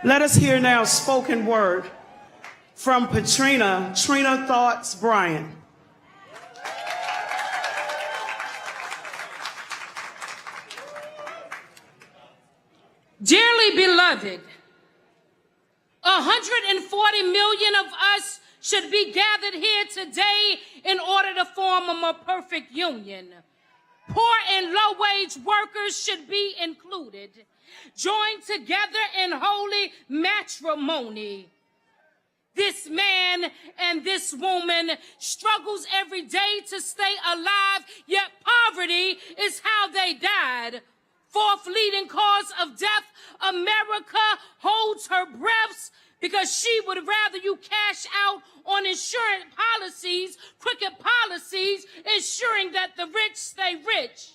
Let us hear now spoken word from Trina Thoughts Bryan. Dearly beloved, 140 million of us should be gathered here today in order to form a more perfect union. Poor and low-wage workers should be included, joined together in holy matrimony. This man and this woman struggles every day to stay alive, yet poverty is how they died. Fourth leading cause of death, America holds her breaths because she would rather you cash out on insurance policies, crooked policies, ensuring that the rich stay rich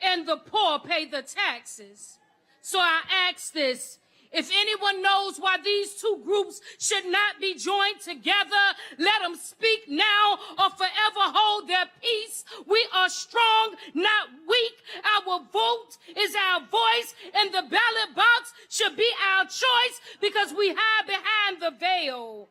and the poor pay the taxes. So I ask this, if anyone knows why these two groups should not be joined together, let them speak now or forever hold their peace. We are strong, not weak. Our vote is our voice, and the ballot box should be our choice because we hide behind the veil.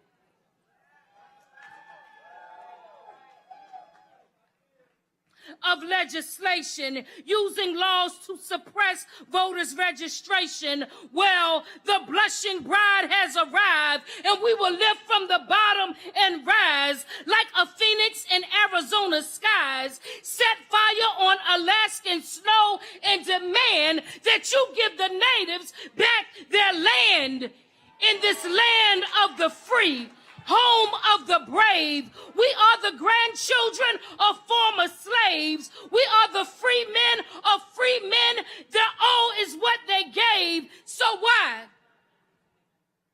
Of legislation, using laws to suppress voters' registration. Well, the blushing bride has arrived, and we will lift from the bottom and rise like a phoenix in Arizona skies. Set fire on Alaskan snow and demand that you give the natives back their land. In this land of the free, home of the brave, we are the grandchildren of former slaves. We are the free men of free men. Their all is what they gave. So why?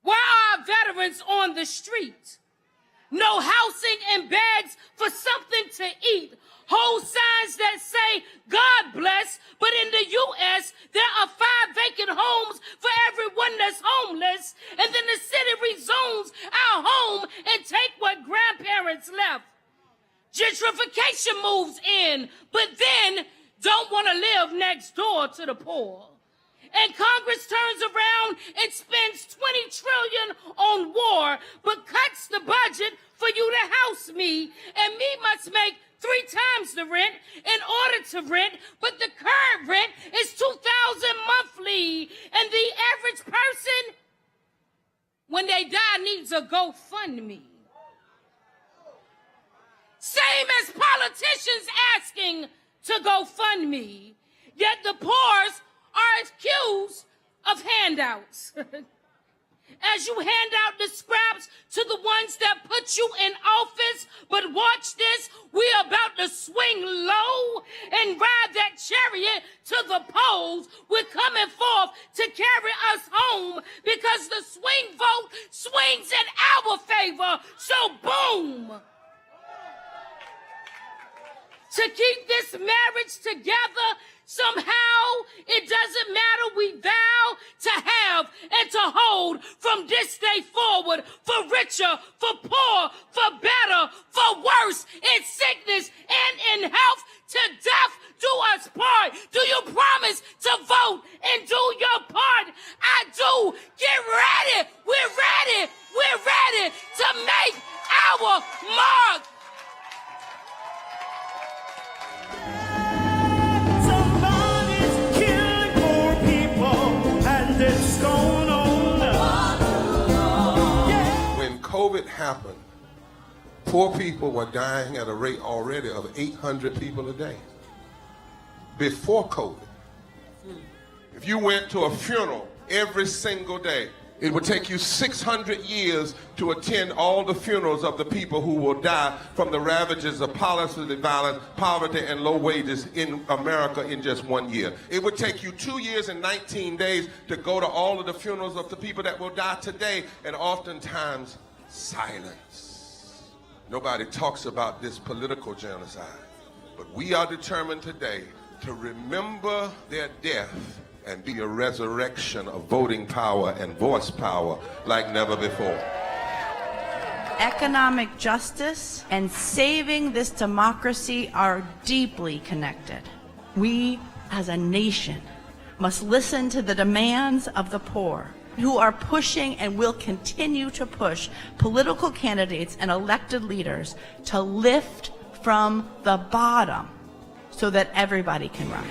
Why are veterans on the street? No housing and bags for something to eat. Hold signs that say, God bless, but in the U.S., there are 5 vacant homes for everyone that's homeless, and then the city rezones our home and take what grandparents left. Gentrification moves in, but then don't want to live next door to the poor. And Congress turns around and spends $20 trillion on war, but cuts the budget for you to house me, and me must make 3 times the rent in order to rent, but the current rent is $2,000 monthly, and the average person, when they die, needs a GoFundMe. Same as politicians asking to GoFundMe, yet the poor are accused of handouts. As you hand out the scraps to the ones that put you in office, but watch this, we're about to swing low and ride that chariot to the polls. We're coming forth to carry us home because the swing vote swings in our favor. So boom! To keep this marriage together, somehow, it doesn't matter, we vow to have and to hold from this day forward, for richer, for poor, for better, for worse, in sickness and in health, to death do us part. Do you promise to vote and do your part? I do. Get ready. We're ready. We're ready to make our mark. When COVID happened, poor people were dying at a rate already of 800 people a day. Before COVID, if you went to a funeral every single day, it would take you 600 years to attend all the funerals of the people who will die from the ravages of policy violence, poverty, and low wages in America in just 1 year. It would take you 2 years and 19 days to go to all of the funerals of the people that will die today, and oftentimes silence. Nobody talks about this political genocide, but we are determined today to remember their death and be a resurrection of voting power and voice power like never before. Economic justice and saving this democracy are deeply connected. We, as a nation, must listen to the demands of the poor, who are pushing and will continue to push political candidates and elected leaders to lift from the bottom so that everybody can rise.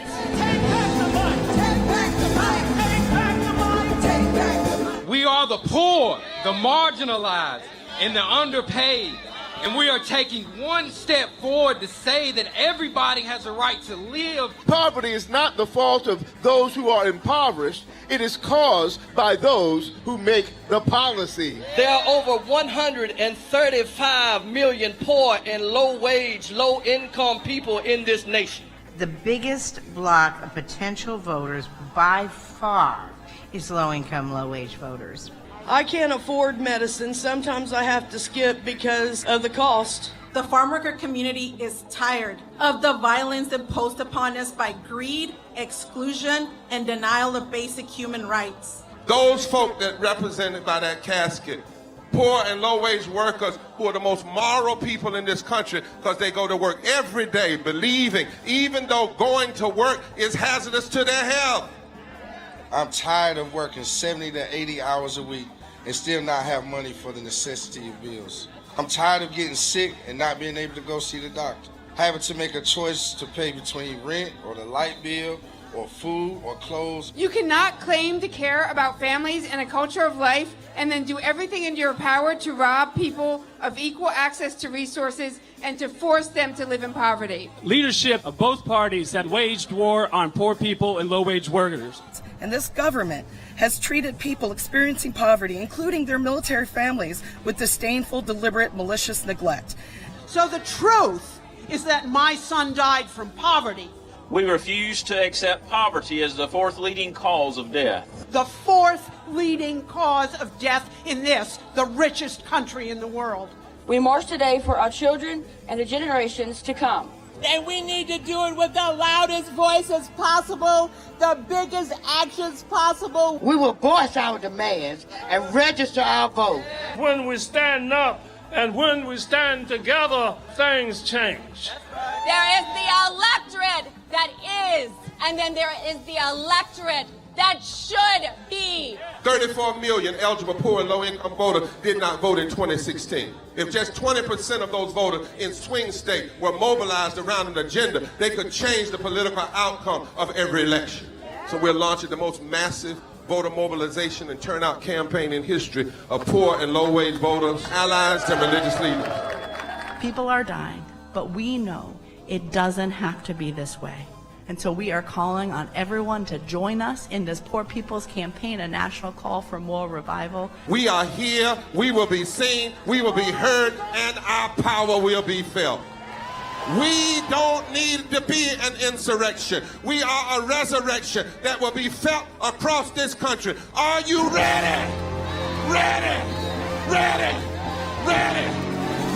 We are the poor, the marginalized, and the underpaid. And we are taking one step forward to say that everybody has a right to live. Poverty is not the fault of those who are impoverished. It is caused by those who make the policy. There are over 135 million poor and low-wage, low-income people in this nation. The biggest block of potential voters by far is low-income, low-wage voters. I can't afford medicine. Sometimes I have to skip because of the cost. The farm worker community is tired of the violence imposed upon us by greed, exclusion, and denial of basic human rights. Those folk that represented by that casket, poor and low-wage workers who are the most moral people in this country because they go to work every day believing, even though going to work is hazardous to their health. I'm tired of working 70 to 80 hours a week and still not have money for the necessity of bills. I'm tired of getting sick and not being able to go see the doctor. Having to make a choice to pay between rent or the light bill or food or clothes. You cannot claim to care about families and a culture of life and then do everything in your power to rob people of equal access to resources and to force them to live in poverty. Leadership of both parties have waged war on poor people and low-wage workers. And this government has treated people experiencing poverty, including their military families, with disdainful, deliberate, malicious neglect. So the truth is that my son died from poverty. We refuse to accept poverty as the fourth leading cause of death. The fourth leading cause of death in this, the richest country in the world. We march today for our children and the generations to come. And we need to do it with the loudest voices possible, the biggest actions possible. We will voice our demands and register our vote. When we stand up and when we stand together, things change. There is the electorate that is, and then there is the electorate that should be. 34 million eligible poor and low-income voters did not vote in 2016. If just 20% of those voters in swing states were mobilized around an agenda, they could change the political outcome of every election. So we're launching the most massive voter mobilization and turnout campaign in history of poor and low-wage voters, allies, and religious leaders. People are dying, but we know it doesn't have to be this way. And so we are calling on everyone to join us in this Poor People's Campaign, a national call for moral revival. We are here, we will be seen, we will be heard, and our power will be felt. We don't need to be an insurrection. We are a resurrection that will be felt across this country. Are you ready? Ready? Ready? Ready?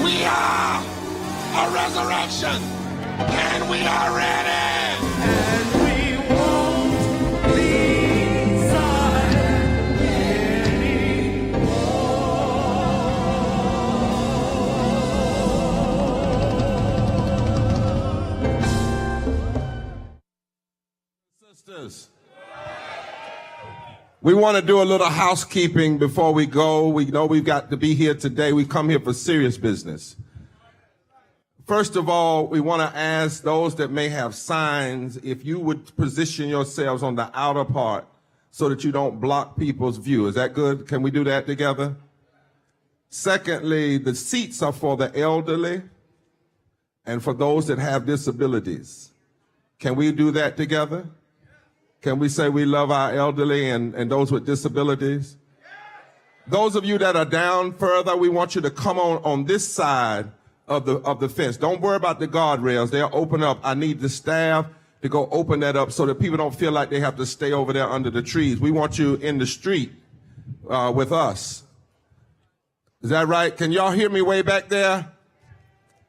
We are a resurrection, and we are ready. And we won't be silent anymore. Sisters, we want to do a little housekeeping before we go. We know we've got to be here today. We come here for serious business. First of all, we want to ask those that may have signs, if you would position yourselves on the outer part so that you don't block people's view. Is that good? Can we do that together? Secondly, the seats are for the elderly and for those that have disabilities. Can we do that together? Can we say we love our elderly and those with disabilities? Those of you that are down further, we want you to come on this side of the fence. Don't worry about the guardrails. They'll open up. I need the staff to go open that up so that people don't feel like they have to stay over there under the trees. We want you in the street with us. Is that right? Can y'all hear me way back there?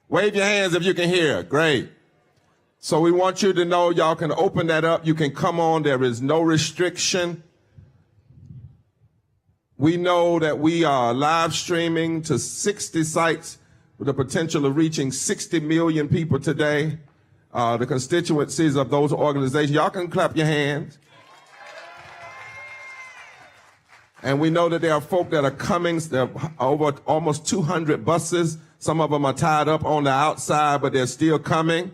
Wave your hands if you can hear. Great. So we want you to know y'all can open that up. You can come on. There is no restriction. We know that we are live streaming to 60 sites with the potential of reaching 60 million people today. The constituencies of those organizations. Y'all can clap your hands. And we know that there are folk that are coming. There are over almost 200 buses. Some of them are tied up on the outside, but they're still coming.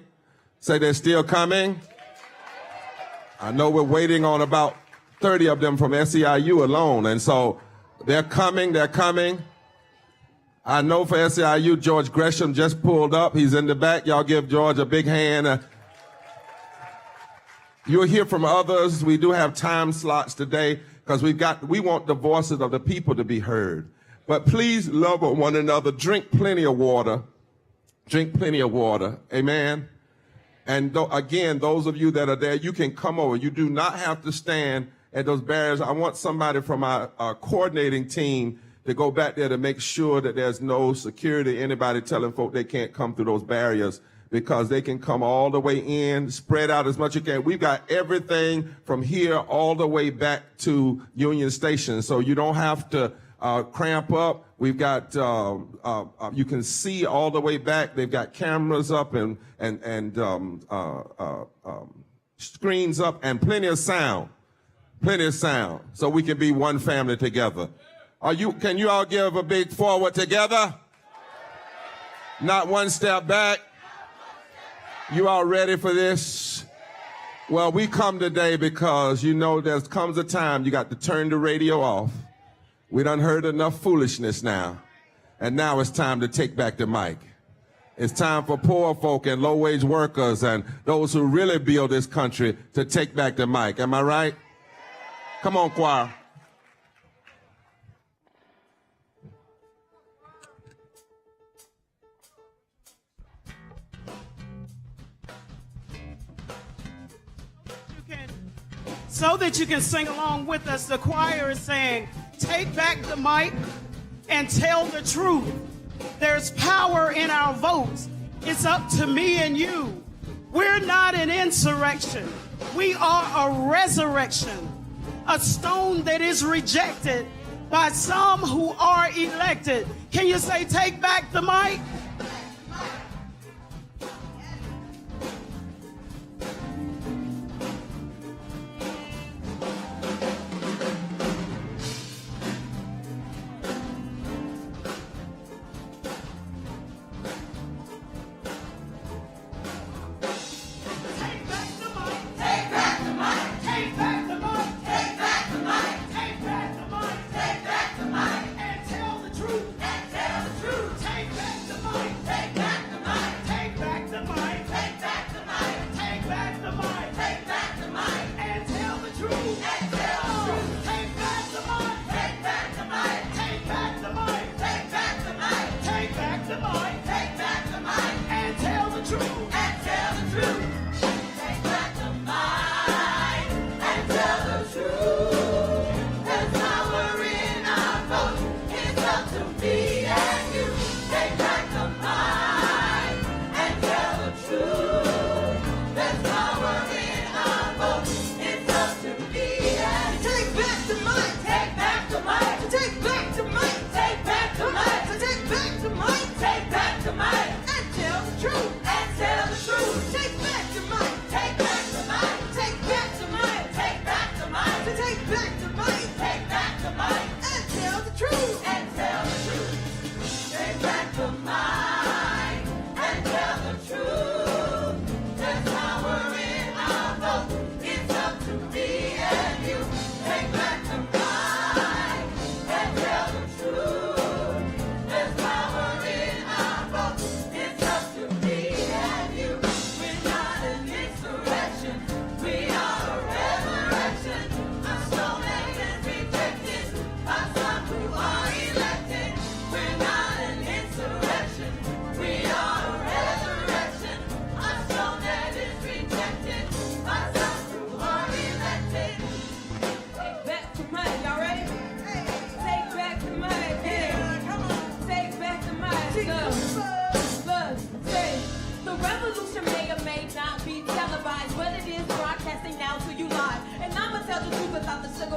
Say they're still coming. I know we're waiting on about 30 of them from SEIU alone. And so they're coming, they're coming. I know for SEIU, George Gresham just pulled up. He's in the back. Y'all give George a big hand. You'll hear from others. We do have time slots today because we want the voices of the people to be heard. But please love one another. Drink plenty of water. Drink plenty of water. Amen. And again, those of you that are there, you can come over. You do not have to stand at those barriers. I want somebody from our coordinating team to go back there to make sure that there's no security, anybody telling folk they can't come through those barriers, because they can come all the way in, spread out as much as you can. We've got everything from here all the way back to Union Station, so you don't have to cramp up. We've got, you can see all the way back. They've got cameras up and screens up and plenty of sound, so we can be one family together. Can you all give a big forward together? Not one step back. You all ready for this? Well, we come today because, you know, there comes a time you got to turn the radio off. We done heard enough foolishness now. And now it's time to take back the mic. It's time for poor folk and low-wage workers and those who really build this country to take back the mic. Am I right? Come on, choir. So that you can sing along with us, the choir is saying, take back the mic and tell the truth. There's power in our votes. It's up to me and you. We're not an insurrection. We are a resurrection, a stone that is rejected by some who are elected. Can you say, take back the mic?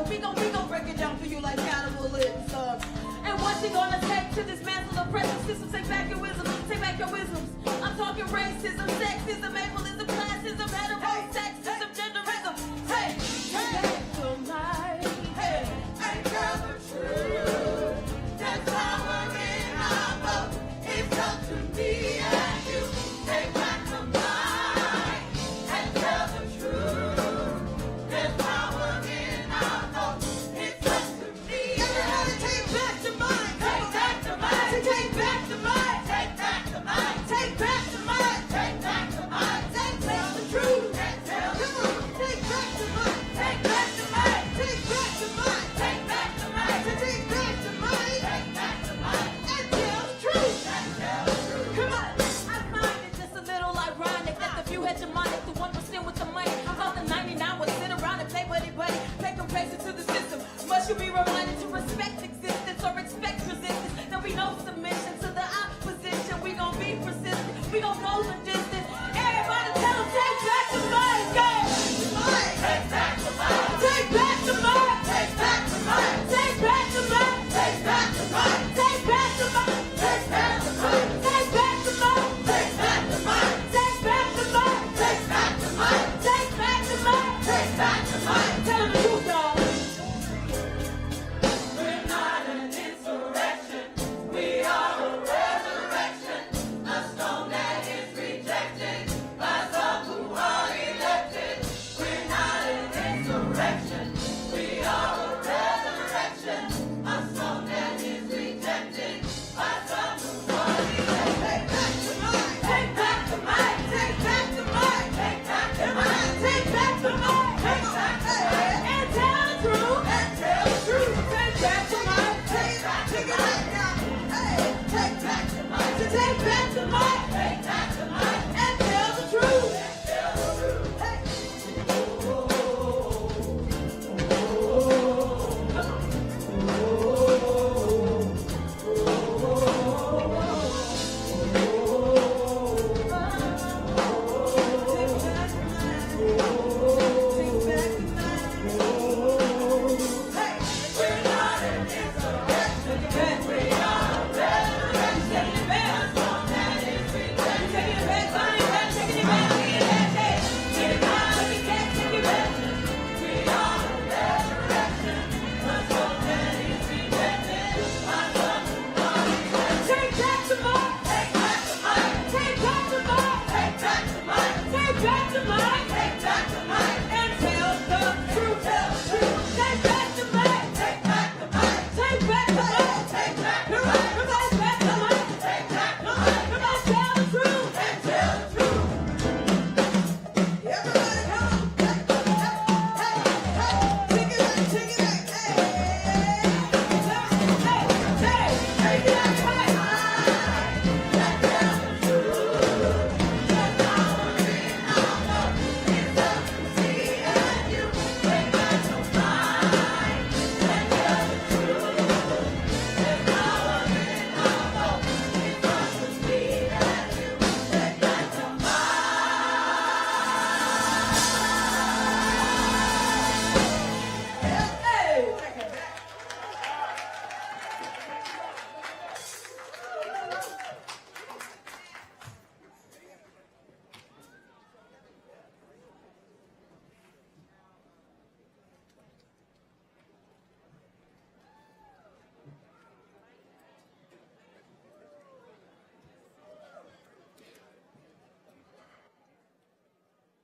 We gon' break it down for you like cannibalism. And what's it gonna take to dismantle the oppressive system? Take back your wisdom, take back your wisdoms. I'm talking racism, sexism, ableism, classism, heterosexism, genderism. Hey, take back the mic. Hey, and tell the truth. back the mic. Take back the mic. And tell the truth. Tell the truth. Take back the mic. Take back the mic. Take back the mic. Take back the mic. Come on, take back the mic. Take back the mic. Come on, tell the truth. And tell the truth. Everybody come on.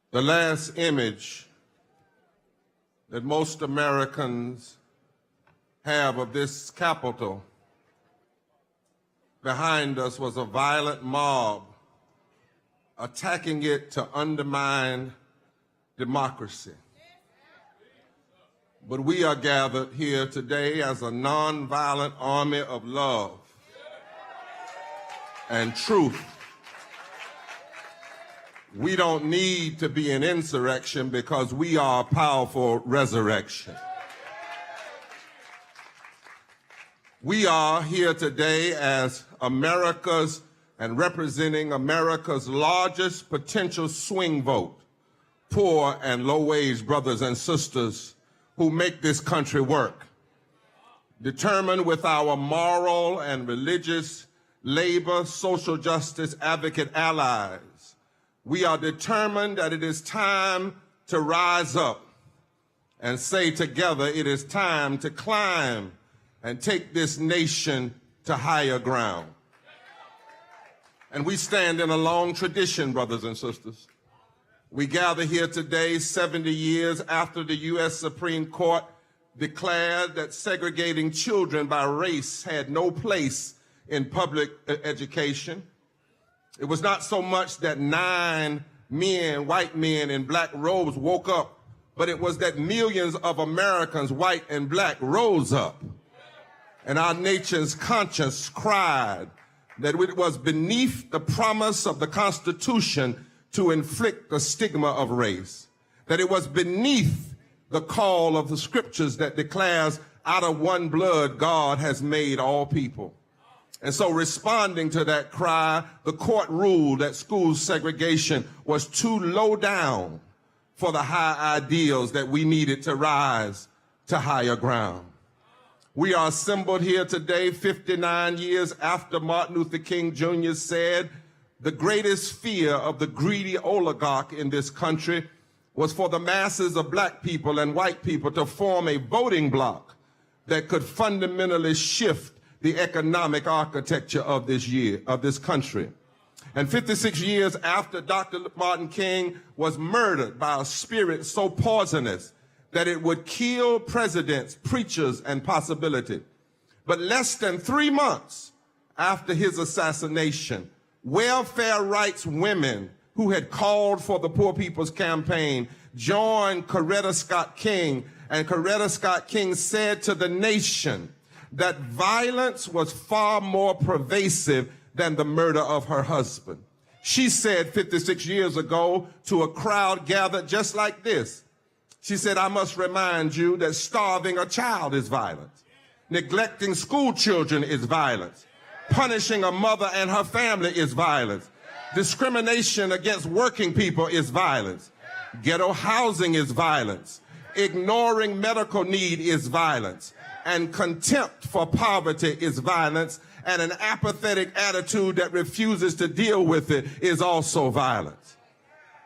The last image that most Americans have of this Capitol behind us was a violent mob attacking it to undermine democracy. But we are gathered here today as a nonviolent army of love and truth. We don't need to be an insurrection because we are a powerful resurrection. We are here today as America's and representing America's largest potential swing vote, poor and low-wage brothers and sisters who make this country work. Determined with our moral and religious, labor, social justice advocate allies, we are determined that it is time to rise up and say together it is time to climb and take this nation to higher ground. And we stand in a long tradition, brothers and sisters. We gather here today 70 years after the U.S. Supreme Court declared that segregating children by race had no place in public education. It was not so much that 9 men, white men in black robes woke up, but it was that millions of Americans, white and black, rose up. And our nation's conscience cried that it was beneath the promise of the Constitution to inflict the stigma of race, that it was beneath the call of the scriptures that declares, out of one blood God has made all people. And so responding to that cry, the court ruled that school segregation was too low down for the high ideals that we needed to rise to higher ground. We are assembled here today 59 years after Martin Luther King Jr. said, the greatest fear of the greedy oligarch in this country was for the masses of black people and white people to form a voting bloc that could fundamentally shift the economic architecture of this country. And 56 years after Dr. Martin King was murdered by a spirit so poisonous that it would kill presidents, preachers, and possibility. But less than 3 months after his assassination, welfare rights women who had called for the Poor People's Campaign joined Coretta Scott King, and Coretta Scott King said to the nation that violence was far more pervasive than the murder of her husband. She said 56 years ago to a crowd gathered just like this, she said, I must remind you that starving a child is violence. Neglecting school children is violence. Punishing a mother and her family is violence. Discrimination against working people is violence. Ghetto housing is violence. Ignoring medical need is violence. And contempt for poverty is violence. And an apathetic attitude that refuses to deal with it is also violence.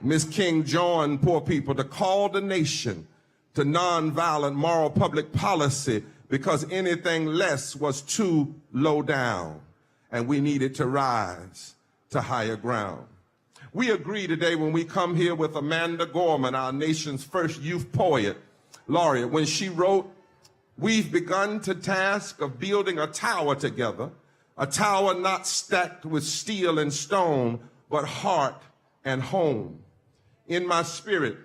Ms. King joined poor people to call the nation to nonviolent moral public policy because anything less was too low down and we needed to rise to higher ground. We agree today when we come here with Amanda Gorman, our nation's first youth poet laureate, when she wrote, "We've begun to task of building a tower together, a tower not stacked with steel and stone, but heart and home." In my spirit,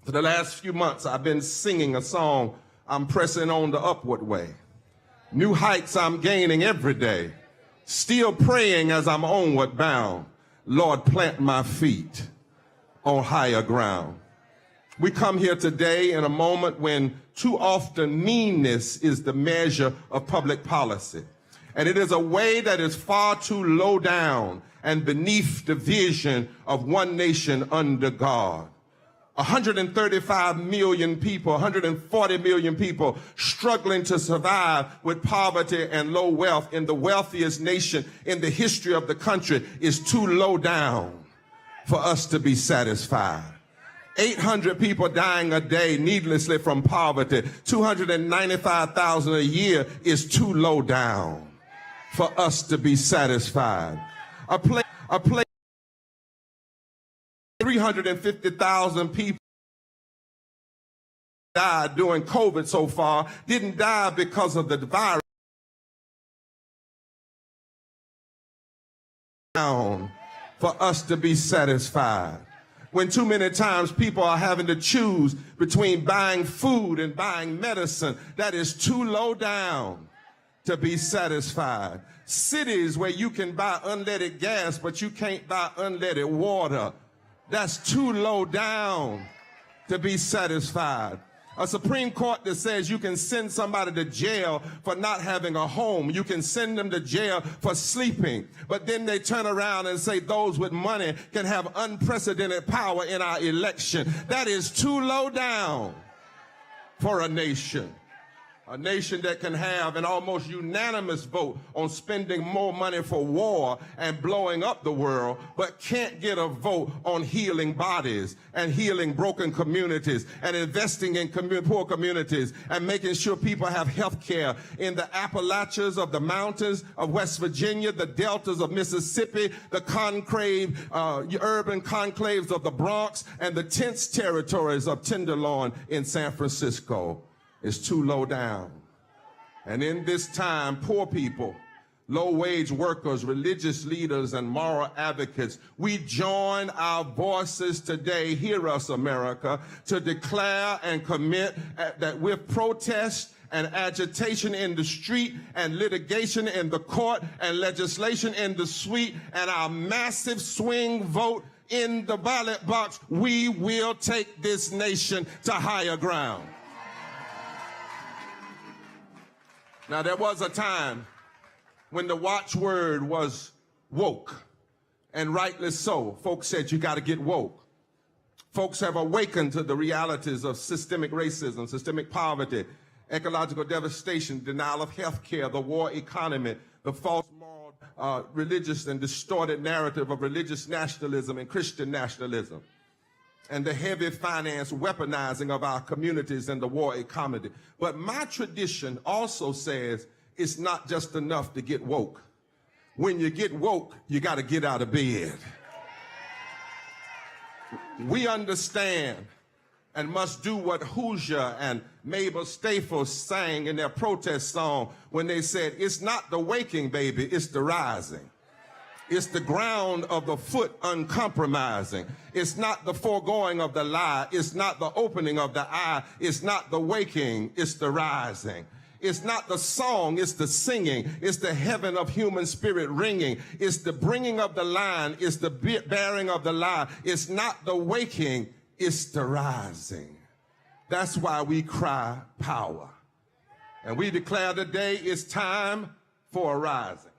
for the last few months, I've been singing a song, "I'm pressing on the upward way. New heights I'm gaining every day. Still praying as I'm onward bound. Lord, plant my feet on higher ground." We come here today in a moment when too often meanness is the measure of public policy. And it is a way that is far too low down and beneath the vision of one nation under God. 135 million people, 140 million people struggling to survive with poverty and low wealth in the wealthiest nation in the history of the country is too low down for us to be satisfied. 800 people dying a day needlessly from poverty, 295,000 a year is too low down for us to be satisfied. A place 350,000 people died during COVID so far, didn't die because of the virus. For us to be satisfied. When too many times people are having to choose between buying food and buying medicine, that is too low down to be satisfied. Cities where you can buy unleaded gas, but you can't buy unleaded water, that's too low down to be satisfied. A Supreme Court that says you can send somebody to jail for not having a home. You can send them to jail for sleeping. But then they turn around and say those with money can have unprecedented power in our election. That is too low down for a nation. A nation that can have an almost unanimous vote on spending more money for war and blowing up the world, but can't get a vote on healing bodies and healing broken communities and investing in poor communities and making sure people have health care in the Appalachians of the mountains of West Virginia, the deltas of Mississippi, the urban conclaves of the Bronx, and the tense territories of Tenderloin in San Francisco. Is too low down. And in this time, poor people, low-wage workers, religious leaders, and moral advocates, we join our voices today, hear us, America, to declare and commit that with protest and agitation in the street and litigation in the court and legislation in the suite and our massive swing vote in the ballot box, we will take this nation to higher ground. Now, there was a time when the watchword was woke, and rightly so. Folks said you got to get woke. Folks have awakened to the realities of systemic racism, systemic poverty, ecological devastation, denial of health care, the war economy, the false moral, religious and distorted narrative of religious nationalism and Christian nationalism, and the heavy finance weaponizing of our communities and the war economy. But my tradition also says it's not just enough to get woke. When you get woke, you got to get out of bed. We understand and must do what Hoosier and Mabel Staples sang in their protest song when they said, it's not the waking, baby, it's the rising. It's the ground of the foot uncompromising. It's not the foregoing of the lie. It's not the opening of the eye. It's not the waking. It's the rising. It's not the song. It's the singing. It's the heaven of human spirit ringing. It's the bringing of the line. It's the bearing of the lie. It's not the waking. It's the rising. That's why we cry power. And we declare today it's time for a rising.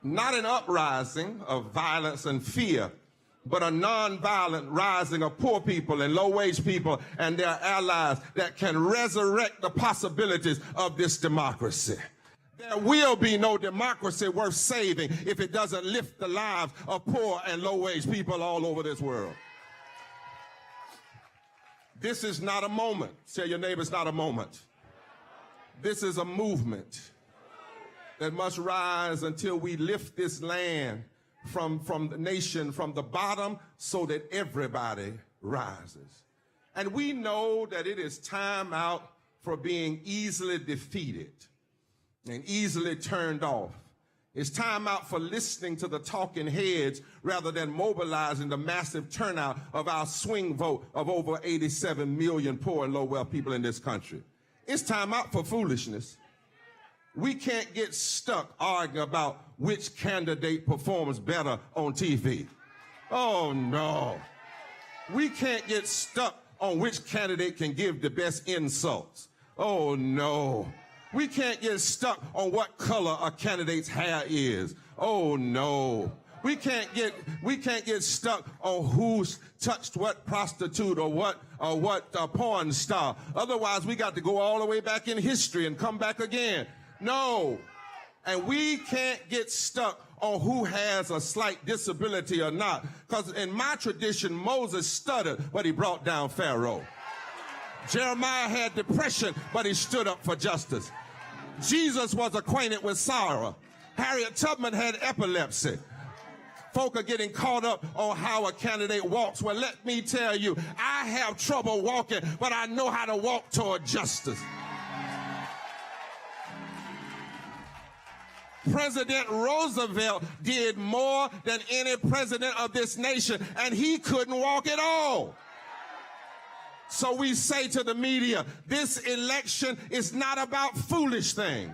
Not an uprising of violence and fear, but a nonviolent rising of poor people and low-wage people and their allies that can resurrect the possibilities of this democracy. There will be no democracy worth saving if it doesn't lift the lives of poor and low-wage people all over this world. This is not a moment. Tell your neighbor it's not a moment. This is a movement that must rise until we lift this land from the nation, from the bottom, so that everybody rises. And we know that it is time out for being easily defeated and easily turned off. It's time out for listening to the talking heads rather than mobilizing the massive turnout of our swing vote of over 87 million poor and low-wealth people in this country. It's time out for foolishness. We can't get stuck arguing about which candidate performs better on TV. Oh, no. We can't get stuck on which candidate can give the best insults. Oh, no. We can't get stuck on what color a candidate's hair is. Oh, no. We can't get stuck on who's touched what prostitute or what porn star. Otherwise, we got to go all the way back in history and come back again. No. And we can't get stuck on who has a slight disability or not. Because in my tradition, Moses stuttered, but he brought down Pharaoh. Jeremiah had depression, but he stood up for justice. Jesus was acquainted with sorrow. Harriet Tubman had epilepsy. Folk are getting caught up on how a candidate walks. Well, let me tell you, I have trouble walking, but I know how to walk toward justice. President Roosevelt did more than any president of this nation, and he couldn't walk at all. So we say to the media, this election is not about foolish things.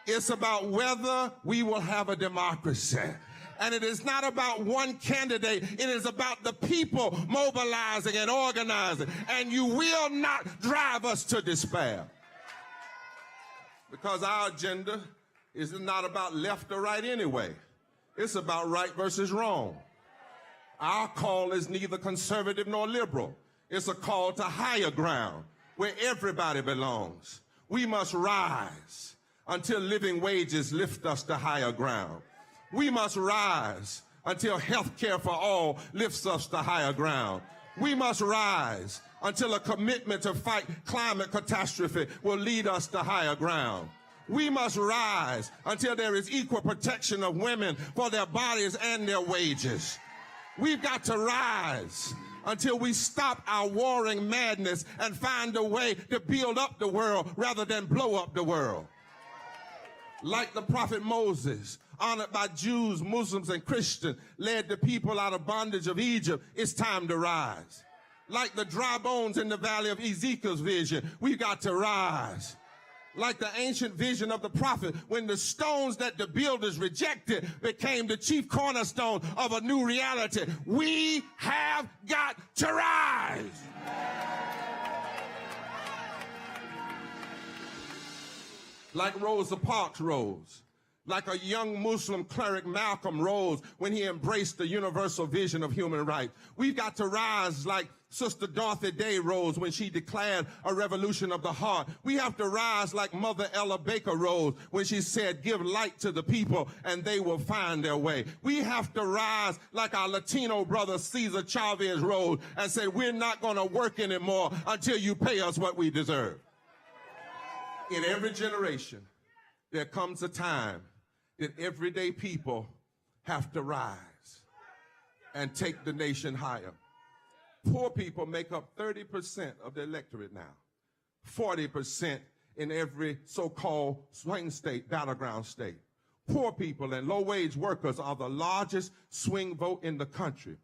It's about whether we will have a democracy. And it is not about one candidate. It is about the people mobilizing and organizing. And you will not drive us to despair. Because our agenda is not about left or right anyway. It's about right versus wrong. Our call is neither conservative nor liberal. It's a call to higher ground where everybody belongs. We must rise until living wages lift us to higher ground. We must rise until health care for all lifts us to higher ground. We must rise until a commitment to fight climate catastrophe will lead us to higher ground. We must rise until there is equal protection of women for their bodies and their wages. We've got to rise until we stop our warring madness and find a way to build up the world rather than blow up the world. Like the prophet Moses, honored by Jews, Muslims, and Christians, led the people out of bondage of Egypt, it's time to rise. Like the dry bones in the valley of Ezekiel's vision, we've got to rise. Like the ancient vision of the prophet, when the stones that the builders rejected became the chief cornerstone of a new reality. We have got to rise. Like Rosa Parks rose. Like a young Muslim cleric Malcolm rose when he embraced the universal vision of human rights. We've got to rise like Sister Dorothy Day rose when she declared a revolution of the heart. We have to rise like Mother Ella Baker rose when she said, give light to the people and they will find their way. We have to rise like our Latino brother Cesar Chavez rose and said, we're not going to work anymore until you pay us what we deserve. In every generation, there comes a time that everyday people have to rise and take the nation higher. Poor people make up 30% of the electorate now, 40% in every so-called swing state, battleground state. Poor people and low-wage workers are the largest swing vote in the country.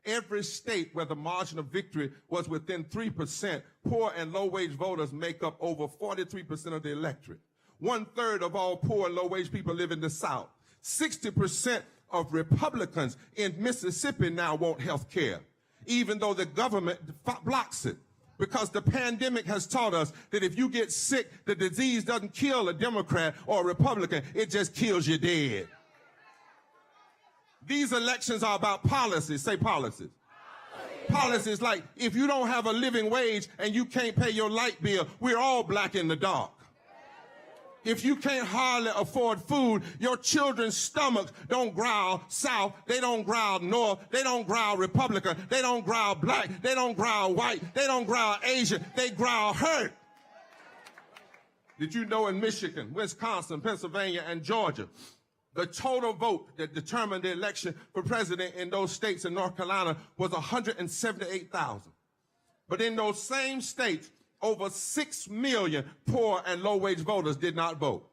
Every state where the margin of victory was within 3%, poor and low-wage voters make up over 43% of the electorate. 1/3 of all poor and low-wage people live in the South. 60% of Republicans in Mississippi now want health care, even though the government blocks it. Because the pandemic has taught us that if you get sick, the disease doesn't kill a Democrat or a Republican, it just kills you dead. These elections are about policies. Say policies. Policies like if you don't have a living wage and you can't pay your light bill, we're all black in the dark. If you can't hardly afford food, your children's stomachs don't growl South, they don't growl North, they don't growl Republican, they don't growl black, they don't growl white, they don't growl Asian, they growl hurt. Did you know in Michigan, Wisconsin, Pennsylvania, and Georgia, The total vote that determined the election for president in those states in North Carolina was 178,000. But in those same states, over 6 million poor and low-wage voters did not vote.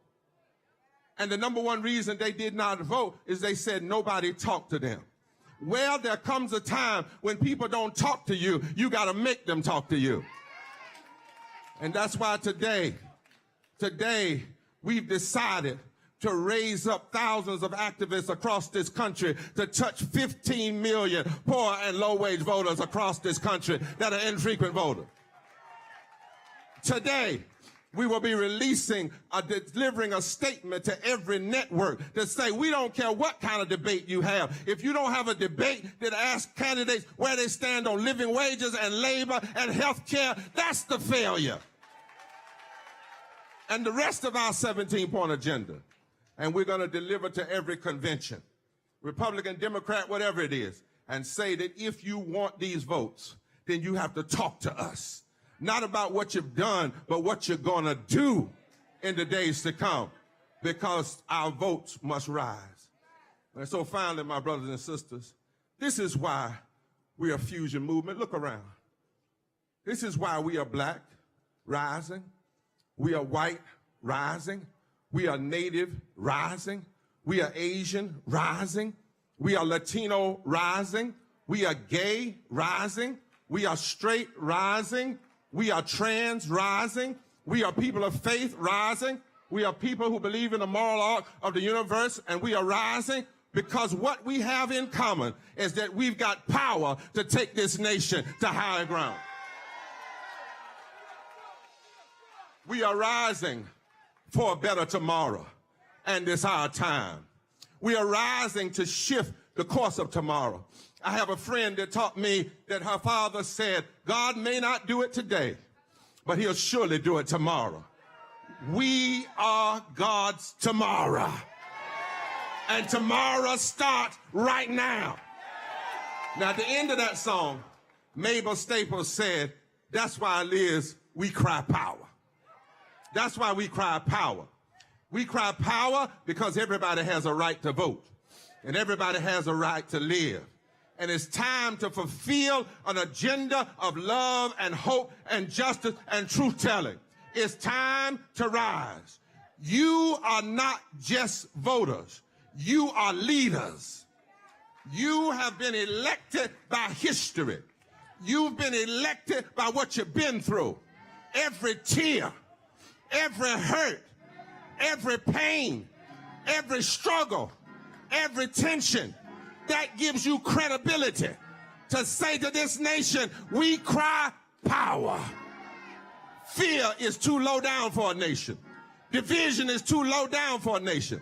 And the number one reason they did not vote is they said nobody talked to them. Well, there comes a time when people don't talk to you, you got to make them talk to you. And that's why today we've decided to raise up thousands of activists across this country to touch 15 million poor and low-wage voters across this country that are infrequent voters. Today, we will be delivering a statement to every network to say, we don't care what kind of debate you have. If you don't have a debate that asks candidates where they stand on living wages and labor and health care, that's the failure. And the rest of our 17-point agenda. And we're going to deliver to every convention, Republican, Democrat, whatever it is, and say that if you want these votes, then you have to talk to us. Not about what you've done, but what you're going to do in the days to come, because our votes must rise. And so finally, my brothers and sisters, this is why we are Fusion Movement. Look around. This is why we are black, rising. We are white, rising. We are Native, rising. We are Asian, rising. We are Latino, rising. We are gay, rising. We are straight, rising. We are trans, rising. We are people of faith, rising. We are people who believe in the moral arc of the universe, and we are rising because what we have in common is that we've got power to take this nation to higher ground. We are rising for a better tomorrow, and it's our time. We are rising to shift the course of tomorrow. I have a friend that taught me that her father said, God may not do it today, but he'll surely do it tomorrow. We are God's tomorrow. And tomorrow starts right now. Now, at the end of that song, Mabel Staples said, that's why, Liz, we cry power. That's why we cry power. We cry power because everybody has a right to vote. And everybody has a right to live. And it's time to fulfill an agenda of love and hope and justice and truth-telling. It's time to rise. You are not just voters. You are leaders. You have been elected by history. You've been elected by what you've been through. Every tear, every hurt, every pain, every struggle, every tension. That gives you credibility to say to this nation, we cry power. Fear is too low down for a nation. Division is too low down for a nation.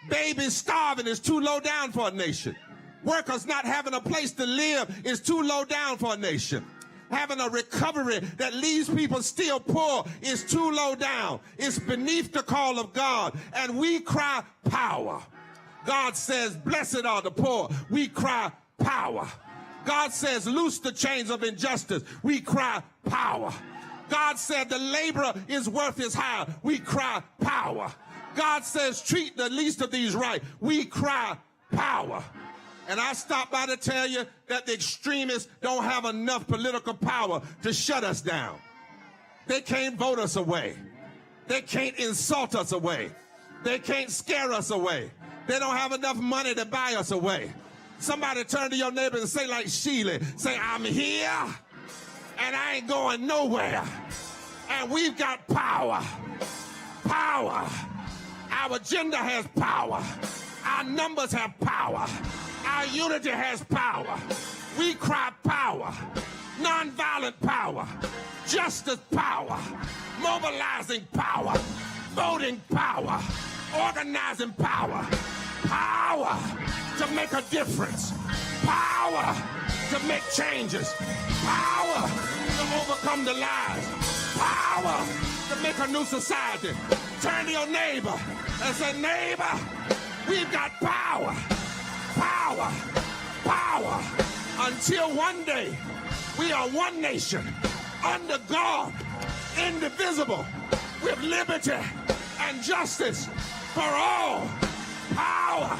Babies starving is too low down for a nation. Workers not having a place to live is too low down for a nation. Having a recovery that leaves people still poor is too low down. It's beneath the call of God. And we cry power. God says, blessed are the poor. We cry power. God says, loose the chains of injustice. We cry power. God said, the laborer is worth his hire. We cry power. God says, treat the least of these right. We cry power. And I stop by to tell you that the extremists don't have enough political power to shut us down. They can't vote us away. They can't insult us away. They can't scare us away. They don't have enough money to buy us away. Somebody turn to your neighbor and say like Sheila, say, I'm here and I ain't going nowhere. And we've got power. Power. Our agenda has power. Our numbers have power. Our unity has power. We cry power. Nonviolent power. Justice power. Mobilizing power. Voting power. Organizing power. Power to make a difference. Power to make changes. Power to overcome the lies. Power to make a new society. Turn to your neighbor and say, neighbor, we've got power. Power. Power. Until one day we are one nation, under God, indivisible, with liberty and justice for all. Power.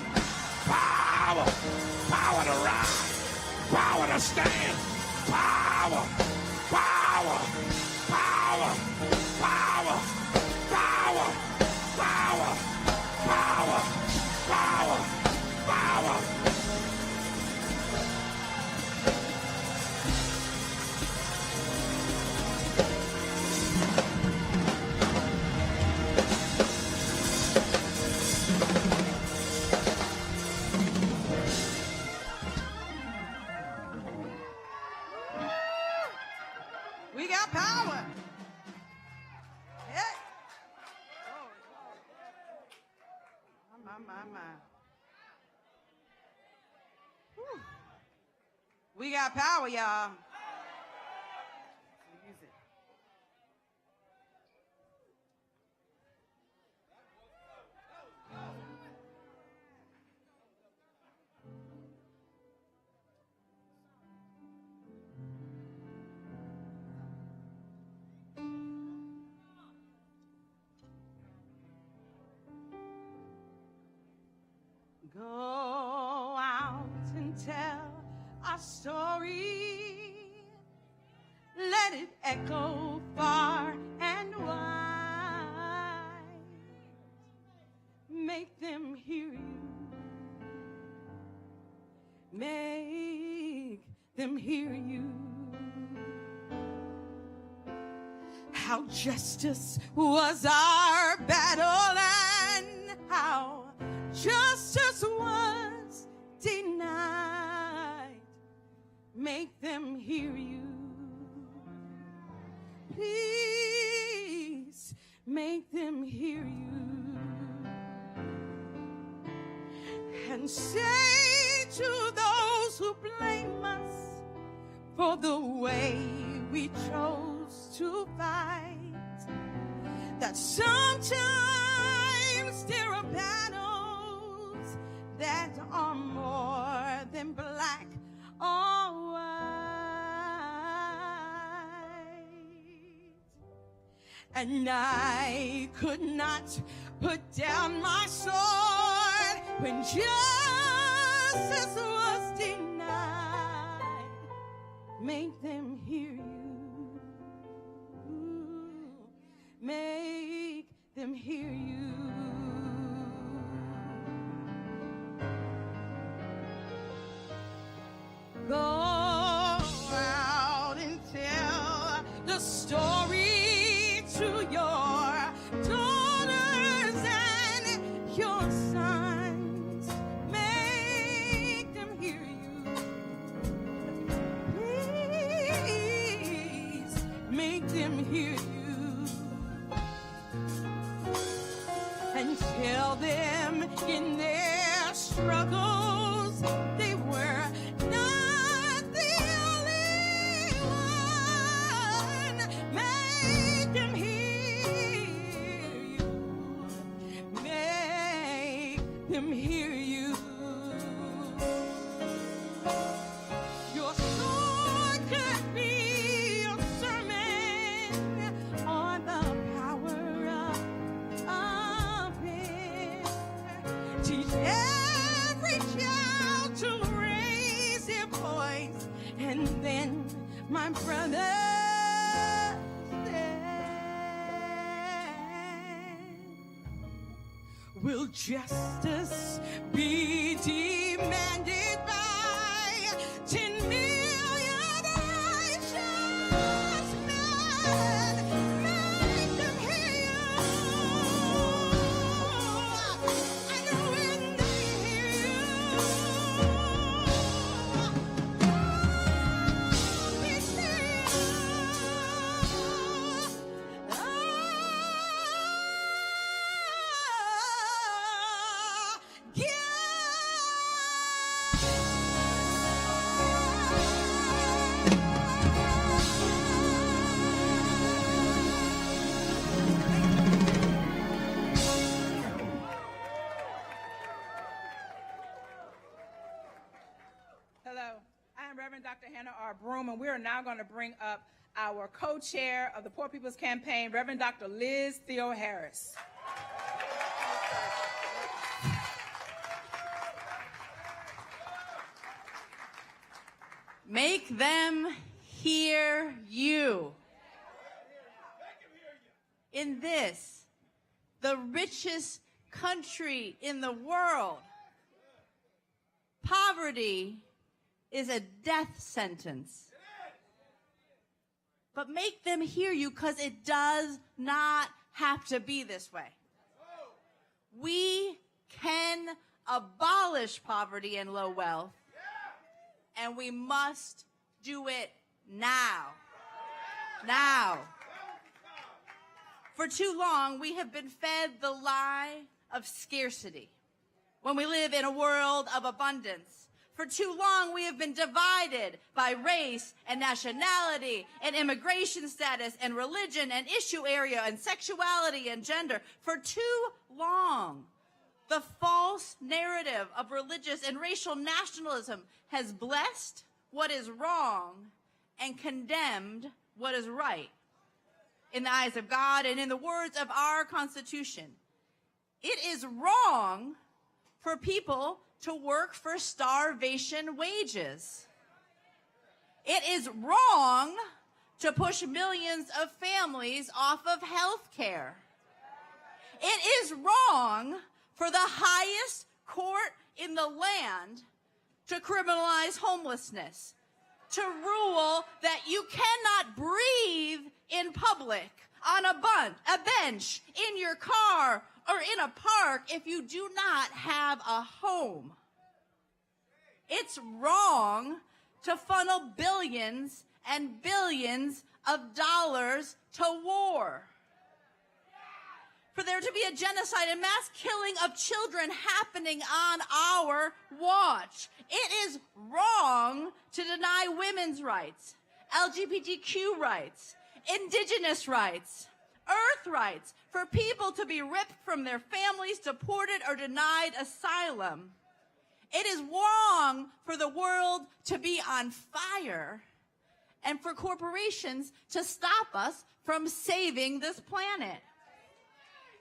Power. Power to rise. Power to stand. Power. Power. Power. Power. Power. Power. Power. Power. Power. We got power. Yeah. My. Whew. We got power, y'all. Use it. Go out and tell our story. Let it echo far and wide. Make them hear you. Make them hear you. How justice was our battle and how justice was denied. Make them hear you. Please make them hear you. And say to those who blame us for the way we chose to fight that sometimes there are battles that are more than black or white. And I could not put down my sword when justice was denied. Make them hear you. Make them hear you. Go out and tell the story to your daughters and your sons. Make them hear you. Please make them hear you. And tell them in their struggles they were not the only one. Make them hear you. Make them hear you. Your sword could be a sermon on the power of it. Teach every child to raise their voice, and then, my brother, will justice be demanded by 10 million righteous men? Make them hear you. And when they hear you, be still. Hello, I am Reverend Dr. Hannah R. Broom, and we are now going to bring up our co-chair of the Poor People's Campaign, Reverend Dr. Liz Theo Harris. Make them hear you. In this, the richest country in the world, poverty is a death sentence. But make them hear you, because it does not have to be this way. We can abolish poverty and low wealth, and we must do it now. Now. For too long, we have been fed the lie of scarcity when we live in a world of abundance. For too long, we have been divided by race and nationality and immigration status and religion and issue area and sexuality and gender. For too long, the false narrative of religious and racial nationalism has blessed what is wrong and condemned what is right. In the eyes of God and in the words of our Constitution, it is wrong for people to work for starvation wages. It is wrong to push millions of families off of health care. It is wrong for the highest court in the land to criminalize homelessness, to rule that you cannot breathe in public, on a bench, in your car, or in a park if you do not have a home. It's wrong to funnel billions and billions of dollars to war. For there to be a genocide and mass killing of children happening on our watch. It is wrong to deny women's rights, LGBTQ rights, indigenous rights, earth rights, for people to be ripped from their families, deported, or denied asylum. It is wrong for the world to be on fire and for corporations to stop us from saving this planet.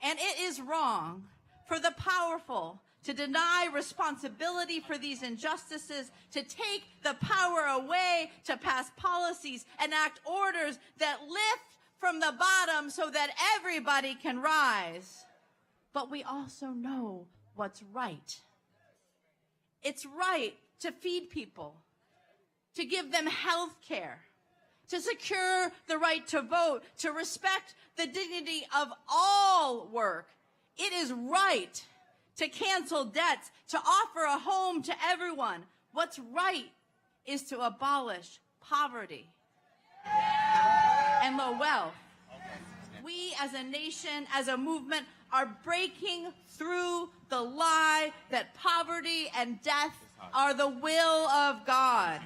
And it is wrong for the powerful to deny responsibility for these injustices, to take the power away to pass policies, enact orders that lift from the bottom so that everybody can rise. But we also know what's right. It's right to feed people, to give them health care, to secure the right to vote, to respect the dignity of all work. It is right to cancel debts, to offer a home to everyone. What's right is to abolish poverty and low wealth. We as a nation, as a movement, are breaking through the lie that poverty and death are the will of God.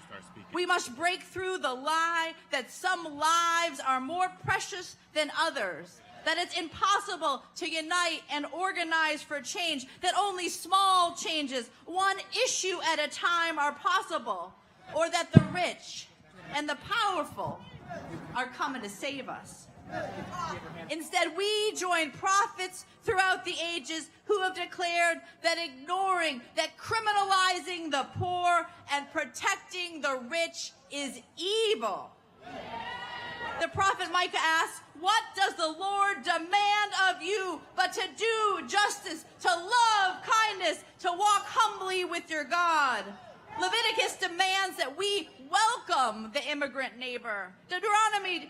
We must break through the lie that some lives are more precious than others, that it's impossible to unite and organize for change, that only small changes, one issue at a time, are possible, or that the rich and the powerful are coming to save us. Instead, we join prophets throughout the ages who have declared that ignoring, that criminalizing the poor and protecting the rich is evil. The prophet Micah asks, "What does the Lord demand of you but to do justice, to love kindness, to walk humbly with your God?" Leviticus demands that we welcome the immigrant neighbor. Deuteronomy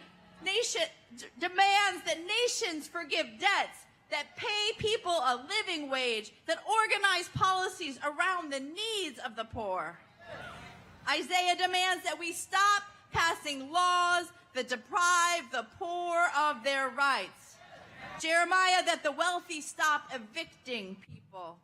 demands that nations forgive debts, that pay people a living wage, that organize policies around the needs of the poor. Isaiah demands that we stop passing laws that deprive the poor of their rights. Jeremiah, that the wealthy stop evicting people.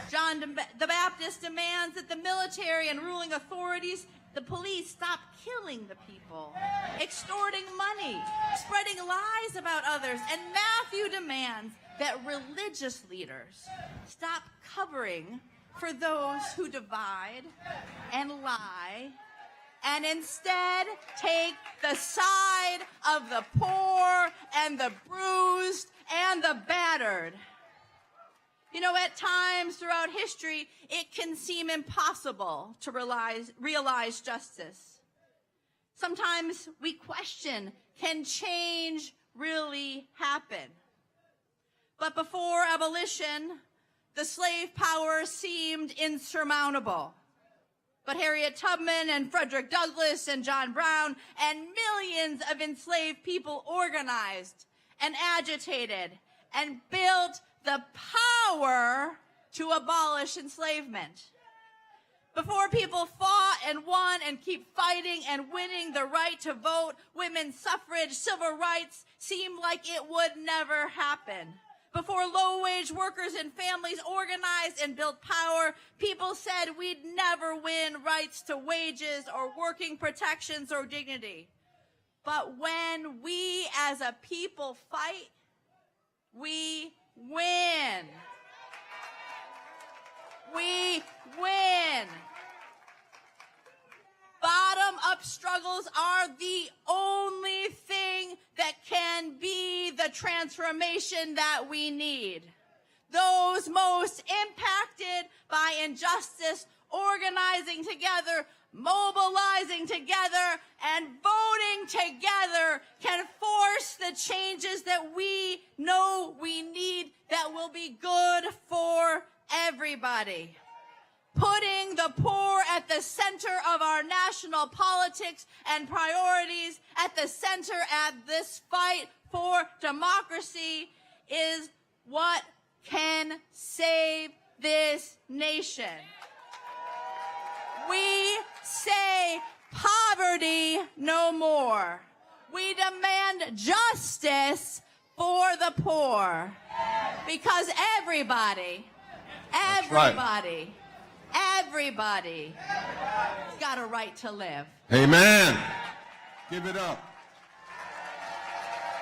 John the Baptist demands that the military and ruling authorities, the police, stop killing the people, extorting money, spreading lies about others. And Matthew demands that religious leaders stop covering for those who divide and lie, and instead take the side of the poor and the bruised and the battered. You know, at times throughout history, it can seem impossible to realize justice. Sometimes we question, can change really happen? But before abolition, the slave power seemed insurmountable. But Harriet Tubman and Frederick Douglass and John Brown and millions of enslaved people organized and agitated and built the power to abolish enslavement. Before people fought and won and keep fighting and winning the right to vote, women's suffrage, civil rights seemed like it would never happen. Before low-wage workers and families organized and built power, people said we'd never win rights to wages or working protections or dignity. But when we as a people fight, we win. We win. Bottom-up struggles are the only thing that can be the transformation that we need. Those most impacted by injustice organizing together, mobilizing together, and voting together can force the changes that we know we need that will be good for everybody. Putting the poor at the center of our national politics and priorities, at the center at this fight for democracy, is what can save this nation. We say poverty no more. We demand justice for the poor, because everybody's got a right to live. Amen. Give it up.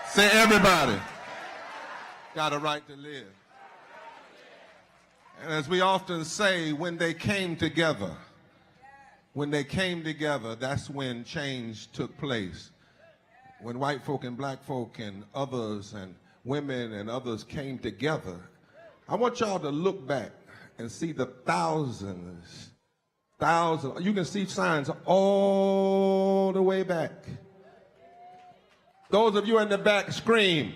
Say everybody got a right to live. And as we often say, when they came together, that's when change took place. When white folk and black folk and others and women and others came together, I want y'all to look back and see the thousands. You can see signs all the way back. Those of you in the back, scream.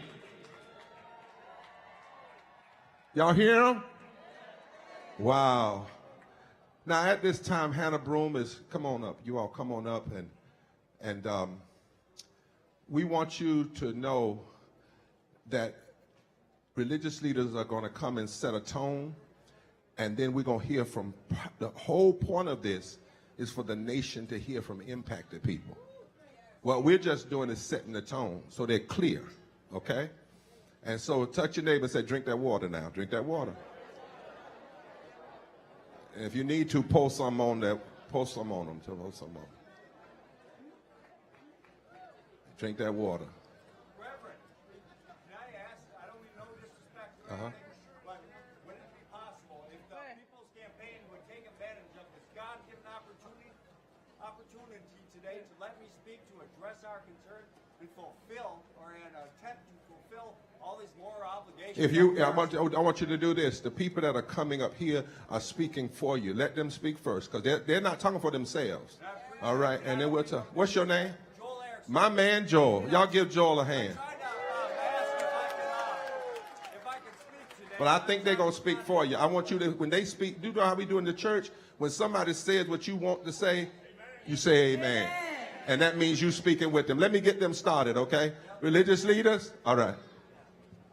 Y'all hear them? Wow. Now at this time, Hannah Broom is, come on up. You all come on up, and we want you to know that religious leaders are going to come and set a tone, and then we're going to hear from, the whole point of this is for the nation to hear from impacted people. What we're just doing is setting the tone so they're clear, okay? And so touch your neighbor and say, drink that water now, drink that water. And if you need to, post some on them, post some on them. Drink that water. Reverend, can I ask, I don't mean no disrespect, but would it be possible if the People's Campaign would take advantage of this God-given opportunity today to let me speak, to address our concerns and fulfill, or an attempt to fulfill all these moral obligations? If you, I want you to do this. The people that are coming up here are speaking for you. Let them speak first, because they're not talking for themselves. All right, and then we'll talk. What's your name? My man Joel. Y'all give Joel a hand. But I think they're going to speak for you. I want you to, when they speak, do you know how we do in the church? When somebody says what you want to say, you say amen. And that means you speaking with them. Let me get them started, okay? Religious leaders? All right.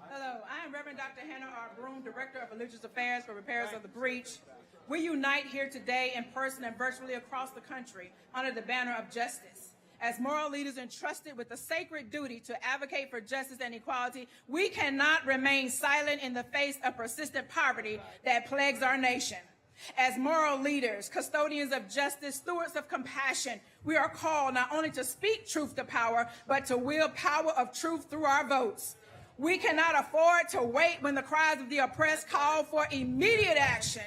Hello, I am Reverend Dr. Hannah R. Broom, Director of Religious Affairs for Repairers of the Breach. We unite here today in person and virtually across the country under the banner of justice. As moral leaders entrusted with the sacred duty to advocate for justice and equality, we cannot remain silent in the face of persistent poverty that plagues our nation. As moral leaders, custodians of justice, stewards of compassion, we are called not only to speak truth to power, but to wield power of truth through our votes. We cannot afford to wait when the cries of the oppressed call for immediate action.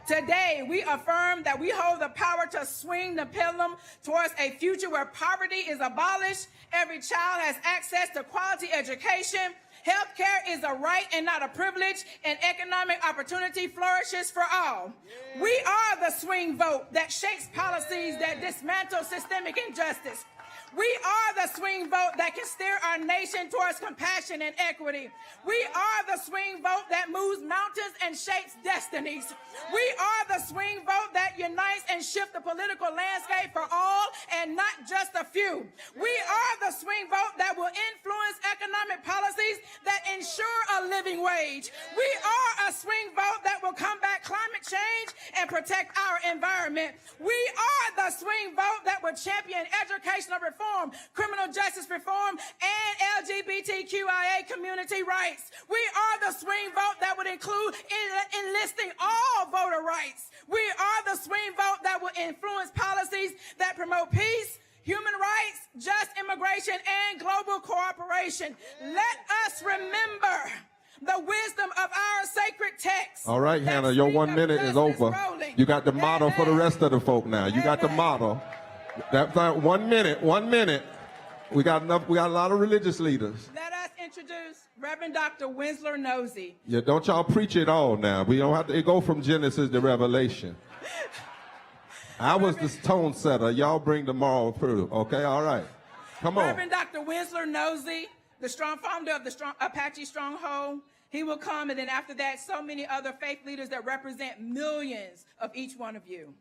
Today, we affirm that we hold the power to swing the pendulum towards a future where poverty is abolished, every child has access to quality education, Health care is a right and not a privilege, and economic opportunity flourishes for all. We are the swing vote that shapes policies that dismantle systemic injustice. We are the swing vote that can steer our nation towards compassion and equity. We are the swing vote that moves mountains and shapes destinies. We are the swing vote that unites and shifts the political landscape for all and not just a few. We are the swing vote that will influence economic policies that ensure a living wage. We are a swing vote that will combat climate change and protect our environment. We are the swing vote that will champion educational reform, criminal justice reform, and LGBTQIA community rights. We are the swing vote that would include enlisting all voter rights. We are the swing vote that will influence policies that promote peace, human rights, just immigration, and global cooperation. Let us remember the wisdom of our sacred text. All right, Hannah, your 1 minute is over. You got the motto for the rest of the folk now. You got the motto. That's 1 minute, 1 minute. We got enough. We got a lot of religious leaders. Let us introduce Reverend Dr. Winslow Nosey. Yeah, don't y'all preach it all now. We don't have to go from Genesis to Revelation. I was the tone setter. Y'all bring the moral through. Okay, all right. Come on. Reverend Dr. Winslow Nosey, the founder of the Apache Stronghold. He will come, and then after that, so many other faith leaders that represent millions of each one of you.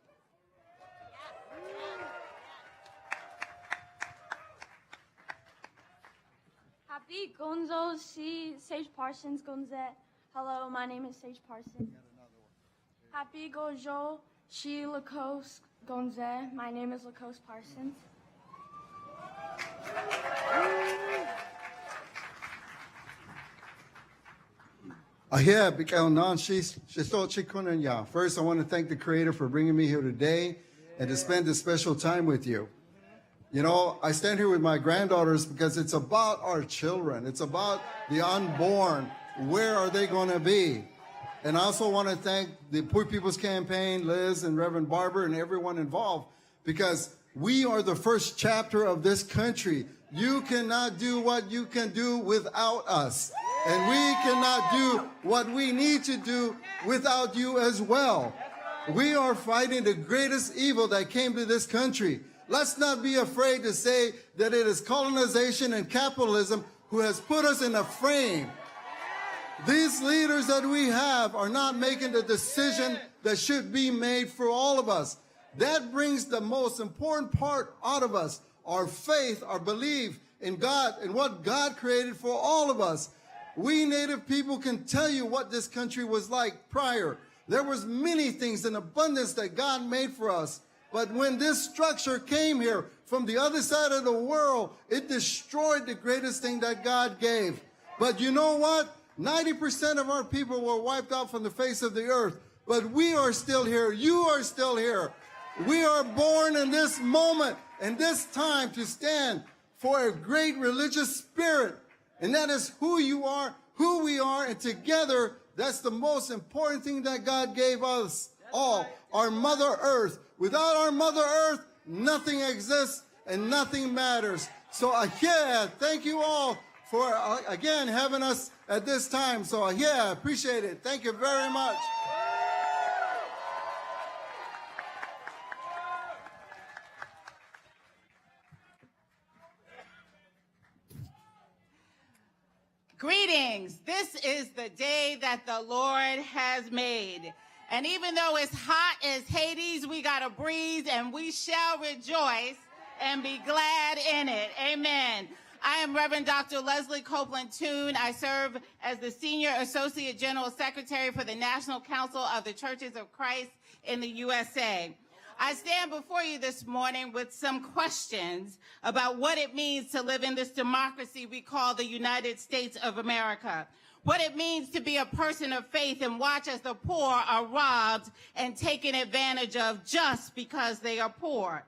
Happy Gonzo, she, Sage Parsons, Gonze. Hello, my name is Sage Parsons. Happy Gojo, she, Lacoste, Gonze. My name is Lacoste Parsons. First, I want to thank the Creator for bringing me here today and to spend this special time with you. You know, I stand here with my granddaughters because it's about our children. It's about the unborn. Where are they going to be? And I also want to thank the Poor People's Campaign, Liz and Reverend Barber and everyone involved, because we are the first chapter of this country. You cannot do what you can do without us. And we cannot do what we need to do without you as well. We are fighting the greatest evil that came to this country. Let's not be afraid to say that it is colonization and capitalism who has put us in a frame. These leaders that we have are not making the decision that should be made for all of us. That brings the most important part out of us, our faith, our belief in God and what God created for all of us. We Native people can tell you what this country was like prior. There was many things in abundance that God made for us. But when this structure came here from the other side of the world, it destroyed the greatest thing that God gave. But you know what? 90% of our people were wiped out from the face of the earth. But we are still here. You are still here. We are born in this moment and this time to stand for a great religious spirit. And that is who you are, who we are, and together, that's the most important thing that God gave us all, our Mother Earth. Without our Mother Earth, nothing exists and nothing matters. So, thank you all for, again, having us at this time. So, appreciate it. Thank you very much. Greetings. This is the day that the Lord has made. And even though it's hot as Hades, we got a breeze and we shall rejoice and be glad in it. Amen. I am Reverend Dr. Leslie Copeland Ton. I serve as the Senior Associate General Secretary for the National Council of the Churches of Christ in the USA. I stand before you this morning with some questions about what it means to live in this democracy we call the United States of America. What it means to be a person of faith and watch as the poor are robbed and taken advantage of just because they are poor.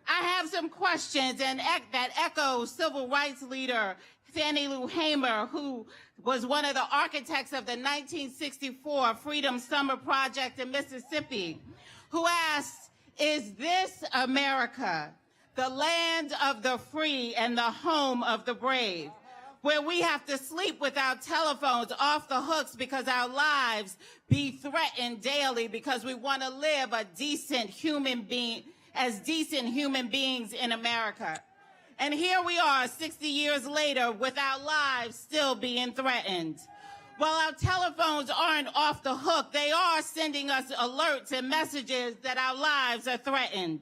I have some questions that echo civil rights leader Fannie Lou Hamer, who was one of the architects of the 1964 Freedom Summer Project in Mississippi, who asked, is this America, the land of the free and the home of the brave? where we have to sleep with our telephones off the hooks because our lives be threatened daily because we want to live as decent human beings in America. And here we are 60 years later with our lives still being threatened. While our telephones aren't off the hook, they are sending us alerts and messages that our lives are threatened.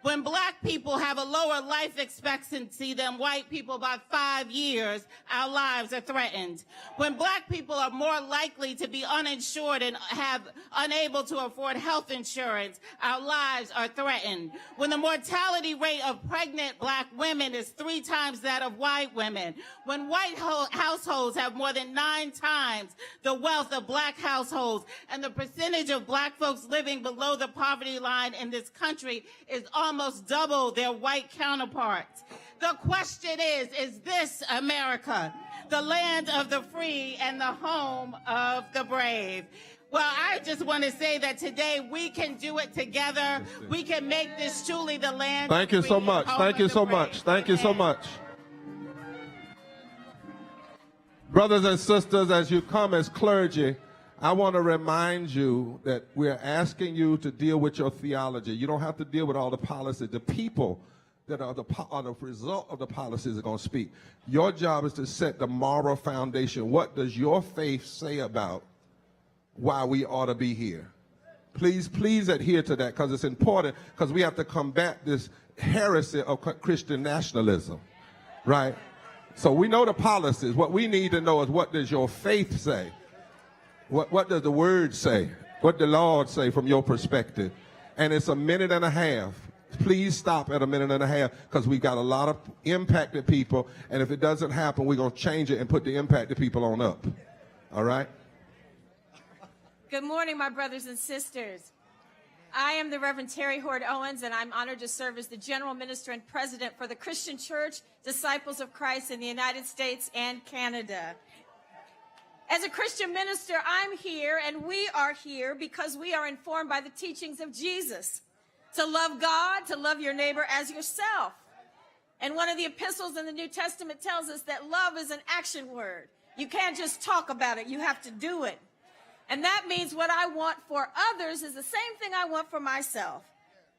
When black people have a lower life expectancy than white people by 5 years, our lives are threatened. When black people are more likely to be uninsured and unable to afford health insurance, our lives are threatened. When the mortality rate of pregnant black women is 3 times that of white women. When white households have more than 9 times the wealth of black households, and the percentage of black folks living below the poverty line in this country is almost double their white counterparts. The question is this America, the land of the free and the home of the brave? Well, I just want to say that today we can do it together. We can make this truly the land. Thank you so much. Thank you so much. Thank you so much. Brothers and sisters, as you come as clergy, I want to remind you that we're asking you to deal with your theology. You don't have to deal with all the policy. The people that are the result of the policies are going to speak. Your job is to set the moral foundation. What does your faith say about why we ought to be here? Please adhere to that, because it's important, because we have to combat this heresy of Christian nationalism, right? So we know the policies. What we need to know is, what does your faith say? What does the word say? What the Lord say from your perspective? And it's a minute and a half. Please stop at a minute and a half, because we've got a lot of impacted people, and if it doesn't happen, we're going to change it and put the impacted people on up. All right? Good morning, my brothers and sisters. I am the Reverend Terry Hord Owens, and I'm honored to serve as the General Minister and President for the Christian Church, Disciples of Christ in the United States and Canada. As a Christian minister, I'm here and we are here because we are informed by the teachings of Jesus to love God, to love your neighbor as yourself. And one of the epistles in the New Testament tells us that love is an action word. You can't just talk about it, you have to do it. And that means what I want for others is the same thing I want for myself.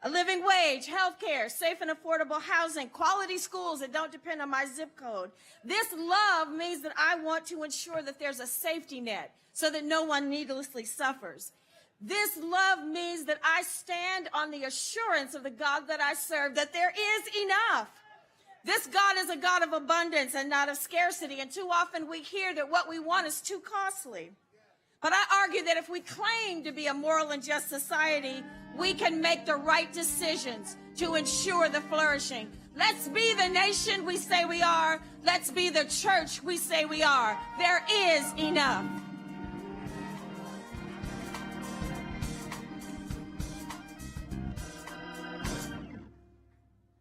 A living wage, health care, safe and affordable housing, quality schools that don't depend on my zip code. This love means that I want to ensure that there's a safety net so that no one needlessly suffers. This love means that I stand on the assurance of the God that I serve, that there is enough. This God is a God of abundance and not of scarcity, and too often we hear that what we want is too costly. But I argue that if we claim to be a moral and just society, we can make the right decisions to ensure the flourishing. Let's be the nation we say we are. Let's be the church we say we are. There is enough.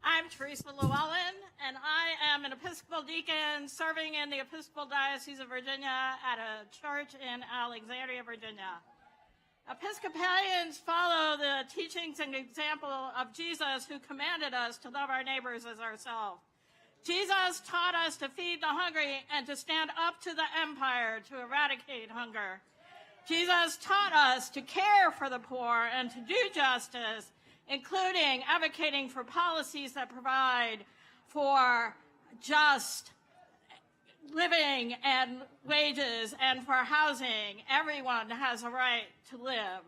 I'm Teresa Llewellyn, and I am an Episcopal deacon serving in the Episcopal Diocese of Virginia at a church in Alexandria, Virginia. Episcopalians follow the teachings and example of Jesus, who commanded us to love our neighbors as ourselves. Jesus taught us to feed the hungry and to stand up to the empire to eradicate hunger. Jesus taught us to care for the poor and to do justice, including advocating for policies that provide for just living and wages and for housing. Everyone has a right to live.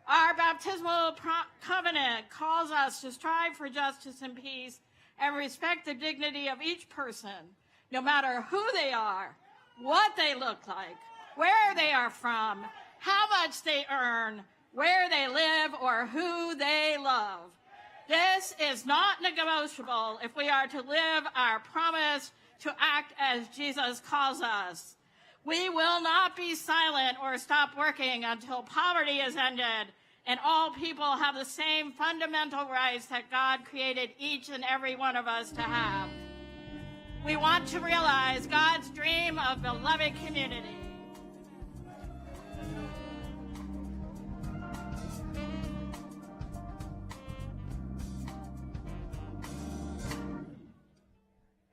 Our baptismal covenant calls us to strive for justice and peace and respect the dignity of each person, no matter who they are, what they look like, where they are from, how much they earn, where they live, or who they love. This is not negotiable if we are to live our promise to act as Jesus calls us. We will not be silent or stop working until poverty is ended and all people have the same fundamental rights that God created each and every one of us to have. We want to realize God's dream of beloved community.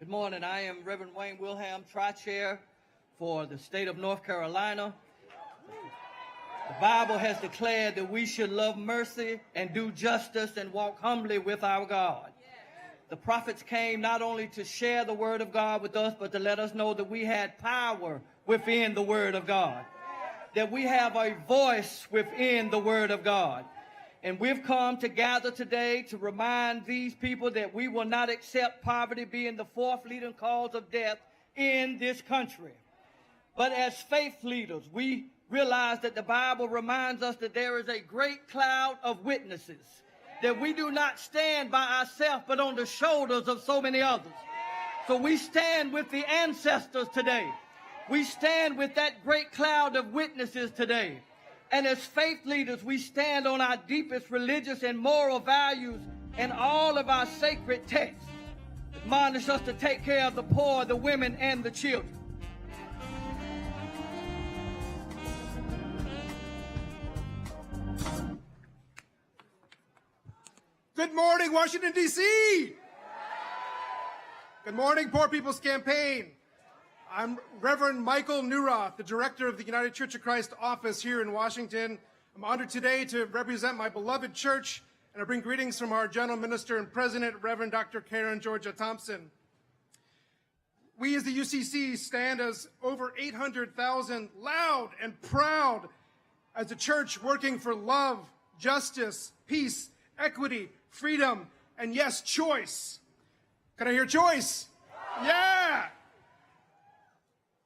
Good morning. I am Reverend Wayne Wilhelm, Tri-Chair for the state of North Carolina. The Bible has declared that we should love mercy and do justice and walk humbly with our God. The prophets came not only to share the word of God with us, but to let us know that we had power within the word of God, that we have a voice within the word of God. And we've come to gather today to remind these people that we will not accept poverty being the fourth leading cause of death in this country. But as faith leaders, we realize that the Bible reminds us that there is a great cloud of witnesses, that we do not stand by ourselves, but on the shoulders of so many others. So we stand with the ancestors today. We stand with that great cloud of witnesses today. And as faith leaders, we stand on our deepest religious and moral values and all of our sacred texts. Admonish us to take care of the poor, the women, and the children. Good morning, Washington, D.C. Good morning, Poor People's Campaign. I'm Reverend Michael Neuroth, the director of the United Church of Christ office here in Washington. I'm honored today to represent my beloved church, and I bring greetings from our General Minister and President, Reverend Dr. Karen Georgia Thompson. We as the UCC stand as over 800,000 loud and proud as a church working for love, justice, peace, equity, freedom, and yes, choice. Can I hear choice? Yeah!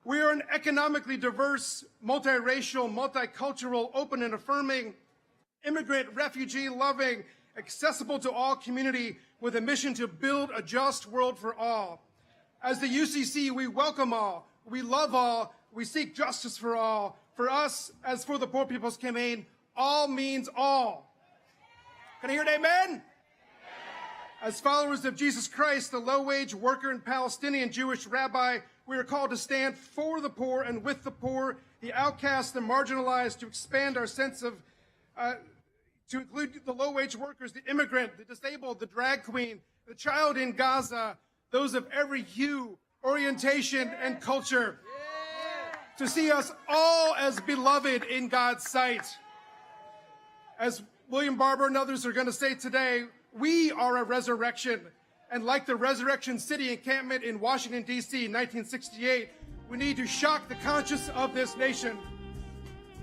We are an economically diverse, multiracial, multicultural, open and affirming, immigrant, refugee-loving, accessible to all community with a mission to build a just world for all. As the UCC, we welcome all, we love all, we seek justice for all. For us, as for the Poor People's Campaign, all means all. Can I hear an amen? As followers of Jesus Christ, the low-wage worker and Palestinian Jewish rabbi, we are called to stand for the poor and with the poor, the outcast, the marginalized, to expand our sense of, to include the low-wage workers, the immigrant, the disabled, the drag queen, the child in Gaza, those of every hue, orientation, and culture. To see us all as beloved in God's sight. As William Barber and others are going to say today, we are a resurrection. And like the Resurrection City encampment in Washington, D.C. in 1968, we need to shock the conscience of this nation.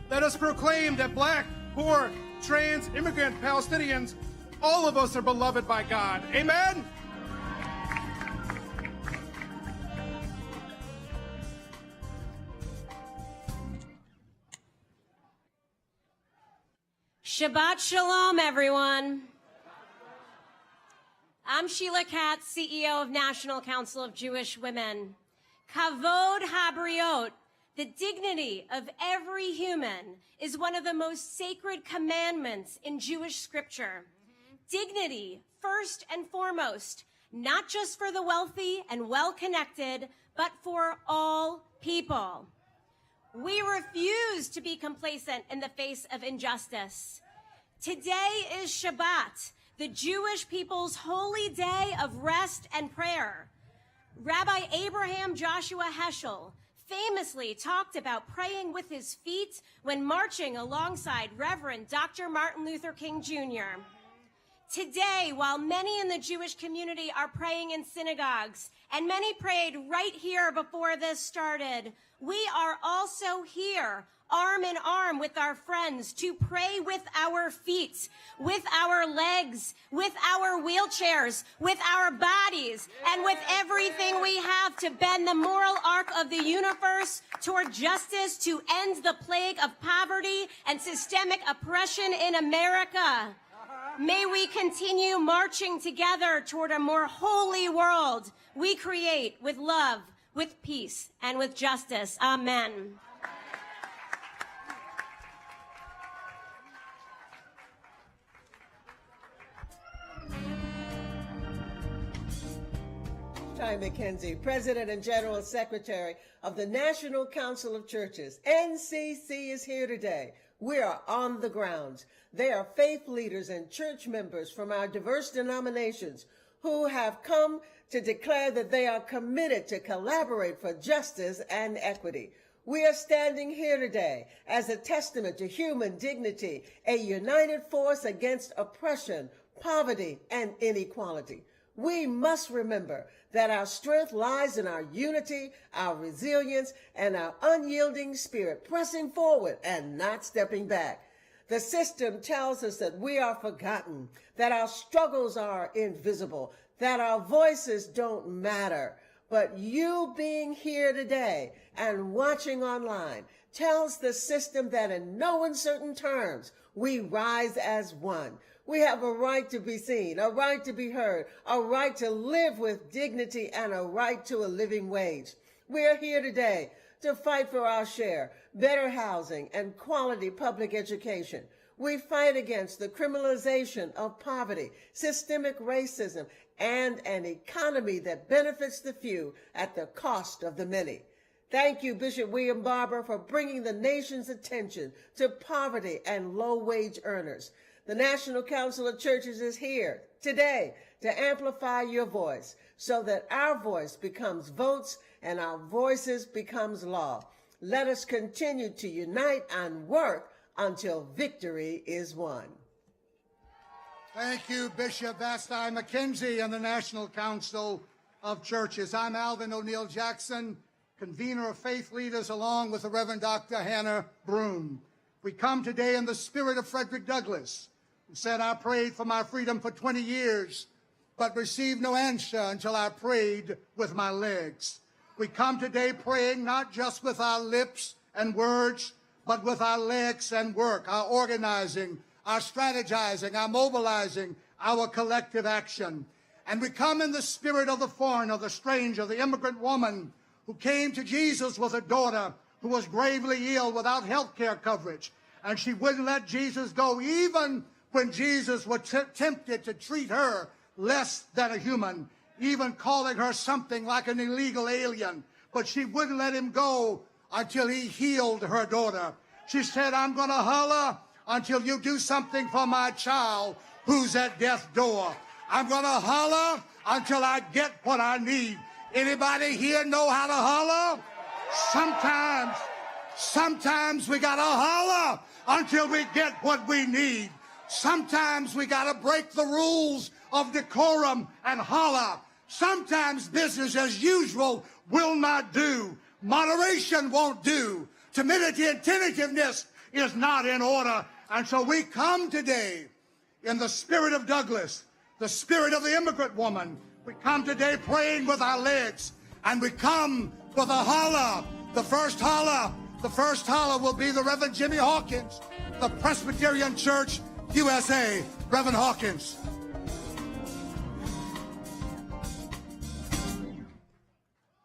Let us proclaim that black, poor, trans, immigrant, Palestinians, all of us are beloved by God. Amen? Shabbat Shalom, everyone. I'm Sheila Katz, CEO of National Council of Jewish Women. Kavod habriot, the dignity of every human, is one of the most sacred commandments in Jewish scripture. Dignity, first and foremost, not just for the wealthy and well-connected, but for all people. We refuse to be complacent in the face of injustice. Today is Shabbat, the Jewish people's holy day of rest and prayer. Rabbi Abraham Joshua Heschel famously talked about praying with his feet when marching alongside Reverend Dr. Martin Luther King Jr. Today, while many in the Jewish community are praying in synagogues, and many prayed right here before this started, we are also here, arm in arm with our friends, to pray with our feet, with our legs, with our wheelchairs, with our bodies, and with everything we have to bend the moral arc of the universe toward justice, to end the plague of poverty and systemic oppression in America. May we continue marching together toward a more holy world we create with love, with peace, and with justice. Amen. Ty McKenzie, President and General Secretary of the National Council of Churches. NCC is here today. We are on the grounds. They are faith leaders and church members from our diverse denominations who have come to declare that they are committed to collaborate for justice and equity. We are standing here today as a testament to human dignity, a united force against oppression, poverty, and inequality. We must remember that our strength lies in our unity, our resilience, and our unyielding spirit, pressing forward and not stepping back. The system tells us that we are forgotten, that our struggles are invisible, that our voices don't matter. But you being here today and watching online tells the system that in no uncertain terms, we rise as one. We have a right to be seen, a right to be heard, a right to live with dignity, and a right to a living wage. We are here today to fight for our share, better housing, and quality public education. We fight against the criminalization of poverty, systemic racism, and an economy that benefits the few at the cost of the many. Thank you, Bishop William Barber, for bringing the nation's attention to poverty and low-wage earners. The National Council of Churches is here today to amplify your voice so that our voice becomes votes and our voices becomes law. Let us continue to unite and work until victory is won. Thank you, Bishop Vasti McKenzie and the National Council of Churches. I'm Alvin O'Neill Jackson, convener of faith leaders, along with the Reverend Dr. Hannah Broom. We come today in the spirit of Frederick Douglass, who said, "I prayed for my freedom for 20 years, but received no answer until I prayed with my legs." We come today praying not just with our lips and words, but with our legs and work, our organizing, our strategizing, our mobilizing, our collective action. And we come in the spirit of the foreigner, the stranger, the immigrant woman who came to Jesus with a daughter who was gravely ill without health care coverage. And she wouldn't let Jesus go, even when Jesus was tempted to treat her less than a human, even calling her something like an illegal alien. But she wouldn't let him go until he healed her daughter. She said, "I'm going to holler until you do something for my child who's at death's door. I'm going to holler until I get what I need." Anybody here know how to holler? Sometimes we got to holler until we get what we need. Sometimes we got to break the rules of decorum and holler. Sometimes business as usual will not do. Moderation won't do. Timidity and tentativeness is not in order. And so we come today in the spirit of Douglass, the spirit of the immigrant woman. We come today praying with our legs, and we come with a holler. The first holler will be the Reverend Jimmy Hawkins, the Presbyterian Church USA. Reverend Hawkins.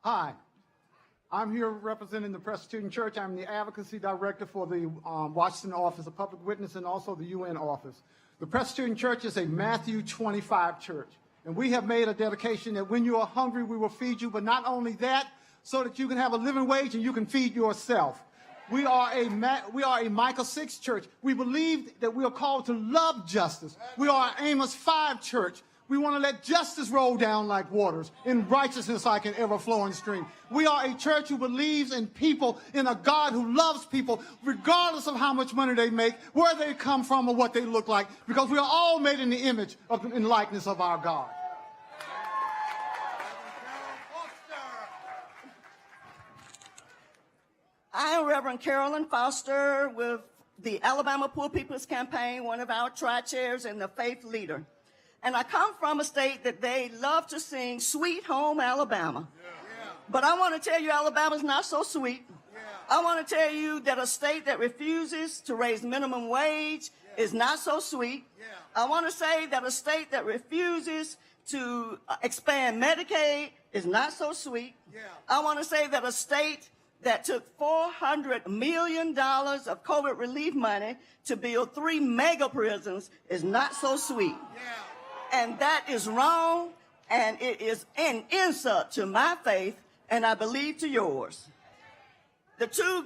Hi, I'm here representing the Presbyterian Church. I'm the advocacy director for the Washington Office of Public Witness and also the UN office. The Presbyterian Church is a Matthew 25 church, and we have made a dedication that when you are hungry, we will feed you, but not only that, so that you can have a living wage and you can feed yourself. We are a Micah 6 church. We believe that we are called to love justice. We are an Amos 5 church. We want to let justice roll down like waters, and righteousness like an ever-flowing stream. We are a church who believes in people, in a God who loves people, regardless of how much money they make, where they come from, or what they look like, because we are all made in the image and likeness of our God. I am Reverend Carolyn Foster with the Alabama Poor People's Campaign, one of our tri-chairs and the faith leader. And I come from a state that they love to sing Sweet Home Alabama. But I want to tell you, Alabama's not so sweet. I want to tell you that a state that refuses to raise minimum wage is not so sweet. I want to say that a state that refuses to expand Medicaid is not so sweet. I want to say that a state that took $400 million of COVID relief money to build 3 mega prisons is not so sweet. And that is wrong, and it is an insult to my faith, and I believe to yours. The 2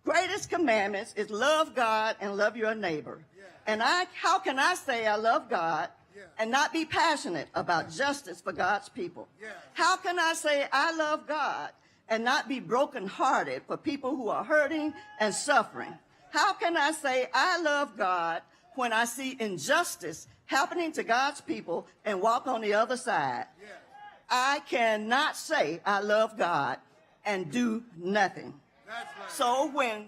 greatest commandments is love God and love your neighbor. And how can I say I love God and not be passionate about justice for God's people? How can I say I love God and not be brokenhearted for people who are hurting and suffering? How can I say I love God when I see injustice happening to God's people and walk on the other side? I cannot say I love God and do nothing. So when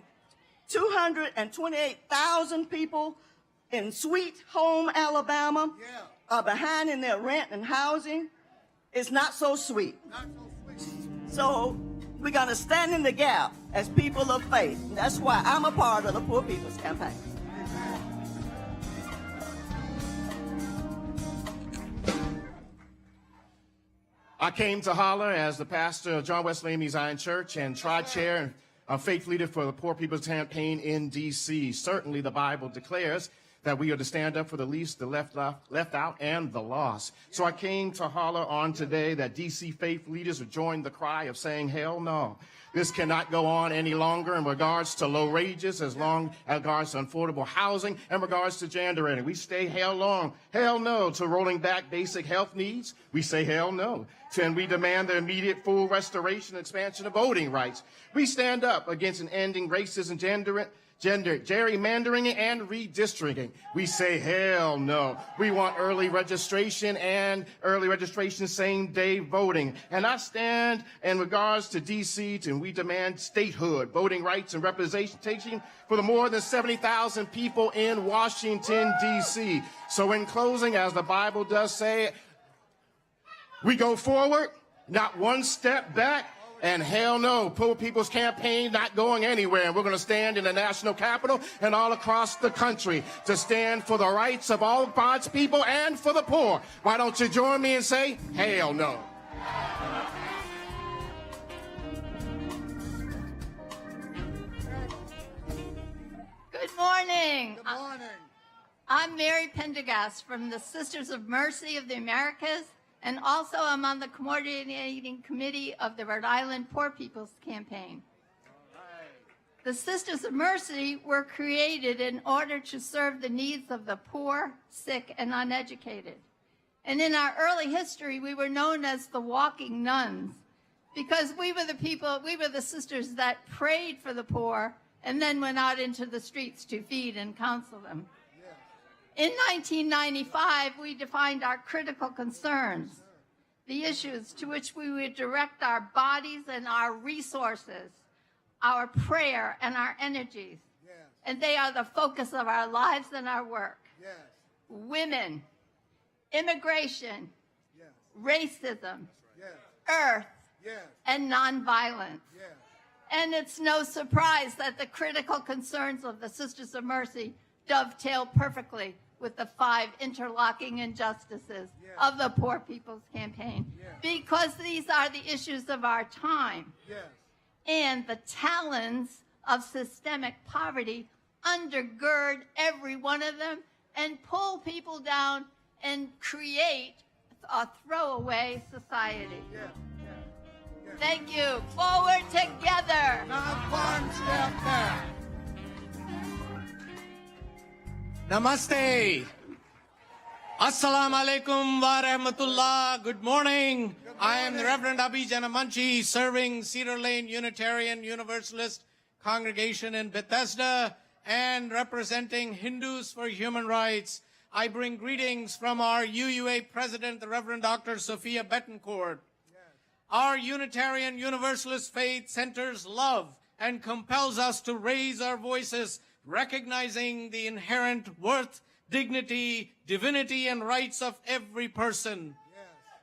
228,000 people in Sweet Home, Alabama are behind in their rent and housing, it's not so sweet. So we're going to stand in the gap as people of faith. And that's why I'm a part of the Poor People's Campaign. I came to holler as the pastor of John Wesley AME Zion Church and tri-chair and a faith leader for the Poor People's Campaign in D.C. Certainly the Bible declares that we are to stand up for the least, the left out, and the lost. So I came to holler on today that D.C. faith leaders have joined the cry of saying, hell no. This cannot go on any longer in regards to low wages, as regards to affordable housing, and regards to gender identity. We say hell no to rolling back basic health needs. We say hell no. And we demand the immediate full restoration and expansion of voting rights. We stand up against an ending racism, gender gerrymandering, and redistricting. We say hell no. We want early registration same-day voting. And I stand in regards to D.C. and we demand statehood, voting rights, and representation for the more than 70,000 people in Washington, D.C. So in closing, as the Bible does say, we go forward, not one step back. And hell no, Poor People's Campaign not going anywhere. And we're going to stand in the national capital and all across the country to stand for the rights of all God's people and for the poor. Why don't you join me and say, hell no. Good morning. Good morning. I'm Mary Pendergast from the Sisters of Mercy of the Americas. And also, I'm on the coordinating committee of the Rhode Island Poor People's Campaign. The Sisters of Mercy were created in order to serve the needs of the poor, sick, and uneducated. And in our early history, we were known as the walking nuns because we were the sisters that prayed for the poor and then went out into the streets to feed and counsel them. In 1995, we defined our critical concerns, the issues to which we would direct our bodies and our resources, our prayer and our energies. Yes. And they are the focus of our lives and our work. Yes. Women, immigration, yes. Racism, yes. Earth, yes. And nonviolence. Yes. And it's no surprise that the critical concerns of the Sisters of Mercy dovetail perfectly with the 5 interlocking injustices of the Poor People's Campaign, because these are the issues of our time. And the talons of systemic poverty undergird every one of them and pull people down and create a throwaway society. Thank you. Forward together. Not one step back. Namaste. Assalamu alaikum wa rahmatullah. Good morning. I am the Reverend Abhi Janamanchi, serving Cedar Lane Unitarian Universalist Congregation in Bethesda and representing Hindus for Human Rights. I bring greetings from our UUA President, the Reverend Dr. Sophia Betancourt. Our Unitarian Universalist faith centers love and compels us to raise our voices, recognizing the inherent worth, dignity, divinity, and rights of every person.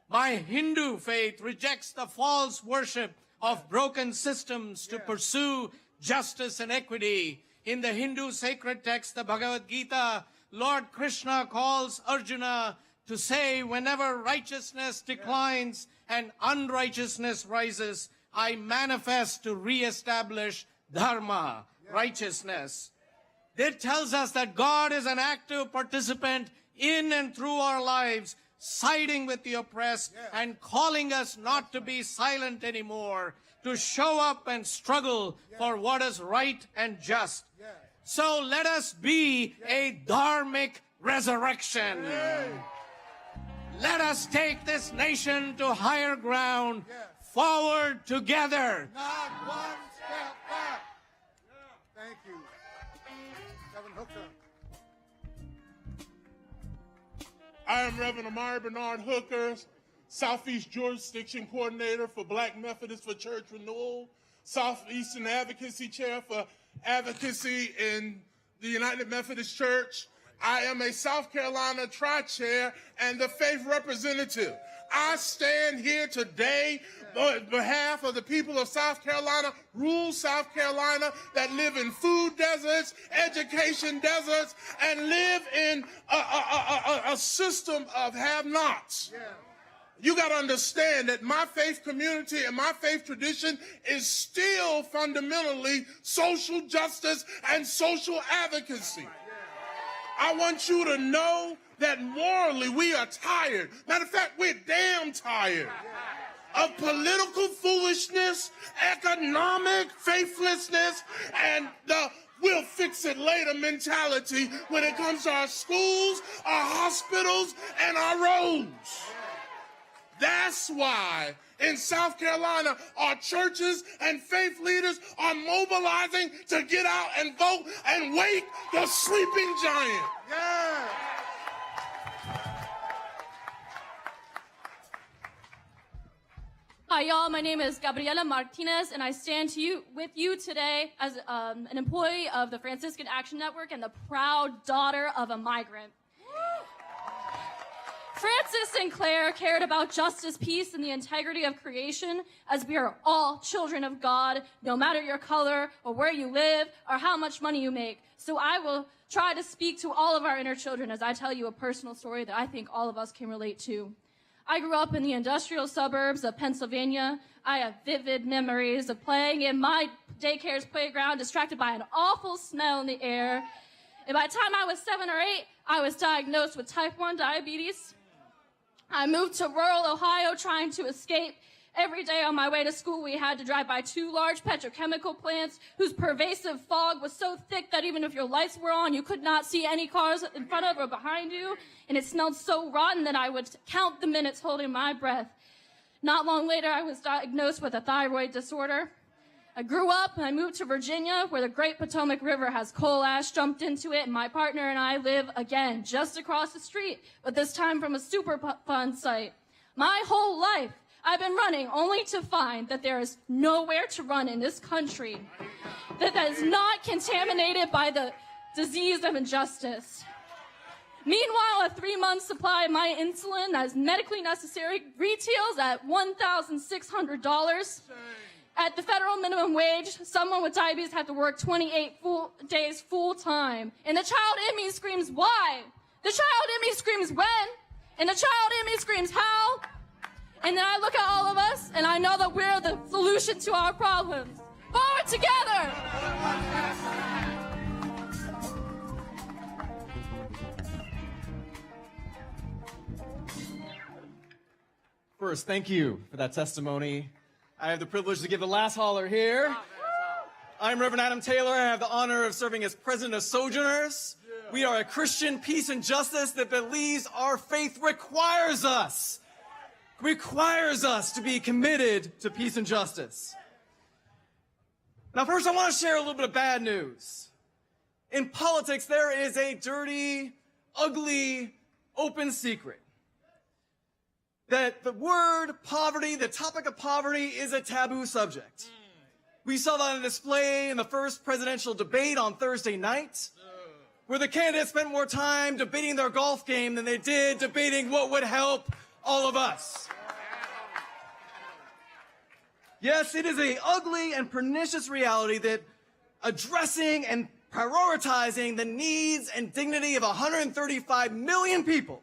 My Hindu faith rejects the false worship of broken systems to pursue justice and equity. In the Hindu sacred text, the Bhagavad Gita, Lord Krishna calls Arjuna to say, whenever righteousness declines and unrighteousness rises, I manifest to reestablish dharma, righteousness. It tells us that God is an active participant in and through our lives, siding with the oppressed and calling us not to be silent anymore, to show up and struggle for what is right and just. So let us be a dharmic resurrection. Let us take this nation to higher ground. Forward together. Not one step back. Thank you. Reverend Hooker. I am Reverend Amari Bernard Hooker, Southeast Jurisdiction Coordinator for Black Methodists for Church Renewal, Southeastern Advocacy Chair for Advocacy in the United Methodist Church. I am a South Carolina Tri-Chair and the Faith Representative. I stand here today on behalf of the people of South Carolina, rural South Carolina, that live in food deserts, education deserts, and live in a system of have-nots. You got to understand that my faith community and my faith tradition is still fundamentally social justice and social advocacy. I want you to know that morally we are tired. Matter of fact, we're damn tired of political foolishness, economic faithlessness, and the we'll fix it later mentality when it comes to our schools, our hospitals, and our roads. That's why in South Carolina, our churches and faith leaders are mobilizing to get out and vote and wake the sleeping giant. Yeah. Hi, y'all. My name is Gabriela Martinez, and I stand with you today as an employee of the Franciscan Action Network and the proud daughter of a migrant. Francis and Claire cared about justice, peace, and the integrity of creation, as we are all children of God, no matter your color or where you live or how much money you make. So I will try to speak to all of our inner children as I tell you a personal story that I think all of us can relate to. I grew up in the industrial suburbs of Pennsylvania. I have vivid memories of playing in my daycare's playground, distracted by an awful smell in the air. And by the time I was 7 or 8, I was diagnosed with type 1 diabetes. I moved to rural Ohio trying to escape. Every day on my way to school, we had to drive by 2 large petrochemical plants whose pervasive fog was so thick that even if your lights were on, you could not see any cars in front of or behind you. And it smelled so rotten that I would count the minutes holding my breath. Not long later, I was diagnosed with a thyroid disorder. I grew up and I moved to Virginia, where the Great Potomac River has coal ash dumped into it, and my partner and I live again just across the street, but this time from a Superfund site. My whole life, I've been running only to find that there is nowhere to run in this country that is not contaminated by the disease of injustice. Meanwhile, a 3-month supply of my insulin that is medically necessary retails at $1,600. At the federal minimum wage, someone with diabetes had to work 28 days full time. And the child in me screams, why? The child in me screams, when? And the child in me screams, how? And then I look at all of us, and I know that we're the solution to our problems. Forward together! First, thank you for that testimony. I have the privilege to give the last holler here. I'm Reverend Adam Taylor. I have the honor of serving as president of Sojourners. We are a Christian peace and justice that believes our faith requires us to be committed to peace and justice. Now, first, I want to share a little bit of bad news. In politics, there is a dirty, ugly, open secret that the word poverty, the topic of poverty, is a taboo subject. We saw that on display in the first presidential debate on Thursday night, where the candidates spent more time debating their golf game than they did debating what would help all of us. Yes, it is an ugly and pernicious reality that addressing and prioritizing the needs and dignity of 135 million people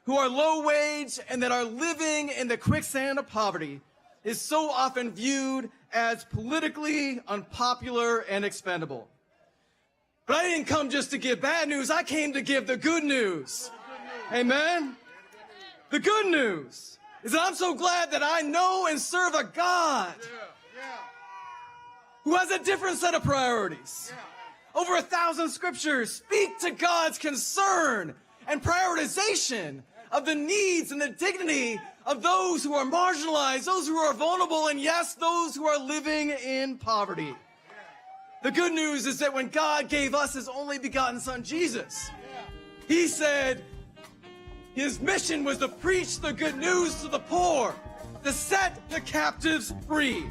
who are low wage and that are living in the quicksand of poverty is so often viewed as politically unpopular and expendable. But I didn't come just to give bad news, I came to give the good news. Amen? The good news is that I'm so glad that I know and serve a God who has a different set of priorities. Over 1,000 scriptures speak to God's concern and prioritization of the needs and the dignity of those who are marginalized, those who are vulnerable, and yes, those who are living in poverty. The good news is that when God gave us his only begotten son, Jesus, he said his mission was to preach the good news to the poor, to set the captives free.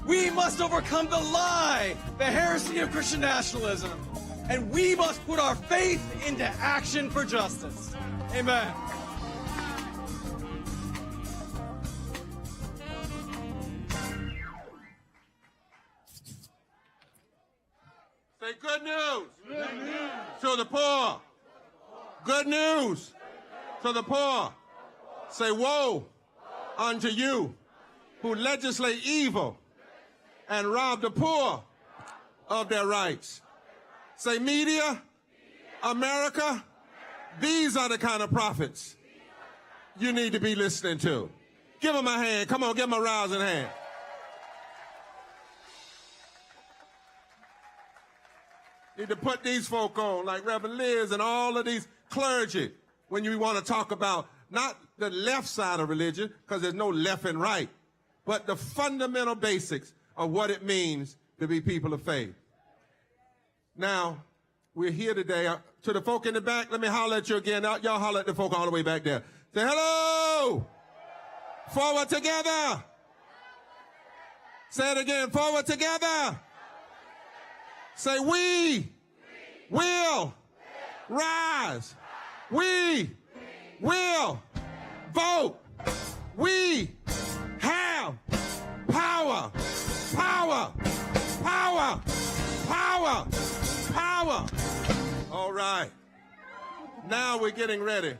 We must overcome the lie, the heresy of Christian nationalism, and we must put our faith into action for justice. Amen. Say good news. Good news. To the poor. Good news. To the poor. Say woe unto you who legislate evil and rob the poor of their rights. Say media, America, these are the kind of prophets you need to be listening to. Give them a hand. Come on, give them a rousing hand. Need to put these folk on, like Reverend Liz and all of these clergy, when you want to talk about not the left side of religion, because there's no left and right, but the fundamental basics of what it means to be people of faith. Now, we're here today. To the folk in the back, let me holler at you again. Y'all holler at the folk all the way back there. Say hello. Forward together. Say it again. Forward together. Say we will rise. We will vote. We have power. Power. Power. Power. Power. All right. Now we're getting ready.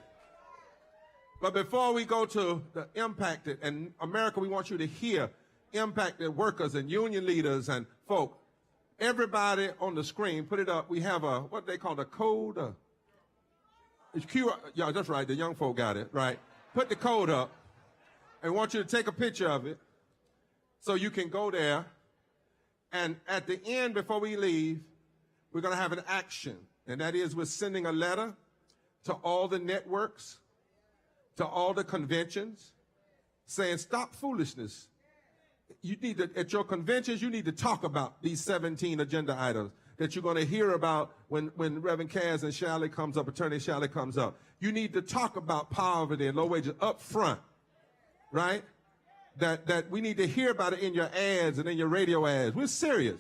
But before we go to the impacted, and America, we want you to hear impacted workers and union leaders and folk. Everybody on the screen, put it up. We have a, what they call the code. It's QR. Yeah, that's right. The young folk got it, right? Put the code up. I want you to take a picture of it so you can go there. And at the end, before we leave, we're going to have an action. And that is we're sending a letter to all the networks, to all the conventions, saying stop foolishness. You need to, at your conventions, you need to talk about these 17 agenda items that you're going to hear about when Reverend Kaz and Shalley comes up, Attorney Shalley comes up. You need to talk about poverty and low wages up front, right? That we need to hear about it in your ads and in your radio ads. We're serious.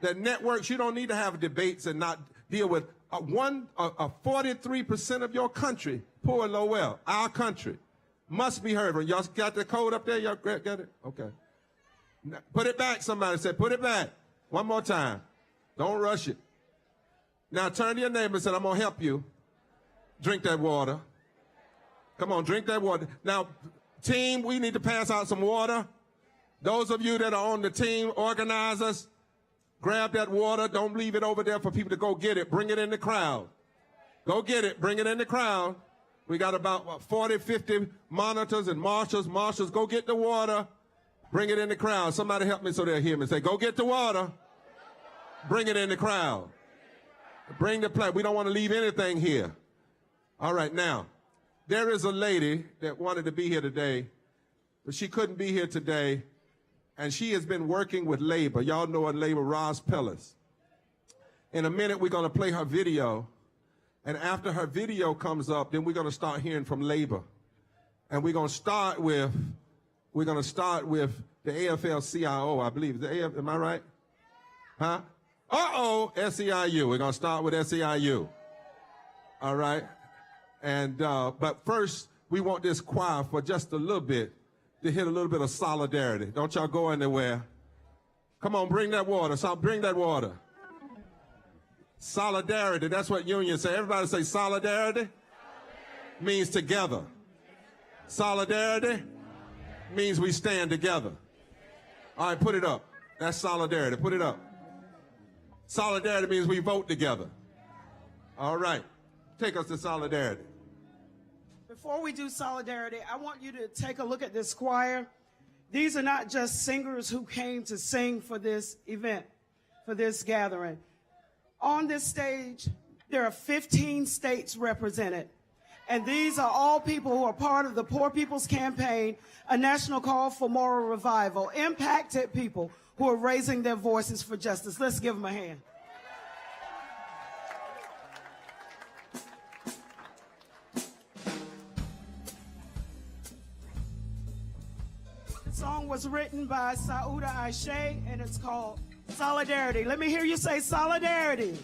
That networks, you don't need to have debates and not deal with 43% of your country, poor and low wealth, our country, must be heard. Y'all got the code up there? Y'all got it? Okay. Put it back, somebody said. Put it back. One more time. Don't rush it. Now turn to your neighbor and say, I'm going to help you. Drink that water. Come on, drink that water. Now, team, we need to pass out some water. Those of you that are on the team, organizers, grab that water. Don't leave it over there for people to go get it. Bring it in the crowd. Go get it. Bring it in the crowd. We got about 40, 50 monitors and marshals. Marshals, go get the water. Bring it in the crowd. Somebody help me so they'll hear me. Say, go get the water. Bring it in the crowd. Bring the plate. We don't want to leave anything here. All right, now, there is a lady that wanted to be here today, but she couldn't be here today, and she has been working with labor. Y'all know her labor, Roz Pellis. In a minute, we're going to play her video, and after her video comes up, then we're going to start hearing from labor. And we're going to start with the AFL-CIO, I believe. Am I right? Huh? Uh-oh, SEIU. We're going to start with SEIU. All right? And but first, we want this choir for just a little bit to hit a little bit of solidarity. Don't y'all go anywhere. Come on, bring that water. So bring that water. Solidarity, that's what unions say. Everybody say solidarity. Means together. Solidarity means we stand together. All right, put it up. That's solidarity. Put it up. Solidarity means we vote together. All right. Take us to solidarity. Before we do solidarity, I want you to take a look at this choir. These are not just singers who came to sing for this event, for this gathering. On this stage, there are 15 states represented. And these are all people who are part of the Poor People's Campaign, a national call for moral revival, impacted people who are raising their voices for justice. Let's give them a hand. The song was written by Sauda Aisha, and it's called Solidarity. Let me hear you say solidarity.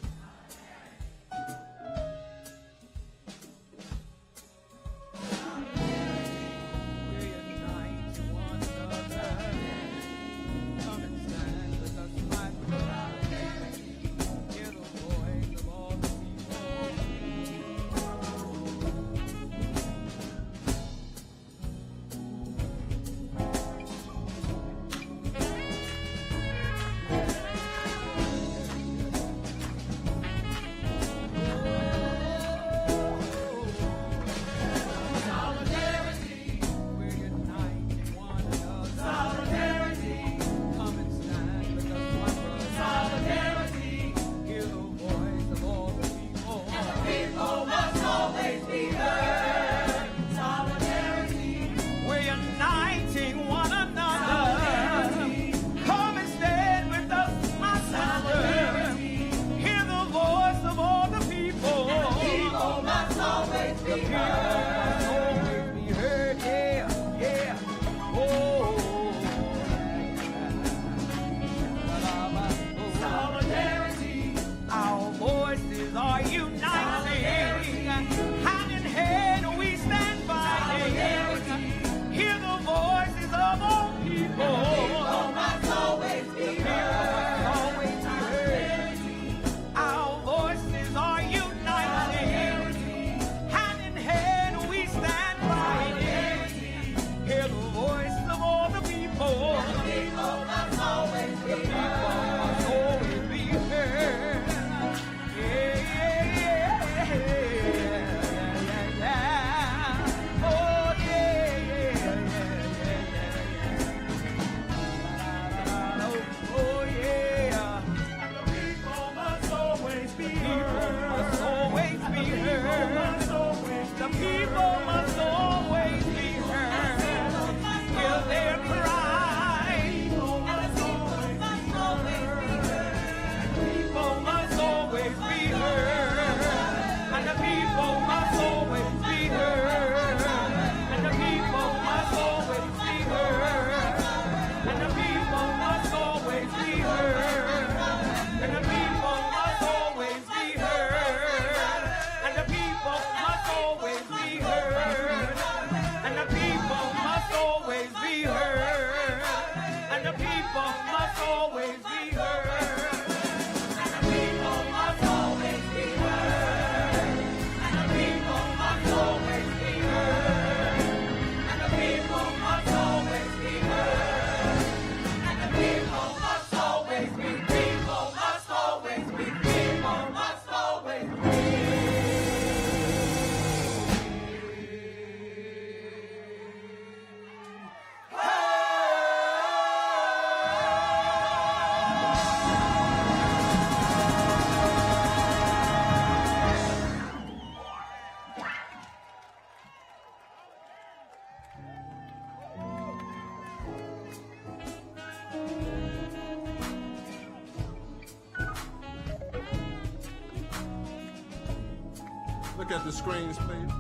Look at the screens, please.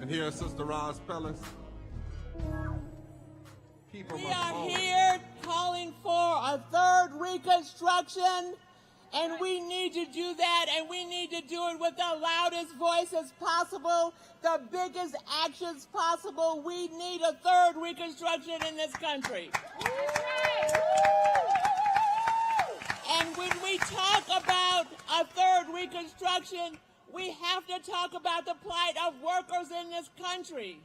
And here's Sister Roz Pellis. People We are here calling for a third Reconstruction, and we need to do that, and we need to do it with the loudest voices possible, the biggest actions possible. We need a third Reconstruction in this country. And when we talk about a third Reconstruction, we have to talk about the plight of workers in this country.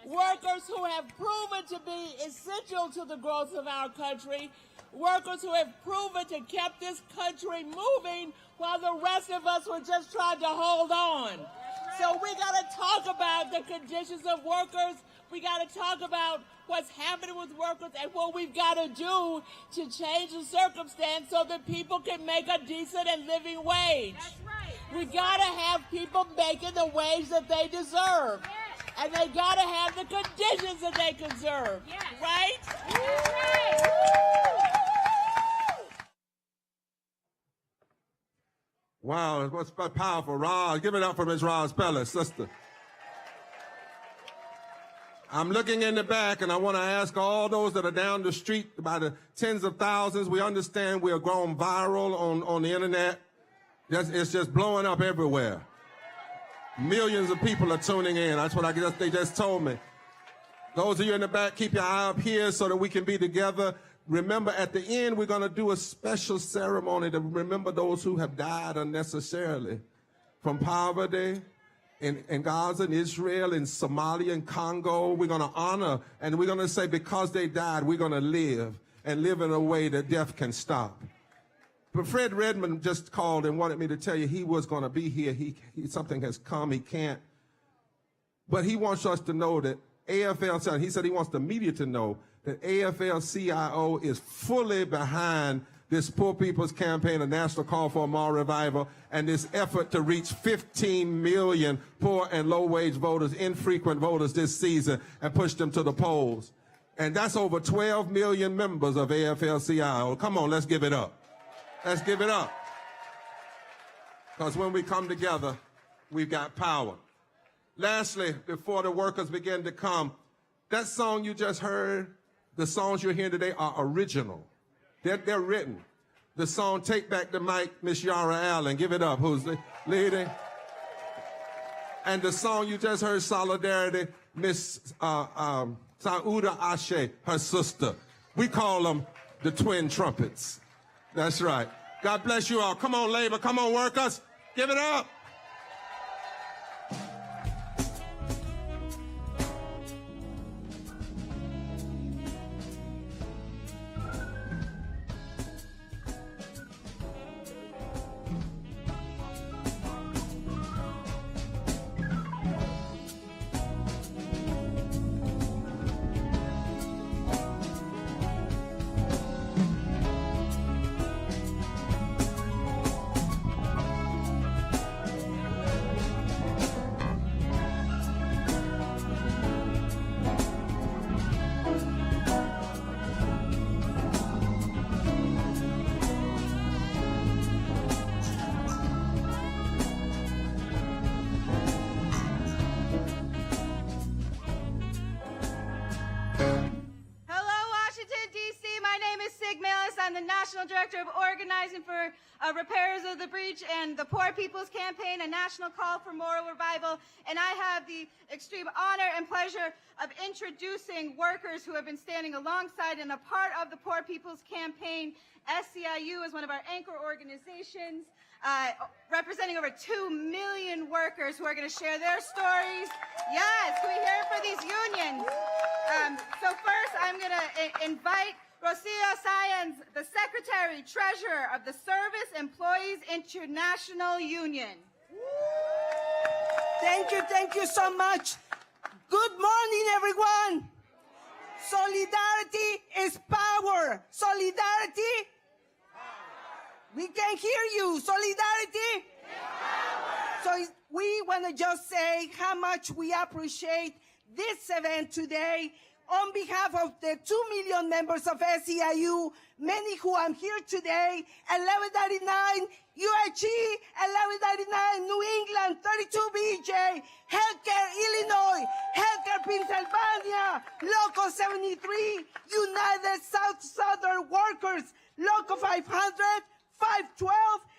Workers who have proven to be essential to the growth of our country. Workers who have proven to keep this country moving while the rest of us were just trying to hold on. So we got to talk about the conditions of workers. We got to talk about what's happening with workers and what we've got to do to change the circumstance so that people can make a decent and living wage. We got to have people making the wage that they deserve. Yes. And they got to have the conditions that they deserve. Yes. Right? Yes. Wow, what's powerful. Roz, give it up for Ms. Roz Pellis, sister. I'm looking in the back, and I want to ask all those that are down the street, by the tens of thousands. We understand we are going viral on the internet. It's just blowing up everywhere. Millions of people are tuning in. That's what they just told me. Those of you in the back, keep your eye up here so that we can be together. Remember, at the end, we're going to do a special ceremony to remember those who have died unnecessarily from poverty in Gaza, in Israel, in Somalia, in Congo. We're going to honor, and we're going to say, because they died, we're going to live, and live in a way that death can stop. But Fred Redmond just called and wanted me to tell you he was going to be here. Something has come. He can't. But he wants us to know that AFL, he said he wants the media to know that AFL-CIO is fully behind this Poor People's Campaign, a national call for a moral revival, and this effort to reach 15 million poor and low-wage voters, infrequent voters this season, and push them to the polls. And that's over 12 million members of AFL-CIO. Come on, let's give it up. Let's give it up. Because when we come together, we've got power. Lastly, before the workers begin to come, that song you just heard, the songs you're hearing today are original. They're written. The song Take Back the Mic, Miss Yara Allen, give it up, who's leading. And the song you just heard, Solidarity, Miss Sauda Ashe, her sister. We call them the twin trumpets. That's right. God bless you all. Come on, labor. Come on, workers. Give it up. Director of Organizing for Repairs of the Breach and the Poor People's Campaign, a national call for moral revival. And I have the extreme honor and pleasure of introducing workers who have been standing alongside and a part of the Poor People's Campaign. SCIU is one of our anchor organizations, representing over 2 million workers who are going to share their stories. Yes, we hear it for these unions. So first, I'm going to invite Rocio Sáenz, the Secretary Treasurer of the Service Employees International Union. Thank you so much. Good morning, everyone. Solidarity is power. Solidarity. We can hear you. Solidarity. So we want to just say how much we appreciate this event today. On behalf of the 2 million members of SEIU, many who are here today, 1199 UHE, 1199 New England, 32 BJ, Healthcare Illinois, Healthcare Pennsylvania, Local 73, United Southern Workers, Local 500, 512,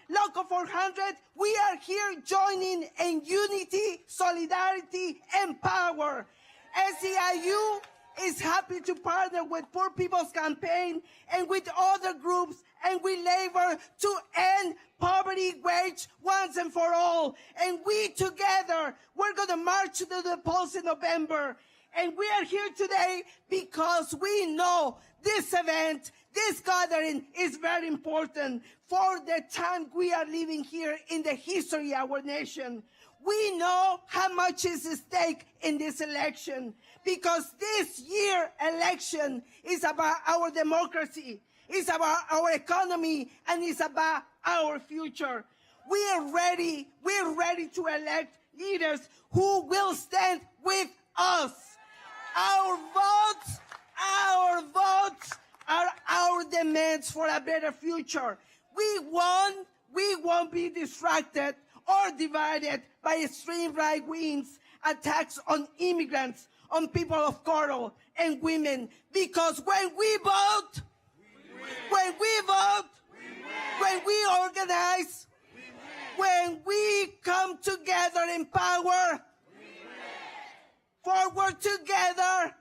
Local 400. We are here joining in unity, solidarity, and power. SEIU is happy to partner with Poor People's Campaign and with other groups, and we labor to end poverty wage once and for all. And we together, we're going to march to the polls in November. And we are here today because we know this event, this gathering is very important for the time we are living here in the history of our nation. We know how much is at stake in this election, because this year election is about our democracy, it's about our economy, and it's about our future. we're ready to elect leaders who will stand with us. Our votes are our demands for a better future. We won't be distracted or divided by extreme right wings attacks on immigrants, on people of color and women, because when we vote, when we organize, when we come together in power, forward together,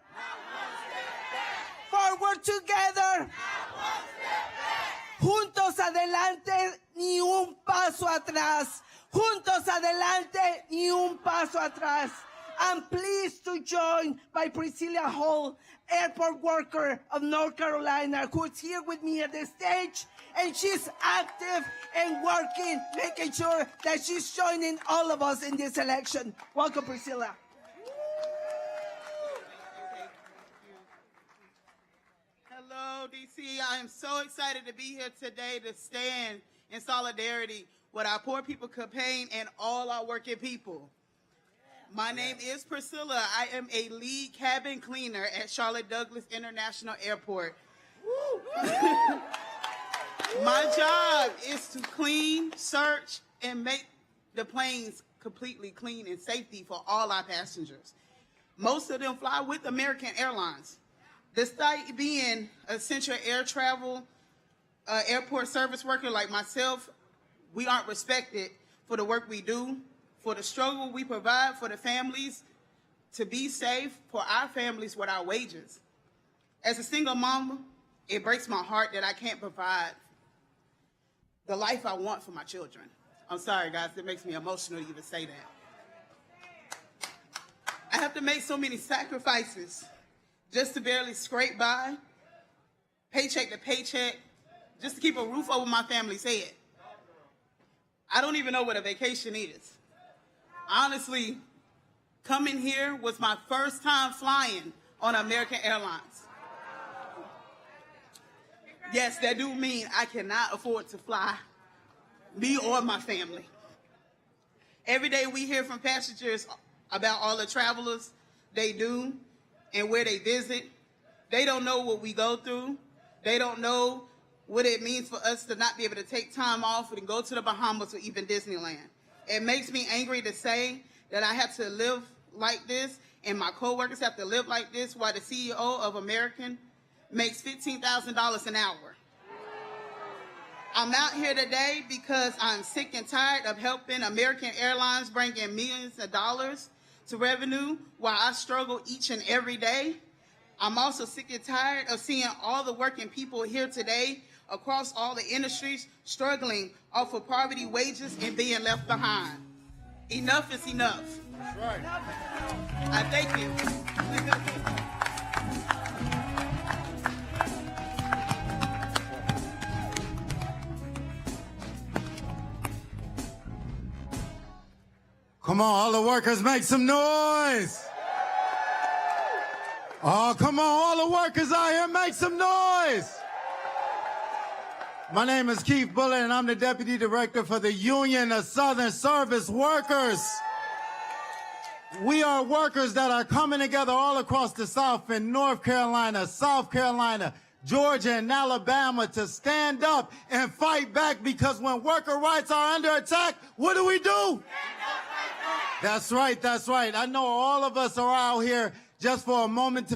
juntos adelante, ni un paso atrás. Juntos adelante, ni un paso atrás. I'm pleased to join by Priscilla Hall, airport worker of North Carolina, who is here with me at the stage, and she's active and working, making sure that she's joining all of us in this election. Welcome, Priscilla. Hello, DC. I am so excited to be here today to stand in solidarity with our poor people campaign and all our working people. My name is Priscilla. I am a lead cabin cleaner at Charlotte Douglas International Airport. My job is to clean, search, and make the planes completely clean and safety for all our passengers. Most of them fly with American Airlines. Despite being essential air travel, airport service worker like myself, we aren't respected for the work we do, for the struggle we provide for the families to be safe, for our families with our wages. As a single mama, it breaks my heart that I can't provide the life I want for my children. I'm sorry, guys, it makes me emotional to even say that. I have to make so many sacrifices just to barely scrape by, paycheck to paycheck, just to keep a roof over my family's head. I don't even know what a vacation is. Honestly, coming here was my first time flying on American Airlines. Yes, that do mean I cannot afford to fly, me or my family. Every day we hear from passengers about all the travelers they do and where they visit. They don't know what we go through. They don't know what it means for us to not be able to take time off and go to the Bahamas or even Disneyland. It makes me angry to say that I have to live like this and my coworkers have to live like this while the CEO of American makes $15,000 an hour. I'm out here today because I'm sick and tired of helping American Airlines bring in millions of dollars to revenue while I struggle each and every day. I'm also sick and tired of seeing all the working people here today across all the industries struggling off of poverty wages and being left behind. Enough is enough. That's right. I thank you. Come on, all the workers, make some noise. Oh, come on, all the workers out here, make some noise. My name is Keith Bullitt, and I'm the Deputy Director for the Union of Southern Service Workers. We are workers that are coming together all across the South in North Carolina, South Carolina, Georgia, and Alabama to stand up and fight back, because when worker rights are under attack, what do we do? That's right, that's right. I know all of us are out here just for a moment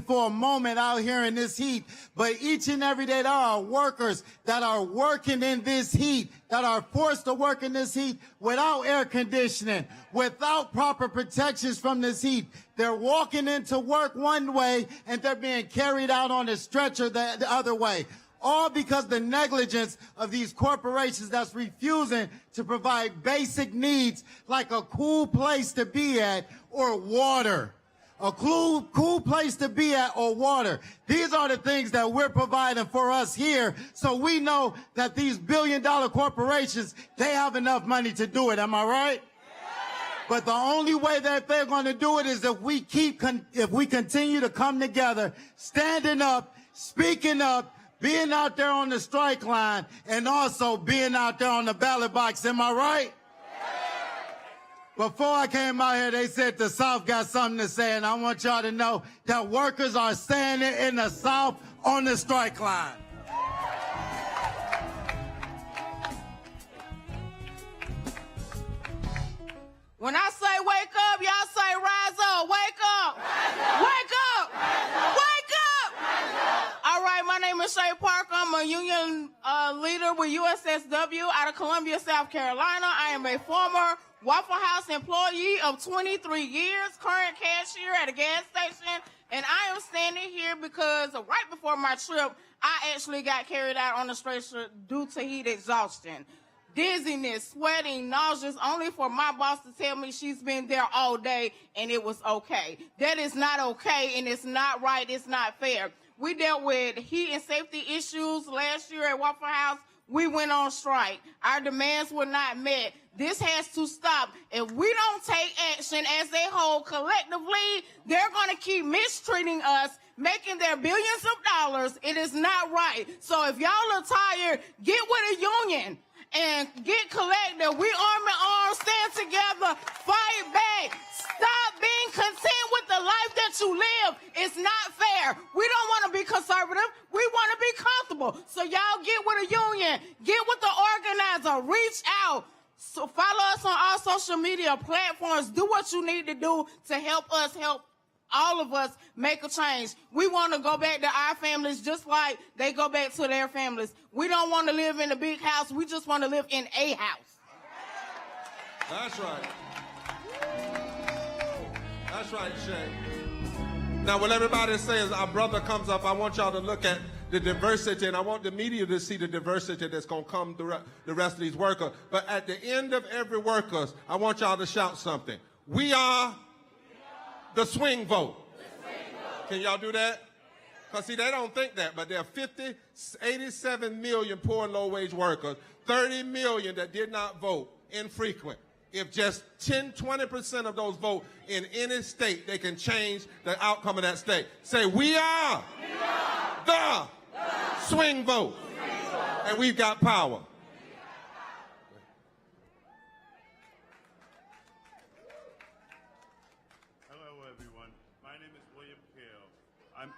out here in this heat. But each and every day there are workers that are working in this heat, that are forced to work in this heat without air conditioning, without proper protections from this heat. They're walking into work one way and they're being carried out on a stretcher the other way. All because the negligence of these corporations that's refusing to provide basic needs like a cool place to be at or water. A cool place to be at or water. These are the things that we're providing for us here, so we know that these billion-dollar corporations, they have enough money to do it. Am I right? But the only way that they're going to do it is if we continue to come together, standing up, speaking up, being out there on the strike line, and also being out there on the ballot box. Am I right? Before I came out here, they said the South got something to say, and I want y'all to know that workers are standing in the South on the strike line. When I say wake up, y'all say rise up. Wake up. Wake up. Wake up. All right, my name is Shay Parker. I'm a union leader with USSW out of Columbia, South Carolina. I am a former Waffle House employee of 23 years, current cashier at a gas station, and I am standing here because right before my trip, I actually got carried out on the stretcher due to heat exhaustion. Dizziness, sweating, nauseous, only for my boss to tell me she's been there all day and it was okay. That is not okay, and it's not right, it's not fair. We dealt with heat and safety issues last year at Waffle House. We went on strike. Our demands were not met. This has to stop. If we don't take action as a whole collectively, they're going to keep mistreating us, making their billions of dollars. It is not right. So if y'all are tired, get with a union and get collective. We arm in arm, stand together, fight back. Stop being content with the life that you live. It's not fair. We don't want to be conservative. We want to be comfortable. So y'all get with a union. Get with the organizer. Reach out. So follow us on all social media platforms. Do what you need to do to help us help all of us make a change. We want to go back to our families just like they go back to their families. We don't want to live in a big house. We just want to live in a house. That's right. That's right, Shay. Now, what everybody says, our brother comes up, I want y'all to look at the diversity, and I want the media to see the diversity that's going to come through the rest of these workers. But at the end of every worker, I want y'all to shout something. We are the swing vote. Can y'all do that? Because, see, they don't think that, but there are 87 million poor and low-wage workers, 30 million that did not vote, infrequent. If just 10-20% of those vote in any state, they can change the outcome of that state. Say, we are the swing vote. And we've got power. Hello, everyone. My name is William Kale.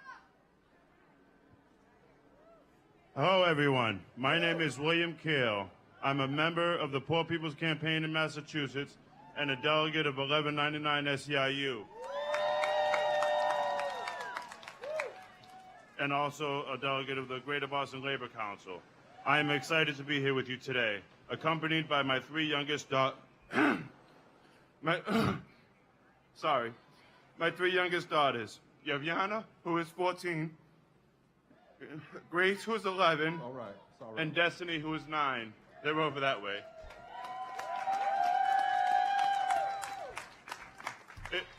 Hello, everyone. My name is William Kale. I'm a member of the Poor People's Campaign in Massachusetts and a delegate of 1199 SEIU. And also a delegate of the Greater Boston Labor Council. I am excited to be here with you today, accompanied by my three youngest daughters. My three youngest daughters, Yaviana, who is 14, Grace, who is 11, all right. And Destiny, who is 9. They're over that way.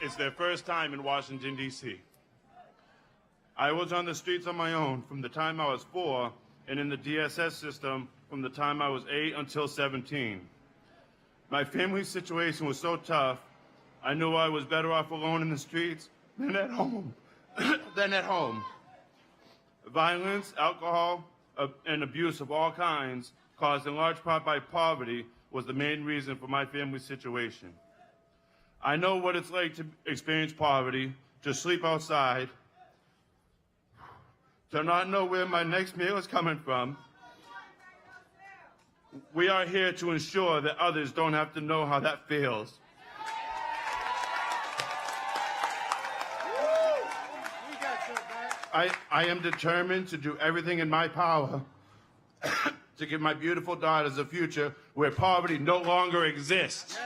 It's their first time in Washington, D.C. I was on the streets on my own from the time I was 4 and in the DSS system from the time I was 8 until 17. My family's situation was so tough, I knew I was better off alone in the streets than at home. Violence, alcohol, and abuse of all kinds, caused in large part by poverty, was the main reason for my family's situation. I know what it's like to experience poverty, to sleep outside, to not know where my next meal is coming from. We are here to ensure that others don't have to know how that feels. I am determined to do everything in my power to give my beautiful daughters a future where poverty no longer exists.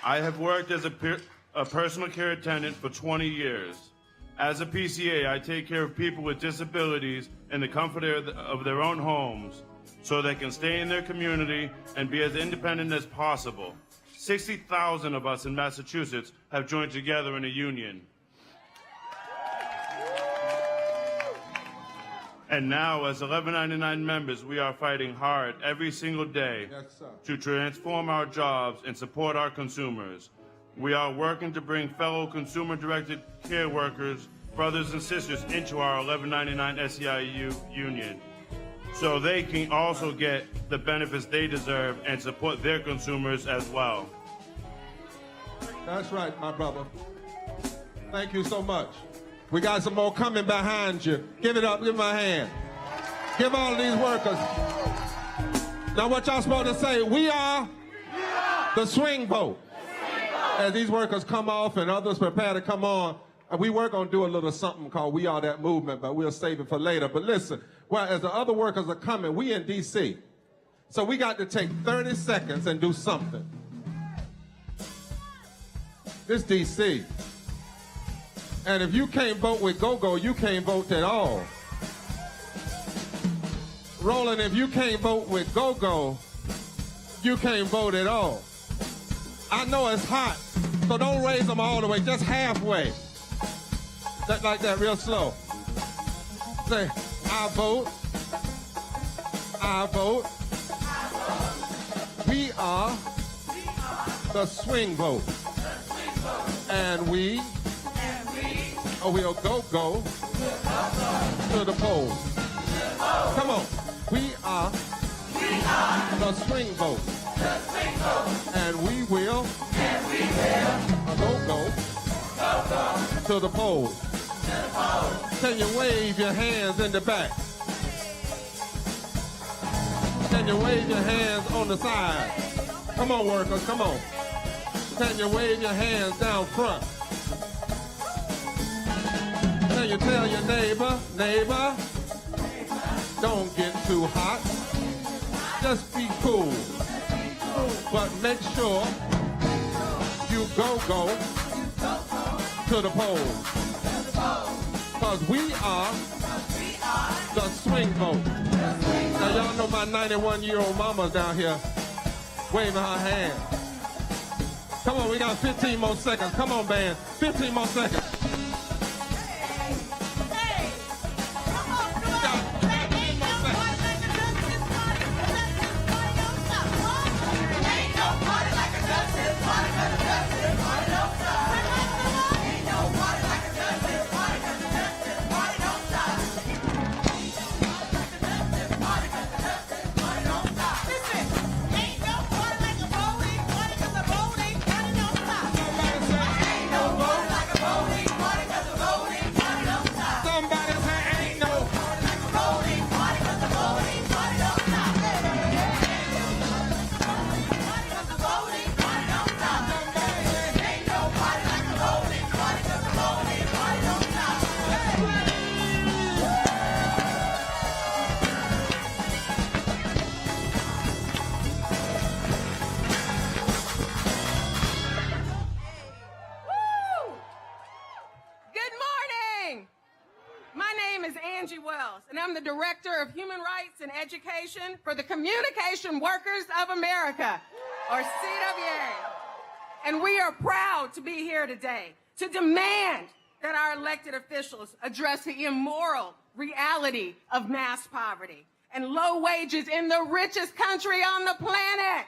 I have worked as a personal care attendant for 20 years. As a PCA, I take care of people with disabilities in the comfort of their own homes so they can stay in their community and be as independent as possible. 60,000 of us in Massachusetts have joined together in a union. And now, as 1199 members, we are fighting hard every single day to transform our jobs and support our consumers. We are working to bring fellow consumer-directed care workers, brothers and sisters, into our 1199 SEIU union. so they can also get the benefits they deserve and support their consumers as well. That's right, my brother. Thank you so much. We got some more coming behind you. Give it up, give them a hand. Give all of these workers. Now what y'all supposed to say? We are the swing vote. As these workers come off and others prepare to come on, we were going to do a little something called We Are That Movement, but we'll save it for later. But listen, well, as the other workers are coming, we in D.C., so we got to take 30 seconds and do something. This D.C., and if you can't vote with go-go, you can't vote at all. Roland, if you can't vote with go-go, you can't vote at all. I know it's hot, so don't raise them all the way, just halfway. Just like that, real slow. Say, I vote. I vote. We are the swing vote. And we will go to the polls. Come on. We are the swing vote. And we will go to the polls. Can you wave your hands in the back? Can you wave your hands on the side? Come on, workers, come on. Can you wave your hands down front? Can you tell your neighbor, don't get too hot. Just be cool. But make sure you go to the polls. Because we are the swing vote. Now y'all know my 91-year-old mama down here waving her hand. Come on, we got 15 more seconds. Come on, band. 15 more seconds. Director of Human Rights and Education for the Communication Workers of America, or CWA. And we are proud to be here today to demand that our elected officials address the immoral reality of mass poverty and low wages in the richest country on the planet.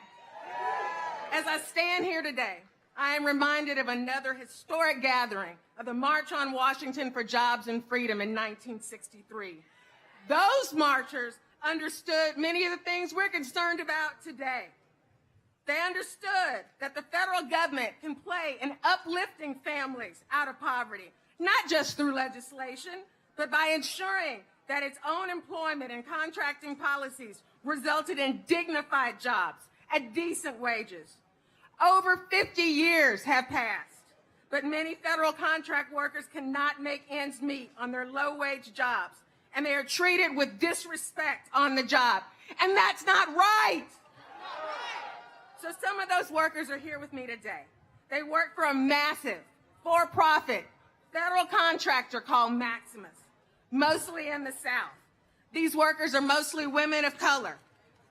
As I stand here today, I am reminded of another historic gathering of the March on Washington for Jobs and Freedom in 1963. Those marchers understood many of the things we're concerned about today. They understood that the federal government can play in uplifting families out of poverty, not just through legislation, but by ensuring that its own employment and contracting policies resulted in dignified jobs at decent wages. Over 50 years have passed, but many federal contract workers cannot make ends meet on their low-wage jobs, and they are treated with disrespect on the job. And that's not right. So some of those workers are here with me today. They work for a massive, for-profit federal contractor called Maximus, mostly in the South. These workers are mostly women of color.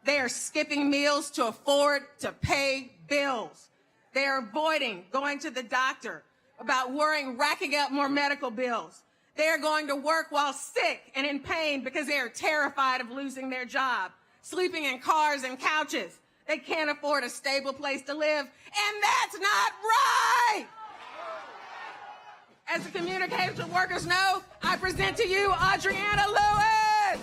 They are skipping meals to afford to pay bills. They are avoiding going to the doctor, about worrying, racking up more medical bills. They are going to work while sick and in pain because they are terrified of losing their job, sleeping in cars and couches. They can't afford a stable place to live, and that's not right! As the communication workers know, I present to you Adriana Lewis!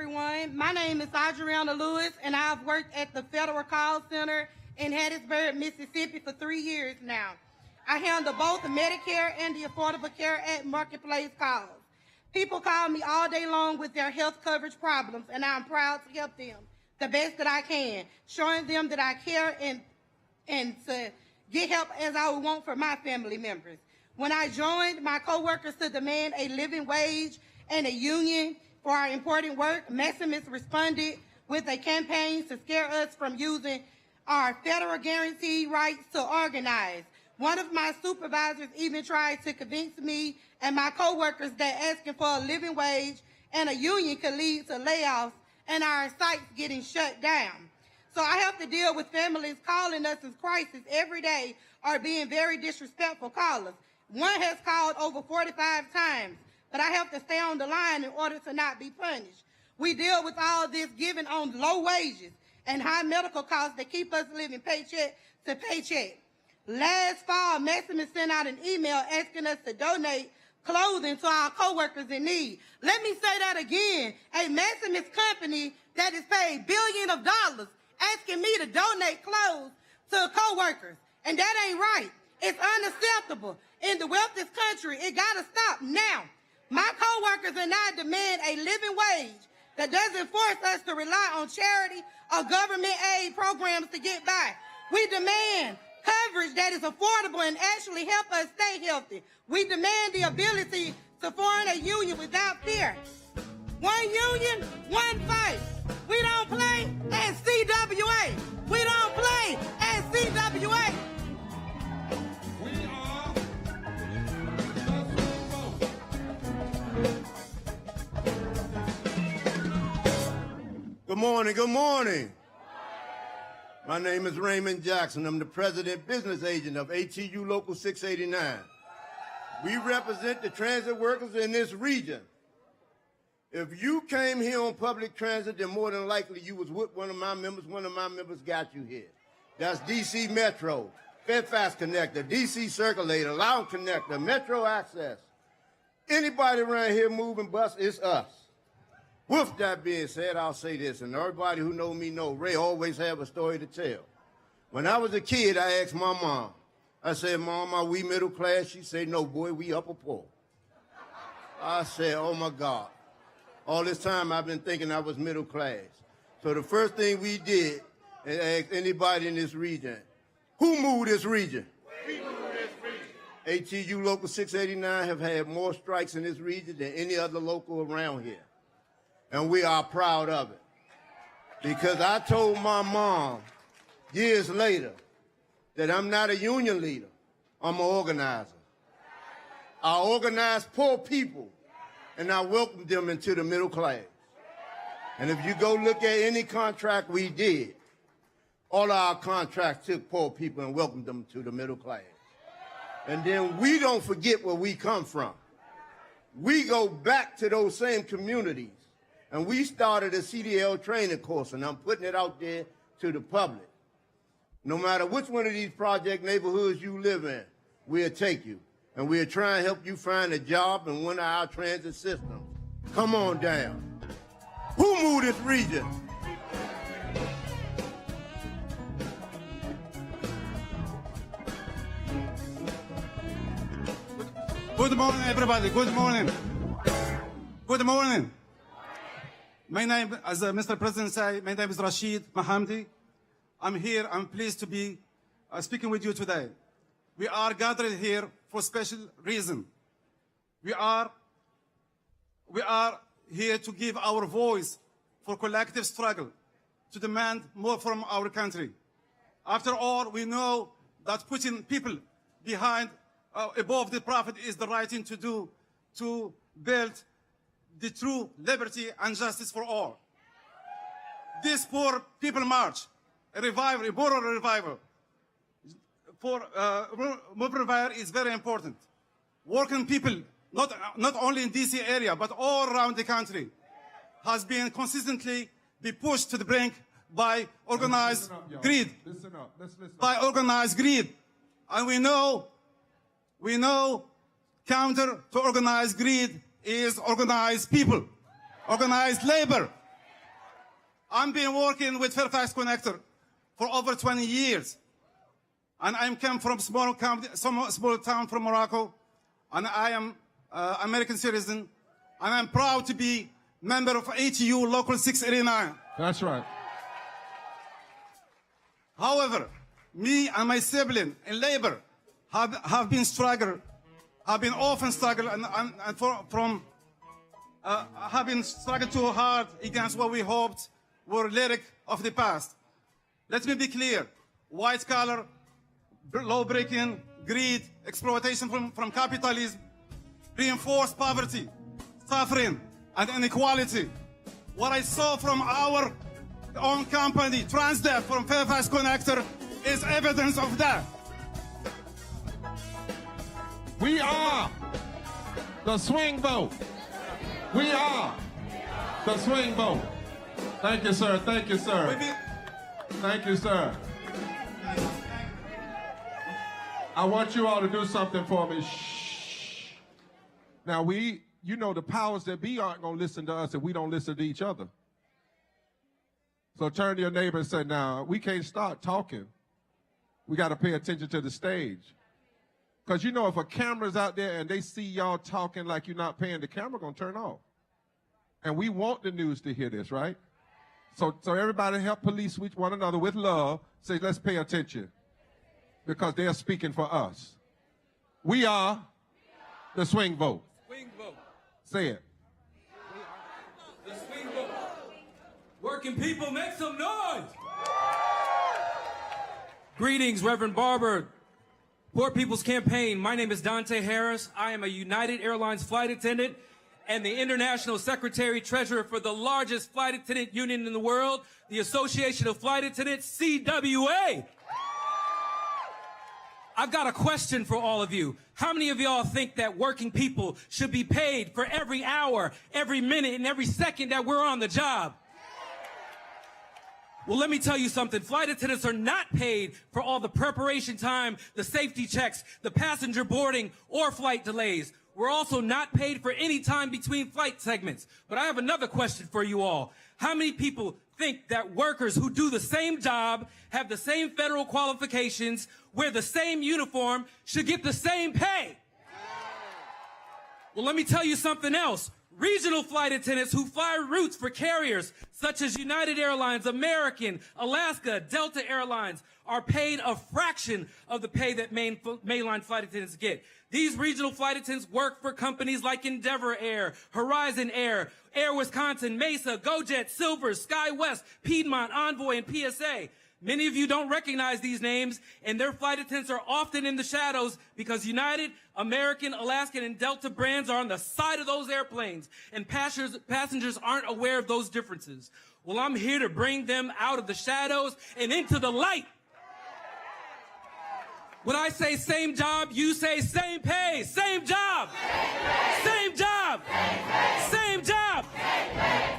everyone. My name is Adriana Lewis, and I've worked at the Federal Call Center in Hattiesburg, Mississippi for 3 years now. I handle both the Medicare and the Affordable Care Act marketplace calls. People call me all day long with their health coverage problems, and I'm proud to help them the best that I can, showing them that I care and to get help as I would want for my family members. When I joined my coworkers to demand a living wage and a union for our important work, Maximus responded with a campaign to scare us from using our federal guaranteed rights to organize. One of my supervisors even tried to convince me and my coworkers that asking for a living wage and a union could lead to layoffs and our sites getting shut down. So I have to deal with families calling us in crisis every day or being very disrespectful callers. One has called over 45 times, but I have to stay on the line in order to not be punished. We deal with all this given on low wages and high medical costs that keep us living paycheck to paycheck. Last fall, Maximus sent out an email asking us to donate clothing to our coworkers in need. Let me say that again. A Maximus company that is paid billions of dollars asking me to donate clothes to coworkers. And that ain't right. It's unacceptable. In the wealthiest country, it gotta stop now. My coworkers and I demand a living wage that doesn't force us to rely on charity or government aid programs to get by. We demand coverage that is affordable and actually help us stay healthy. We demand the ability to form a union without fear. One union, one fight. We don't play at CWA. We don't play at CWA. Good morning, good morning. My name is Raymond Jackson. I'm the president business agent of ATU Local 689. We represent the transit workers in this region. If you came here on public transit, then more than likely you was with one of my members got you here. That's DC Metro, Fairfax Connector, DC Circulator, Loud Connector, Metro Access. Anybody around here moving bus, it's us. With that being said, I'll say this, and everybody who know me know Ray always have a story to tell. When I was a kid, I asked my mom, I said, Mom, are we middle class? She said, no, boy, we upper poor. I said, oh my God. All this time I've been thinking I was middle class. So the first thing we did, and asked anybody in this region, who moved this region? We moved this region. ATU Local 689 have had more strikes in this region than any other local around here. And we are proud of it. Because I told my mom years later that I'm not a union leader, I'm an organizer. I organize poor people and I welcome them into the middle class. And if you go look at any contract we did, all our contracts took poor people and welcomed them to the middle class. And then we don't forget where we come from. We go back to those same communities. And we started a CDL training course, and I'm putting it out there to the public. No matter which one of these project neighborhoods you live in, we'll take you. And we'll try and help you find a job in one of our transit systems. Come on down. Who moved this region? Good morning, everybody. Good morning. Good morning. My name, as Mr. President said, my name is Rashid Mahamdi. I'm here. I'm pleased to be speaking with you today. We are gathered here for a special reason. We are here to give our voice for collective struggle, to demand more from our country. After all, we know that putting people behind, above the profit is the right thing to do to build the true liberty and justice for all. This Poor People March, a moral revival, for movement is very important. Working people, not only in DC area, but all around the country, has been consistently be pushed to the brink by organized greed. Listen up. Let's listen. By organized greed. And we know counter to organized greed is organized people, organized labor. I've been working with Fairfax Connector for over 20 years. And I come from small town from Morocco. And I am American citizen. And I'm proud to be member of ATU Local 689. That's right. However, me and my sibling in labor have been often struggled have been struggled too hard against what we hoped were lyric of the past. Let me be clear. White collar, law breaking, greed, exploitation from capitalism, reinforced poverty, suffering, and inequality. What I saw from our own company, Transdev from Fairfax Connector, is evidence of that. We are the swing vote. We are the swing vote. Thank you, sir. Thank you, sir. Thank you, sir. I want you all to do something for me. Shh. Now, you know the powers that be aren't going to listen to us if we don't listen to each other. So turn to your neighbor and say, now, we can't start talking. We got to pay attention to the stage. Because you know if a camera's out there and they see y'all talking like you're not paying, the camera going to turn off. And we want the news to hear this, right? So everybody help police one another with love. Say, let's pay attention. Because they're speaking for us. We are the swing vote. Swing vote. Say it. The swing vote. Working people, make some noise. Greetings, Reverend Barber. Poor People's Campaign. My name is Dante Harris. I am a United Airlines flight attendant and the International Secretary-Treasurer for the largest flight attendant union in the world, the Association of Flight Attendants, CWA. I've got a question for all of you. How many of y'all think that working people should be paid for every hour, every minute, and every second that we're on the job? Well, let me tell you something. Flight attendants are not paid for all the preparation time, the safety checks, the passenger boarding, or flight delays. We're also not paid for any time between flight segments. But I have another question for you all. How many people think that workers who do the same job, have the same federal qualifications, wear the same uniform, should get the same pay? Well, let me tell you something else. Regional flight attendants who fly routes for carriers such as United Airlines, American, Alaska, Delta Airlines are paid a fraction of the pay that mainline flight attendants get. These regional flight attendants work for companies like Endeavor Air, Horizon Air, Air Wisconsin, Mesa, GoJet, Silver, SkyWest, Piedmont, Envoy, and PSA. Many of you don't recognize these names, and their flight attendants are often in the shadows because United, American, Alaskan, and Delta brands are on the side of those airplanes, and passengers aren't aware of those differences. Well, I'm here to bring them out of the shadows and into the light. When I say same job, you say same pay. Same job. Same job. Same job.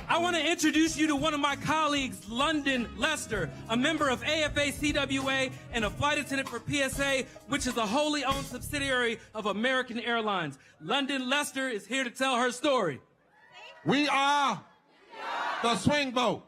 I want to introduce you to one of my colleagues, London Lester, a member of AFA-CWA and a flight attendant for PSA, which is a wholly owned subsidiary of American Airlines. London Lester is here to tell her story. We are the swing vote.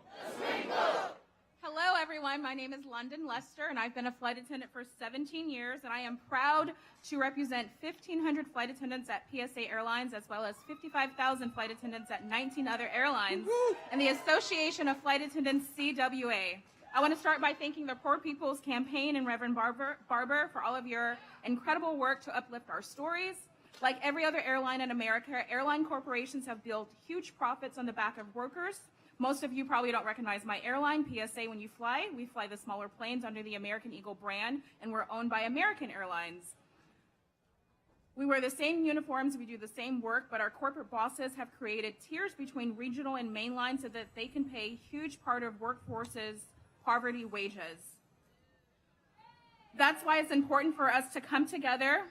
Hello, everyone. My name is London Lester, and I've been a flight attendant for 17 years, and I am proud to represent 1,500 flight attendants at PSA Airlines, as well as 55,000 flight attendants at 19 other airlines, and the Association of Flight Attendants, CWA. I want to start by thanking the Poor People's Campaign and Reverend Barber for all of your incredible work to uplift our stories. Like every other airline in America, airline corporations have built huge profits on the back of workers. Most of you probably don't recognize my airline, PSA. When you fly, we fly the smaller planes under the American Eagle brand, and we're owned by American Airlines. We wear the same uniforms, we do the same work, but our corporate bosses have created tiers between regional and mainline so that they can pay a huge part of workforce's poverty wages. That's why it's important for us to come together,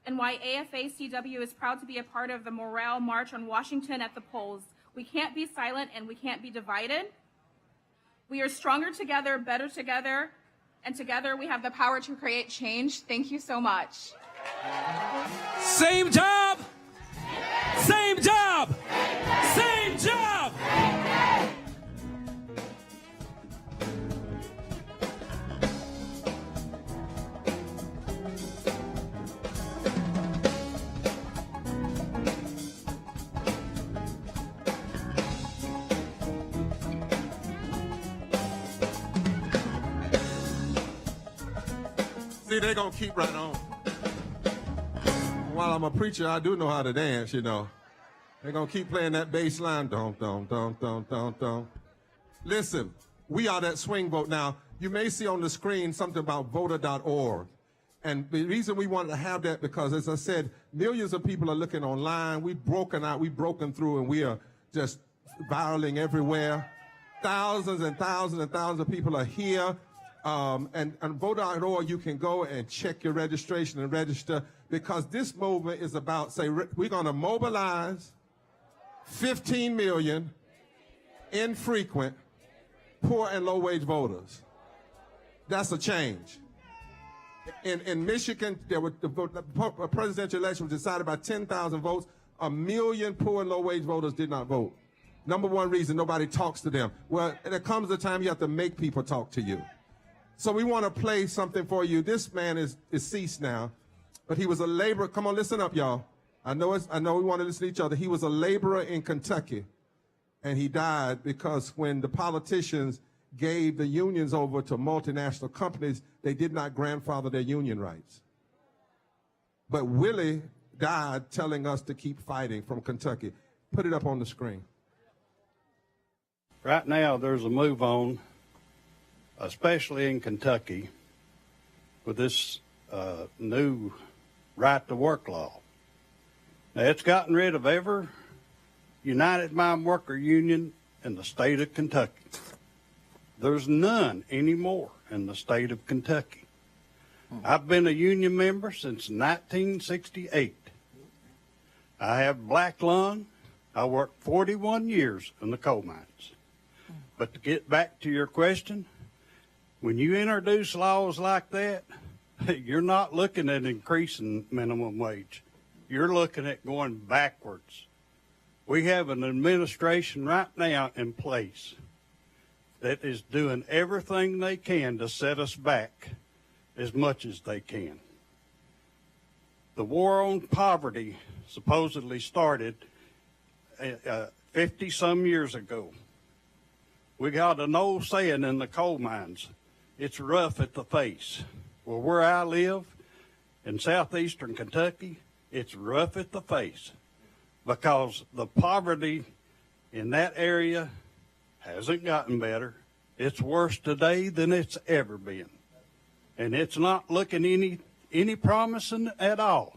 and why AFA-CW is proud to be a part of the Morale March on Washington at the polls. We can't be silent and we can't be divided. We are stronger together, better together, and together we have the power to create change. Thank you so much. Same job. Same job. Same job. See, they're going to keep right on. While I'm a preacher, I do know how to dance, you know. They're going to keep playing that bass line. Dum, dum, dum, dum, dum, dum. Listen, we are that swing vote. Now, you may see on the screen something about voter.org. And the reason we wanted to have that, because as I said, millions of people are looking online. We've broken through, and we are just viraling everywhere. Thousands and thousands and thousands of people are here. And voter.org, you can go and check your registration and register, because this movement is about, say, we're going to mobilize 15 million infrequent, poor and low-wage voters. That's a change. In Michigan, the presidential election was decided by 10,000 votes. 1 million poor and low-wage voters did not vote. Number one reason, nobody talks to them. Well, there comes a time you have to make people talk to you. So we want to play something for you. This man is deceased now, but he was a laborer. Come on, listen up, y'all. I know we want to listen to each other. He was a laborer in Kentucky, and he died because when the politicians gave the unions over to multinational companies, they did not grandfather their union rights. But Willie died telling us to keep fighting from Kentucky. Put it up on the screen. Right now, there's a move on, especially in Kentucky, with this new right-to-work law. Now, it's gotten rid of every United Mine Worker Union in the state of Kentucky. There's none anymore in the state of Kentucky. I've been a union member since 1968. I have black lung. I worked 41 years in the coal mines. But to get back to your question, when you introduce laws like that, you're not looking at increasing minimum wage. You're looking at going backwards. We have an administration right now in place that is doing everything they can to set us back as much as they can. The war on poverty supposedly started 50-some years ago. We got an old saying in the coal mines, it's rough at the face. Well, where I live in southeastern Kentucky, it's rough at the face because the poverty in that area hasn't gotten better. It's worse today than it's ever been. And it's not looking any promising at all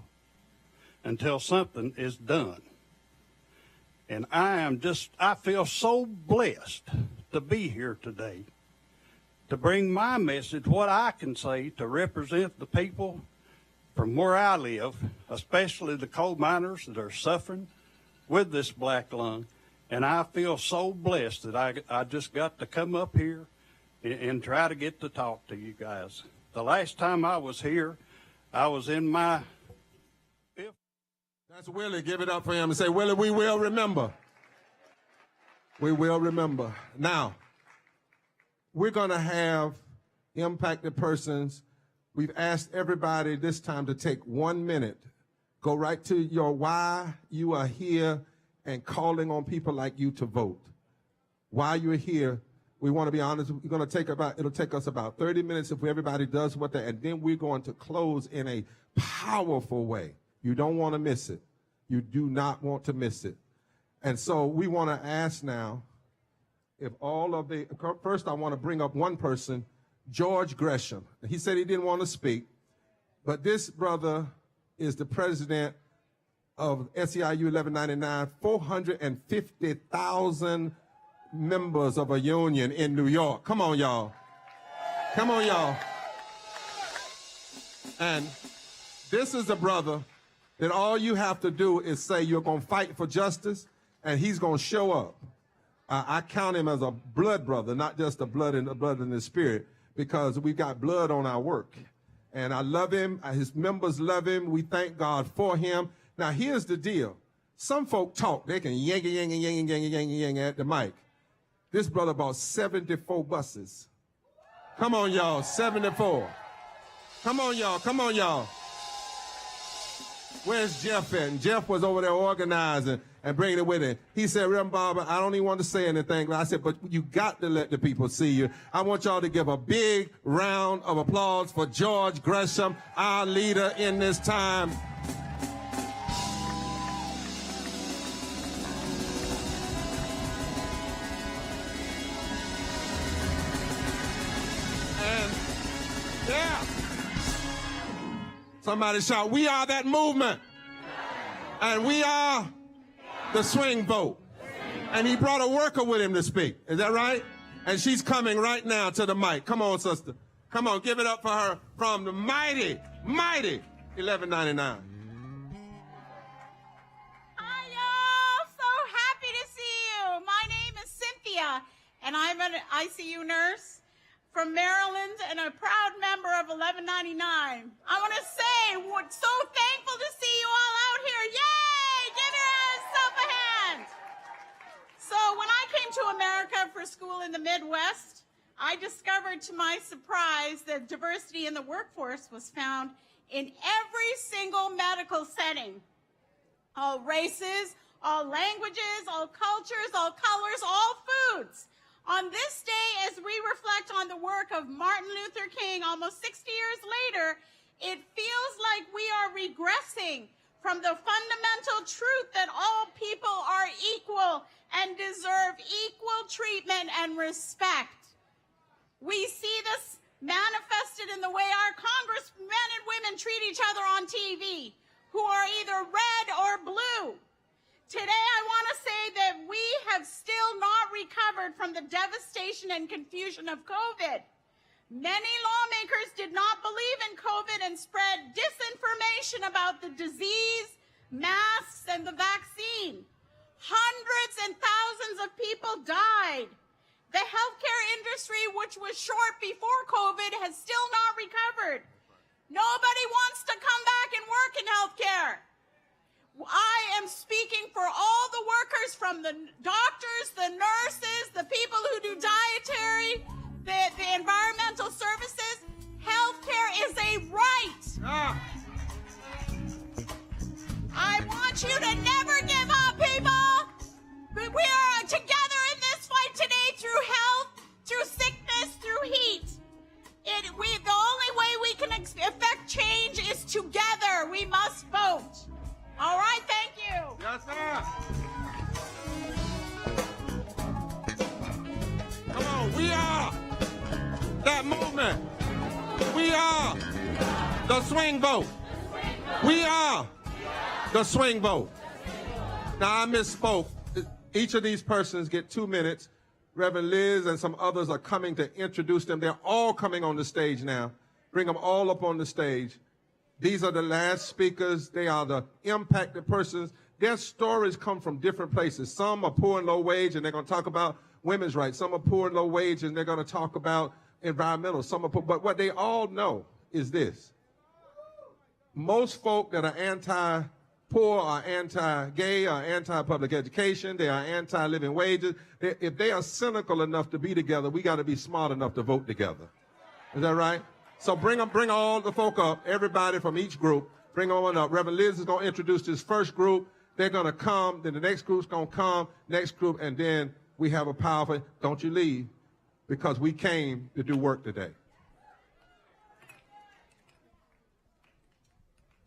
until something is done. And I feel so blessed to be here today to bring my message, what I can say, to represent the people from where I live, especially the coal miners that are suffering with this black lung. And I feel so blessed that I just got to come up here and try to get to talk to you guys. The last time I was here, I was in my fifth. That's Willie. Give it up for him and say, Willie, we will remember. We will remember. Now, we're going to have impacted persons. We've asked everybody this time to take 1 minute. Go right to your why you are here and calling on people like you to vote. While you're here, we want to be honest, it'll take us about 30 minutes if everybody does what they, and then we're going to close in a powerful way. You don't want to miss it. You do not want to miss it. And so we want to ask now, first I want to bring up one person, George Gresham. He said he didn't want to speak, but this brother is the president of SEIU 1199, 450,000 members of a union in New York. Come on, y'all. Come on, y'all. And this is a brother that all you have to do is say you're going to fight for justice, and he's going to show up. I count him as a blood brother, not just a blood in the spirit, because we got blood on our work. And I love him. His members love him. We thank God for him. Now, here's the deal. Some folk talk. They can yang at the mic. This brother bought 74 buses. Come on, y'all, 74. Come on, y'all, come on, y'all. Where's Jeff at? And Jeff was over there organizing. and bringing it with him. He said, Reverend Barber, I don't even want to say anything. I said, but you got to let the people see you. I want y'all to give a big round of applause for George Gresham, our leader in this time. Yeah. Somebody shout, we are that movement. And we are the swing vote. And he brought a worker with him to speak. Is that right? And she's coming right now to the mic. Come on, sister. Come on, give it up for her from the mighty, mighty 1199. Hi, y'all. So happy to see you. My name is Cynthia, and I'm an ICU nurse from Maryland and a proud member of 1199. I want to say, we're so thankful to see you all out here. Yay! Give yourself a hand. So when I came to America for school in the Midwest, I discovered to my surprise that diversity in the workforce was found in every single medical setting. All races, all languages, all cultures, all colors, all foods. On this day, as we reflect on the work of Martin Luther King almost 60 years later, it feels like we are regressing from the fundamental truth that all people are equal and deserve equal treatment and respect. We see this manifested in the way our congressmen and women treat each other on TV, who are either red or blue. Today, I want to say that we have still not recovered from the devastation and confusion of COVID. Many lawmakers did not believe in COVID and spread disinformation about the disease, masks, and the vaccine. Hundreds and thousands of people died. The healthcare industry, which was short before COVID, has still not recovered. Nobody wants to come back and work in healthcare. I am speaking for all the workers, from the doctors, the nurses, the people who do dietary, the environmental services. Healthcare is a right. I want you to never give up, people. We are together in this fight today through health, through sickness, through heat. The only way we can affect change is together. We must vote. All right, thank you. Yes, sir. Come on, we are that movement. We are the swing vote. We are the swing vote. Now, I misspoke. Each of these persons get 2 minutes. Reverend Liz and some others are coming to introduce them. They're all coming on the stage now. Bring them all up on the stage. These are the last speakers. They are the impacted persons. Their stories come from different places. Some are poor and low wage, and they're going to talk about women's rights. Some are poor and low wage, and they're going to talk about environmental. Some are poor, but what they all know is this. Most folk that are anti-poor are anti-gay, are anti-public education. They are anti-living wages. If they are cynical enough to be together, we got to be smart enough to vote together. Is that right? So bring all the folk up, everybody from each group, bring on up. Reverend Liz is going to introduce this first group. They're going to come, then the next group's going to come, next group, and then we have a powerful, don't you leave, because we came to do work today.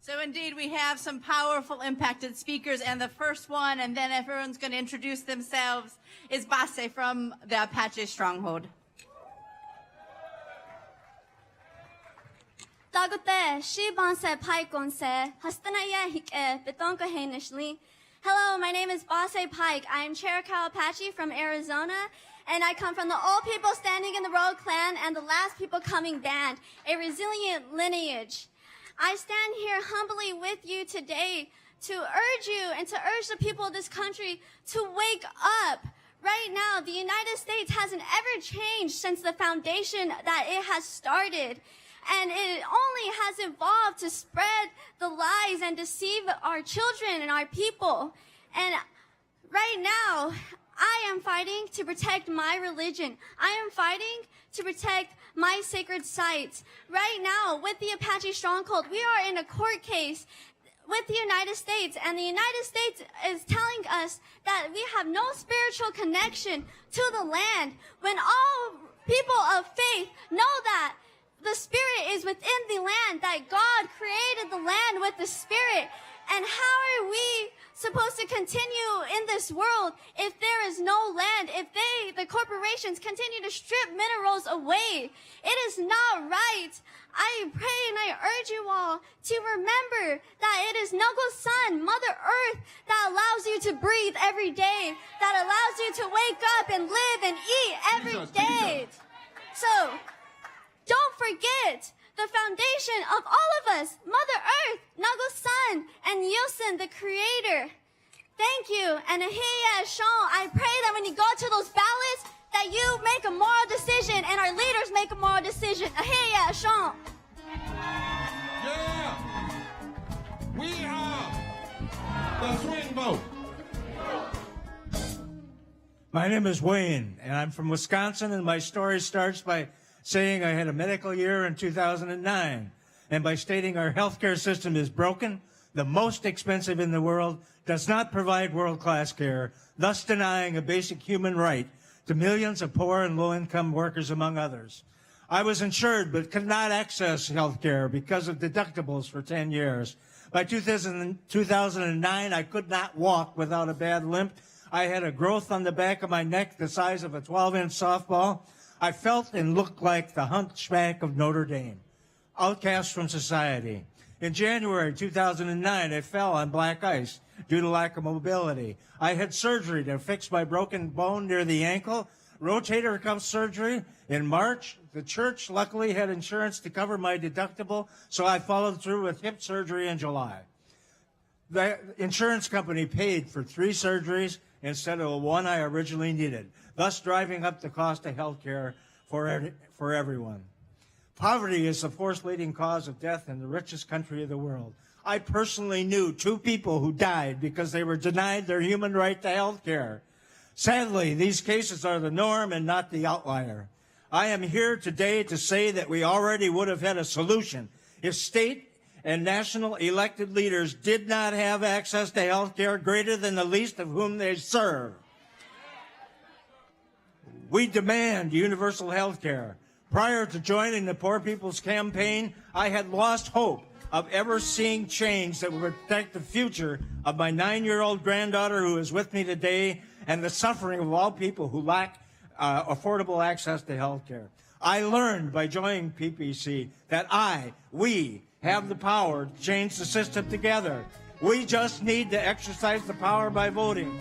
So indeed, we have some powerful impacted speakers, and the first one, and then everyone's going to introduce themselves, is Basse from the Apache Stronghold. Hello, my name is Basse Pike. I am Cherokee Apache from Arizona, and I come from the Old People Standing in the Road clan and the Last People Coming band, a resilient lineage. I stand here humbly with you today to urge you and to urge the people of this country to wake up. Right now, the United States hasn't ever changed since the foundation that it has started. And it only has evolved to spread the lies and deceive our children and our people. And right now, I am fighting to protect my religion. I am fighting to protect my sacred sites. Right now, with the Apache Stronghold, we are in a court case with the United States, and the United States is telling us that we have no spiritual connection to the land, when all people of faith know that the Spirit is within the land, that God created the land with the Spirit. And how are we supposed to continue in this world if there is no land, if the corporations continue to strip minerals away? It is not right. I pray and I urge you all to remember that it is Nuggle's Son, Mother Earth, that allows you to breathe every day, that allows you to wake up and live and eat every day. So, don't forget the foundation of all of us, Mother Earth, Nuggle's Son, and Yosin, the Creator. Thank you, and Ahiya Sean, I pray that when you go to those ballots, that you make a moral decision, and our leaders make a moral decision. Ahiya Sean. Yeah! We are the swing vote. My name is Wayne, and I'm from Wisconsin, and my story starts by saying I had a medical year in 2009, and by stating our healthcare system is broken, the most expensive in the world, does not provide world-class care, thus denying a basic human right to millions of poor and low-income workers, among others. I was insured but could not access health care because of deductibles for 10 years. By 2009, I could not walk without a bad limp. I had a growth on the back of my neck the size of a 12-inch softball. I felt and looked like the hunchback of Notre Dame, outcast from society. In January 2009, I fell on black ice due to lack of mobility. I had surgery to fix my broken bone near the ankle, rotator cuff surgery. In March, the church luckily had insurance to cover my deductible, so I followed through with hip surgery in July. The insurance company paid for 3 surgeries instead of the one I originally needed, thus driving up the cost of health care for everyone. Poverty is the fourth leading cause of death in the richest country of the world. I personally knew 2 people who died because they were denied their human right to health care. Sadly, these cases are the norm and not the outlier. I am here today to say that we already would have had a solution if state and national elected leaders did not have access to health care greater than the least of whom they serve. We demand universal health care. Prior to joining the Poor People's Campaign, I had lost hope of ever seeing change that would protect the future of my 9-year-old granddaughter who is with me today and the suffering of all people who lack affordable access to health care. I learned by joining PPC that we have the power to change the system together. We just need to exercise the power by voting.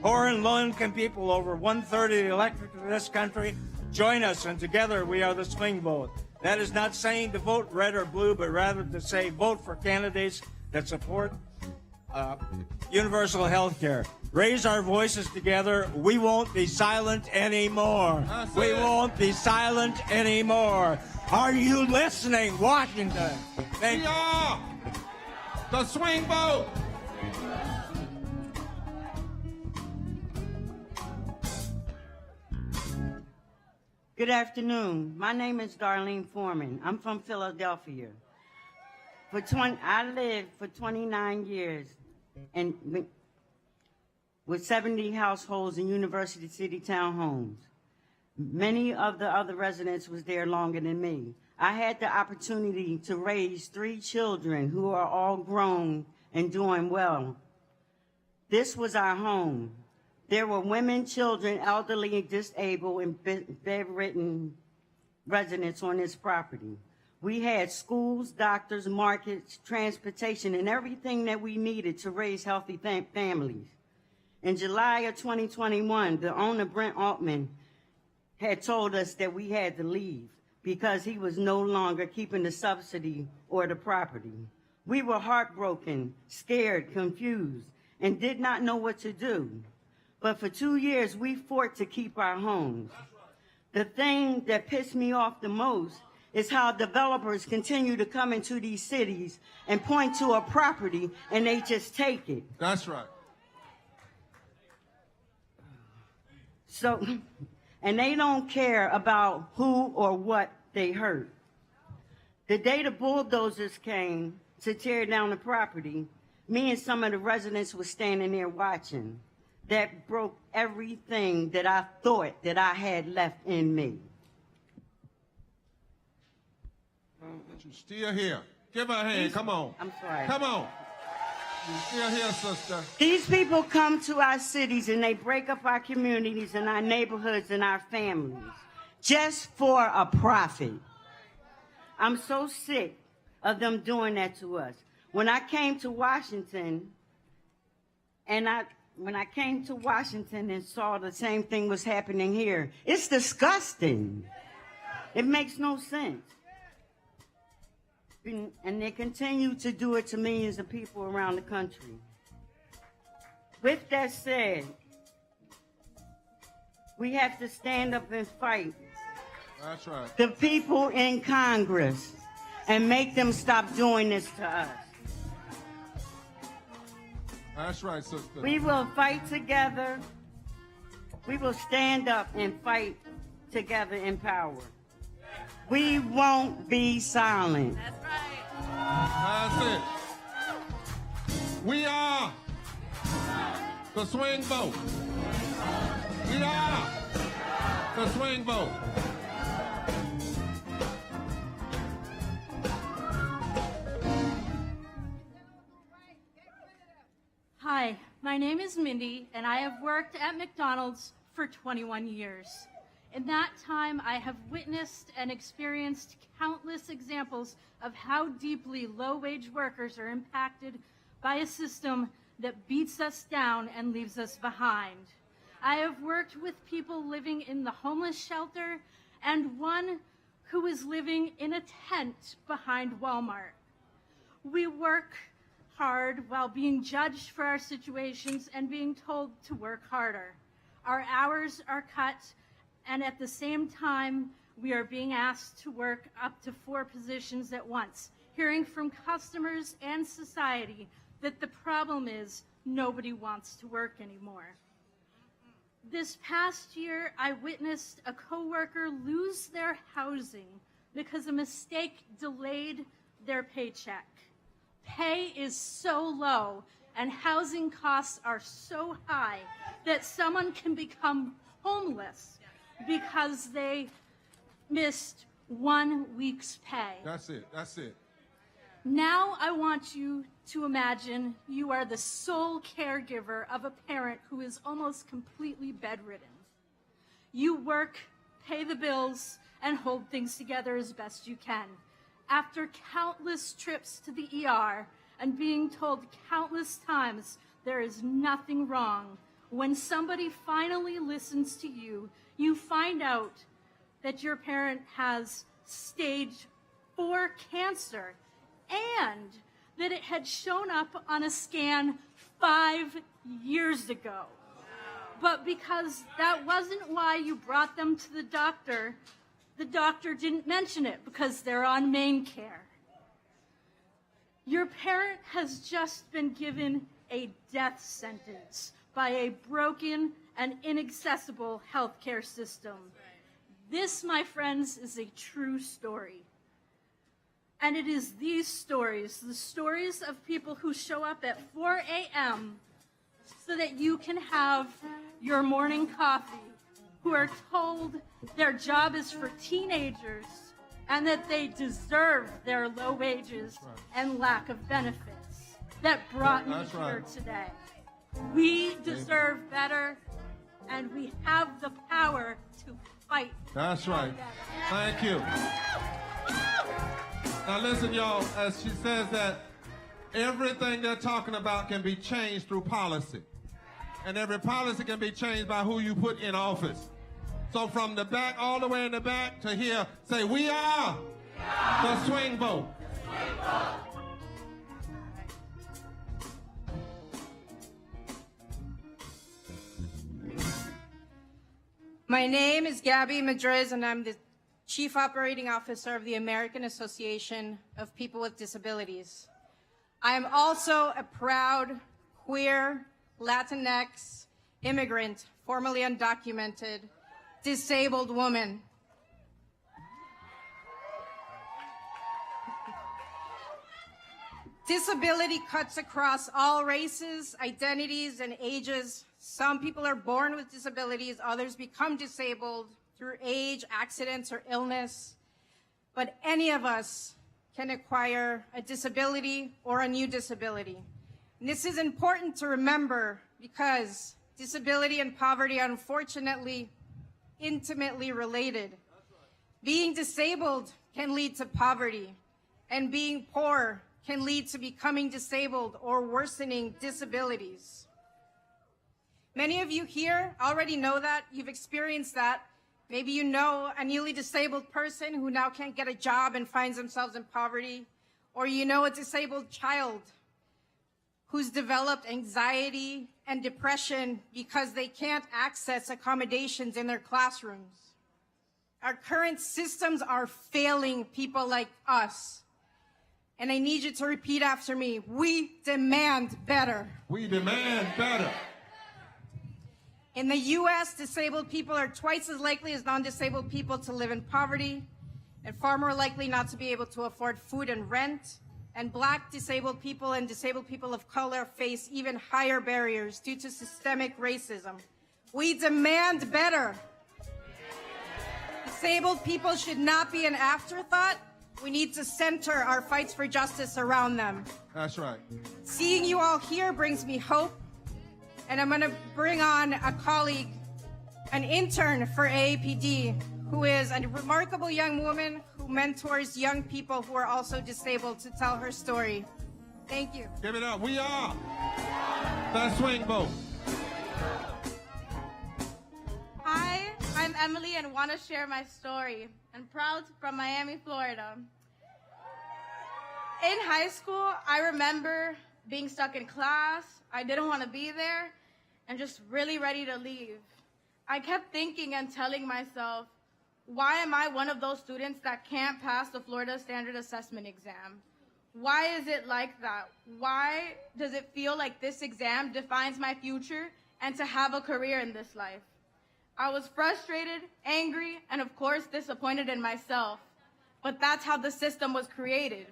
Poor and low-income people, over 1/3 of the electorate of this country, join us, and together we are the swing vote. That is not saying to vote red or blue, but rather to say vote for candidates that support universal health care. Raise our voices together. We won't be silent anymore. We won't be silent anymore. Are you listening, Washington? Thank you. We are the swing vote. Good afternoon. My name is Darlene Foreman. I'm from Philadelphia. I lived for 29 years and with 70 households in University City townhomes. Many of the other residents was there longer than me. I had the opportunity to raise 3 children who are all grown and doing well. This was our home. There were women, children, elderly, disabled, and bedridden residents on this property. We had schools, doctors, markets, transportation, and everything that we needed to raise healthy families. In July of 2021, the owner, Brent Altman, had told us that we had to leave because he was no longer keeping the subsidy or the property. We were heartbroken, scared, confused, and did not know what to do. But for 2 years, we fought to keep our homes. The thing that pissed me off the most is how developers continue to come into these cities and point to a property and they just take it. That's right. So, and they don't care about who or what they hurt. The day the bulldozers came to tear down the property, Me and some of the residents were standing there watching. That broke everything that I thought that I had left in me. But you're still here. Give her a hand. Come on. I'm sorry. Come on. You're still here, sister. These people come to our cities and they break up our communities and our neighborhoods and our families just for a profit. I'm so sick of them doing that to us. When I came to Washington and saw the same thing was happening here, it's disgusting. It makes no sense. And they continue to do it to millions of people around the country. With that said, we have to stand up and fight. That's right. The people in Congress and make them stop doing this to us. That's right, sister. We will fight together. We will stand up and fight together in power. We won't be silent. That's it. We are the swing vote. We are the swing vote. Hi, my name is Mindy, and I have worked at McDonald's for 21 years. In that time, I have witnessed and experienced countless examples of how deeply low-wage workers are impacted by a system that beats us down and leaves us behind. I have worked with people living in the homeless shelter and one who is living in a tent behind Walmart. We work hard while being judged for our situations and being told to work harder. Our hours are cut, and at the same time, we are being asked to work up to 4 positions at once, hearing from customers and society that the problem is nobody wants to work anymore. This past year, I witnessed a coworker lose their housing because a mistake delayed their paycheck. Pay is so low and housing costs are so high that someone can become homeless because they missed 1 week's pay. That's it. That's it. Now I want you to imagine you are the sole caregiver of a parent who is almost completely bedridden. You work, pay the bills, and hold things together as best you can. After countless trips to the ER and being told countless times there is nothing wrong, when somebody finally listens to you, you find out that your parent has stage 4 cancer and that it had shown up on a scan 5 years ago. But because that wasn't why you brought them to the doctor didn't mention it because they're on main care. Your parent has just been given a death sentence by a broken and inaccessible healthcare system. This, my friends, is a true story. And it is these stories, the stories of people who show up at 4 a.m. so that you can have your morning coffee, who are told their job is for teenagers and that they deserve their low wages and lack of benefits, that brought me here today. We deserve better, and we have the power to fight. That's right. Thank you. Now listen, y'all, as she says that everything they're talking about can be changed through policy. And every policy can be changed by who you put in office. So from the back, all the way in the back to here, say, we are the swing vote. My name is Gabby Madriz, and I'm the Chief Operating Officer of the American Association of People with Disabilities. I am also a proud queer, Latinx, immigrant, formerly undocumented, disabled woman. Disability cuts across all races, identities, and ages. Some people are born with disabilities, others become disabled through age, accidents, or illness. But any of us can acquire a disability or a new disability. And this is important to remember because disability and poverty are unfortunately intimately related. Being disabled can lead to poverty, and being poor can lead to becoming disabled or worsening disabilities. Many of you here already know that. You've experienced that. Maybe you know a newly disabled person who now can't get a job and finds themselves in poverty, or you know a disabled child who's developed anxiety and depression because they can't access accommodations in their classrooms. Our current systems are failing people like us. And I need you to repeat after me. We demand better. We demand better. In the U.S., disabled people are twice as likely as non-disabled people to live in poverty and far more likely not to be able to afford food and rent. And Black disabled people and disabled people of color face even higher barriers due to systemic racism. We demand better. Disabled people should not be an afterthought. We need to center our fights for justice around them. That's right. Seeing you all here brings me hope. And I'm going to bring on a colleague, an intern for AAPD, who is a remarkable young woman who mentors young people who are also disabled to tell her story. Thank you. Give it up. We are the swing vote. Hi, I'm Emily and want to share my story. I'm proud from Miami, Florida. In high school, I remember being stuck in class. I didn't want to be there and just really ready to leave. I kept thinking and telling myself, why am I one of those students that can't pass the Florida Standard Assessment exam? Why is it like that? Why does it feel like this exam defines my future and to have a career in this life? I was frustrated, angry, and of course disappointed in myself. But that's how the system was created.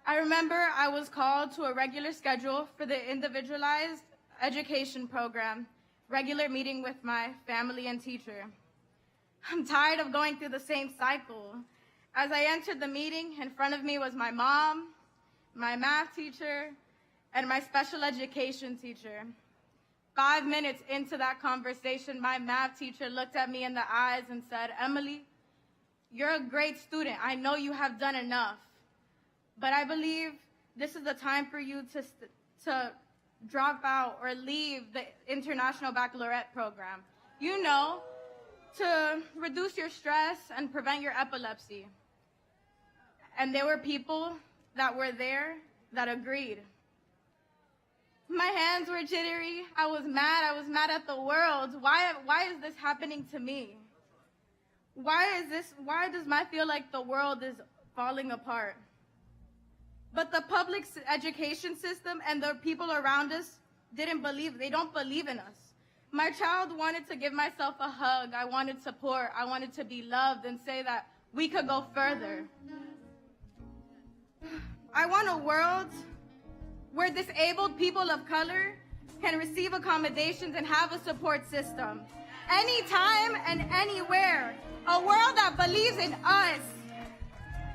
I remember I was called to a regular schedule for the individualized education program, regular meeting with my family and teacher. I'm tired of going through the same cycle. As I entered the meeting, in front of me was my mom, my math teacher, and my special education teacher. 5 minutes into that conversation, my math teacher looked at me in the eyes and said, "Emily, you're a great student. I know you have done enough. But I believe this is the time for you to drop out or leave the International Baccalaureate program. You know, to reduce your stress and prevent your epilepsy." And there were people that were there that agreed. My hands were jittery. I was mad at the world. Why is this happening to me? Why does I feel like the world is falling apart? But the public education system and the people around us they don't believe in us. My child wanted to give myself a hug. I wanted support. I wanted to be loved and say that we could go further. I want a world where disabled people of color can receive accommodations and have a support system. Anytime and anywhere. A world that believes in us.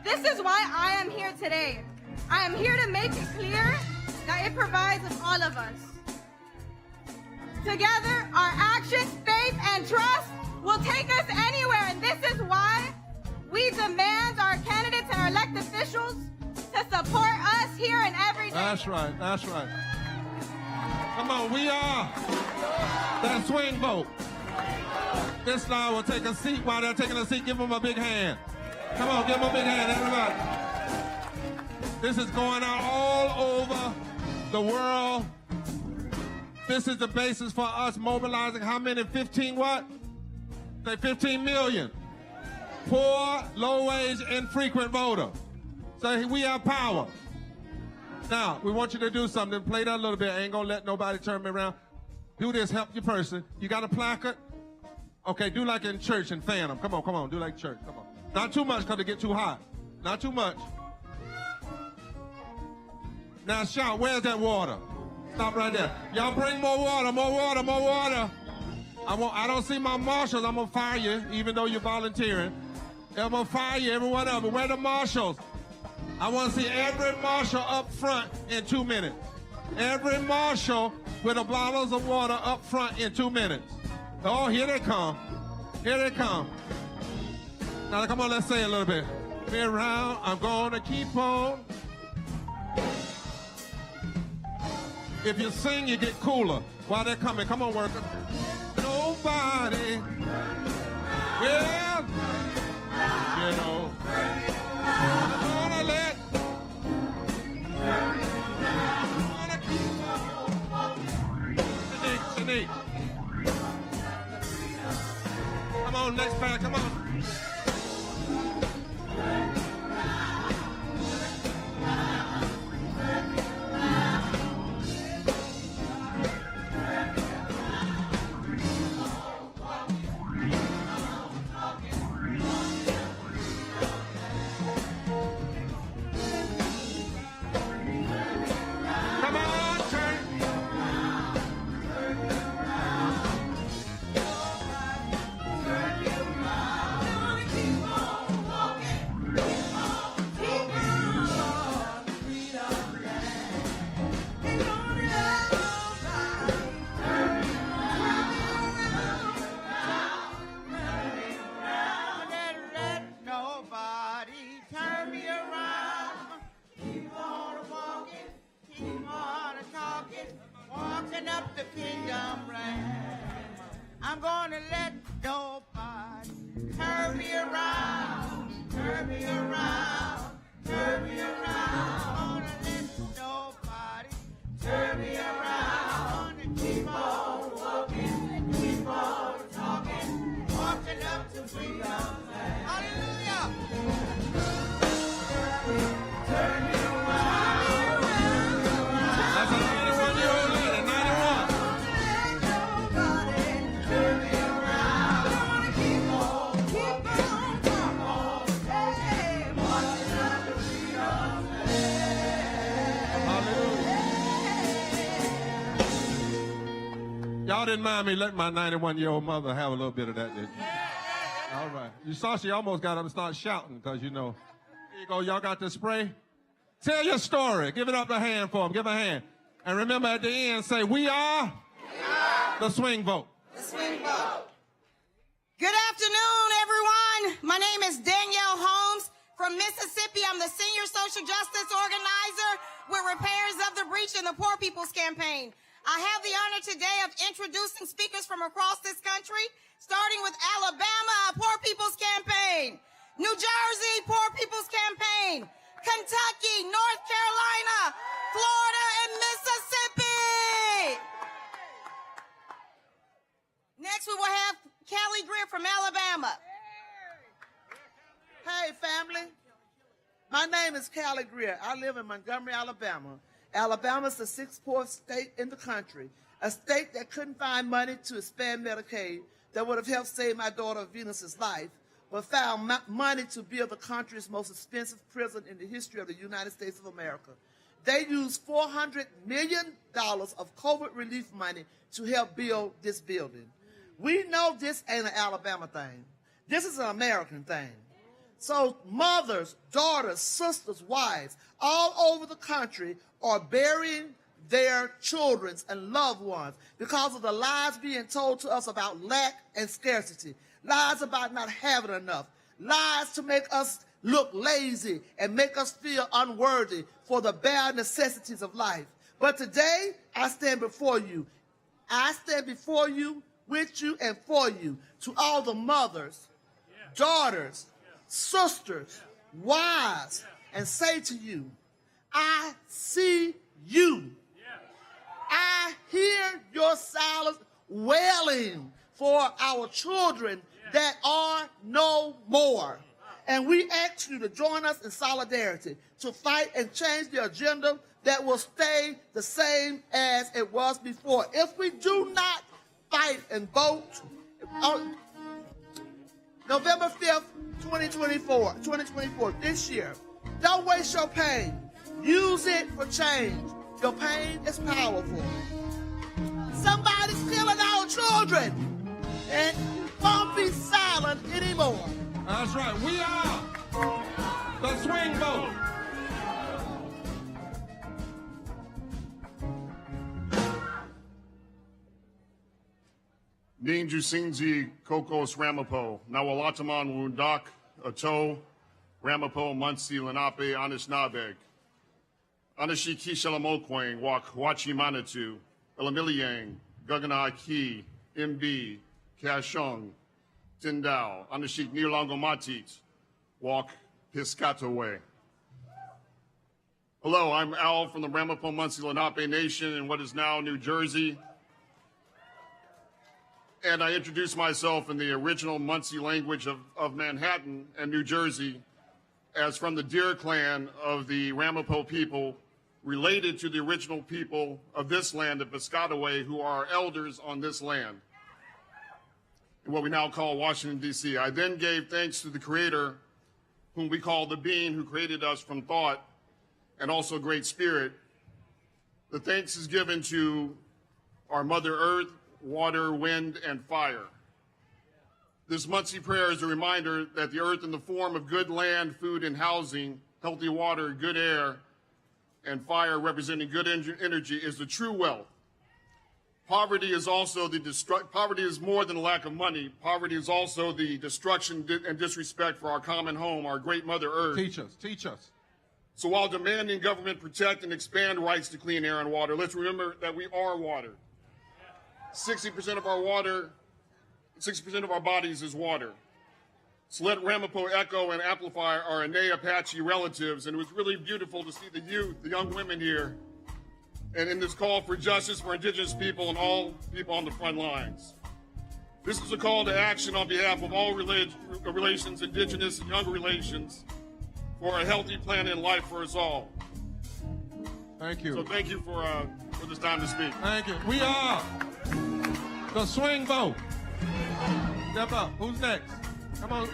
This is why I am here today. I am here to make it clear that it provides of all of us. Together, our actions, faith, and trust will take us anywhere, and this is why we demand our candidates and our elected officials to support us here and every day. That's right, that's right. Come on, we are that swing vote. This side will take a seat. While they're taking a seat, give them a big hand. Come on, give them a big hand, everybody. This is going out all over the world. This is the basis for us mobilizing how many? 15 what? Say 15 million. Poor, low-wage, infrequent voter. So we have power. Now, we want you to do something. Play that a little bit. I ain't going to let nobody turn me around. Do this. Help your person. You got a placard? Okay, do like in church and fan them. Come on. Do like church. Come on. Not too much because it get too hot. Not too much. Now shout, where's that water? Stop right there. Y'all bring more water, more water, more water. I don't see my marshals. I'm gonna fire you, even though you're volunteering. I'm gonna fire you, every one of them. Where are the marshals? I want to see every marshal up front in 2 minutes. Every marshal with the bottles of water up front in 2 minutes. Oh, here they come. Here they come. Now, come on, let's say it a little bit. Be around, I'm gonna keep on. If you sing, you get cooler while they're coming. Come on, workers. Nobody will, you know, gonna let, gonna keep on. Shanique. Come on, next pack, come on. I'm gonna let nobody turn me around, turn me around, turn me around. I'm gonna let nobody turn me around. I'm gonna keep on walking, keep on talking, walking up to freedom. Hallelujah. Turn me around. That's a 91-year-old lady, 91. Y'all didn't mind me letting my 91-year-old mother have a little bit of that, did you? All right. You saw she almost got up and started shouting because, you know. Here you go. Y'all got the spray? Tell your story. Give it up a hand for them. Give a hand. And remember at the end, say, we are the swing vote. The swing vote. Good afternoon, everyone. My name is Danielle Holmes from Mississippi. I'm the senior social justice organizer with Repairs of the Breach and the Poor People's Campaign. I have the honor today of introducing speakers from across this country, starting with Alabama, Poor People's Campaign, New Jersey, Poor People's Campaign, Kentucky, North Carolina, Florida, and Mississippi. Next, we will have Callie Greer from Alabama. Hey, family. My name is Callie Greer. I live in Montgomery, Alabama. Alabama is the 6th poorest state in the country, a state that couldn't find money to expand Medicaid that would have helped save my daughter Venus's life, but found money to build the country's most expensive prison in the history of the United States of America. They used $400 million of COVID relief money to help build this building. We know this ain't an Alabama thing. This is an American thing. So mothers, daughters, sisters, wives, all over the country are burying their children and loved ones because of the lies being told to us about lack and scarcity, lies about not having enough, lies to make us look lazy and make us feel unworthy for the bare necessities of life. But today, I stand before you. I stand before you, with you, and for you, to all the mothers, daughters, sisters, wives, and say to you, I see you. I hear your silence wailing for our children that are no more. And we ask you to join us in solidarity to fight and change the agenda that will stay the same as it was before. If we do not fight and vote on November 5th, 2024, this year, don't waste your pain. Use it for change. Your pain is powerful. Somebody's killing our children, and won't be silent anymore. That's right. We are the swing vote. Ninju Sinji Kokos Ramapo, Nawalataman Wundak, Ato, Ramapo, Munsi, Lenape, Anishnabeg, Anashi Kishalamokwane, Wak, Wachi Manatu, Elamiliang, Gugana Ki, MB, Kashong, Tindao, Anashik Nirlango Matit, Walk Piscataway. Hello, I'm Al from the Ramapo Munsi Lenape Nation in what is now New Jersey. And I introduce myself in the original Munsi language of Manhattan and New Jersey as from the Deer clan of the Ramapo people related to the original people of this land of Piscataway who are elders on this land, in what we now call Washington, D.C. I then gave thanks to the Creator, whom we call the being who created us from thought and also Great Spirit. The thanks is given to our Mother Earth, water, wind, and fire. This Munsi prayer is a reminder that the earth in the form of good land, food, and housing, healthy water, good air, and fire representing good energy is the true wealth. Poverty is also poverty is more than a lack of money. Poverty is also the destruction and disrespect for our common home, our great Mother Earth. Teach us, teach us. So while demanding government protect and expand rights to clean air and water, let's remember that we are water. 60% of our water, 60% of our bodies is water. So let Ramapo echo and amplify our Ane Apache relatives. And it was really beautiful to see the youth, the young women here, and in this call for justice for indigenous people and all people on the front lines. This is a call to action on behalf of all relations, indigenous and younger relations, for a healthy planet and life for us all. Thank you. So thank you for this time to speak. Thank you. We are the swing vote. Step up. Who's next? Come on.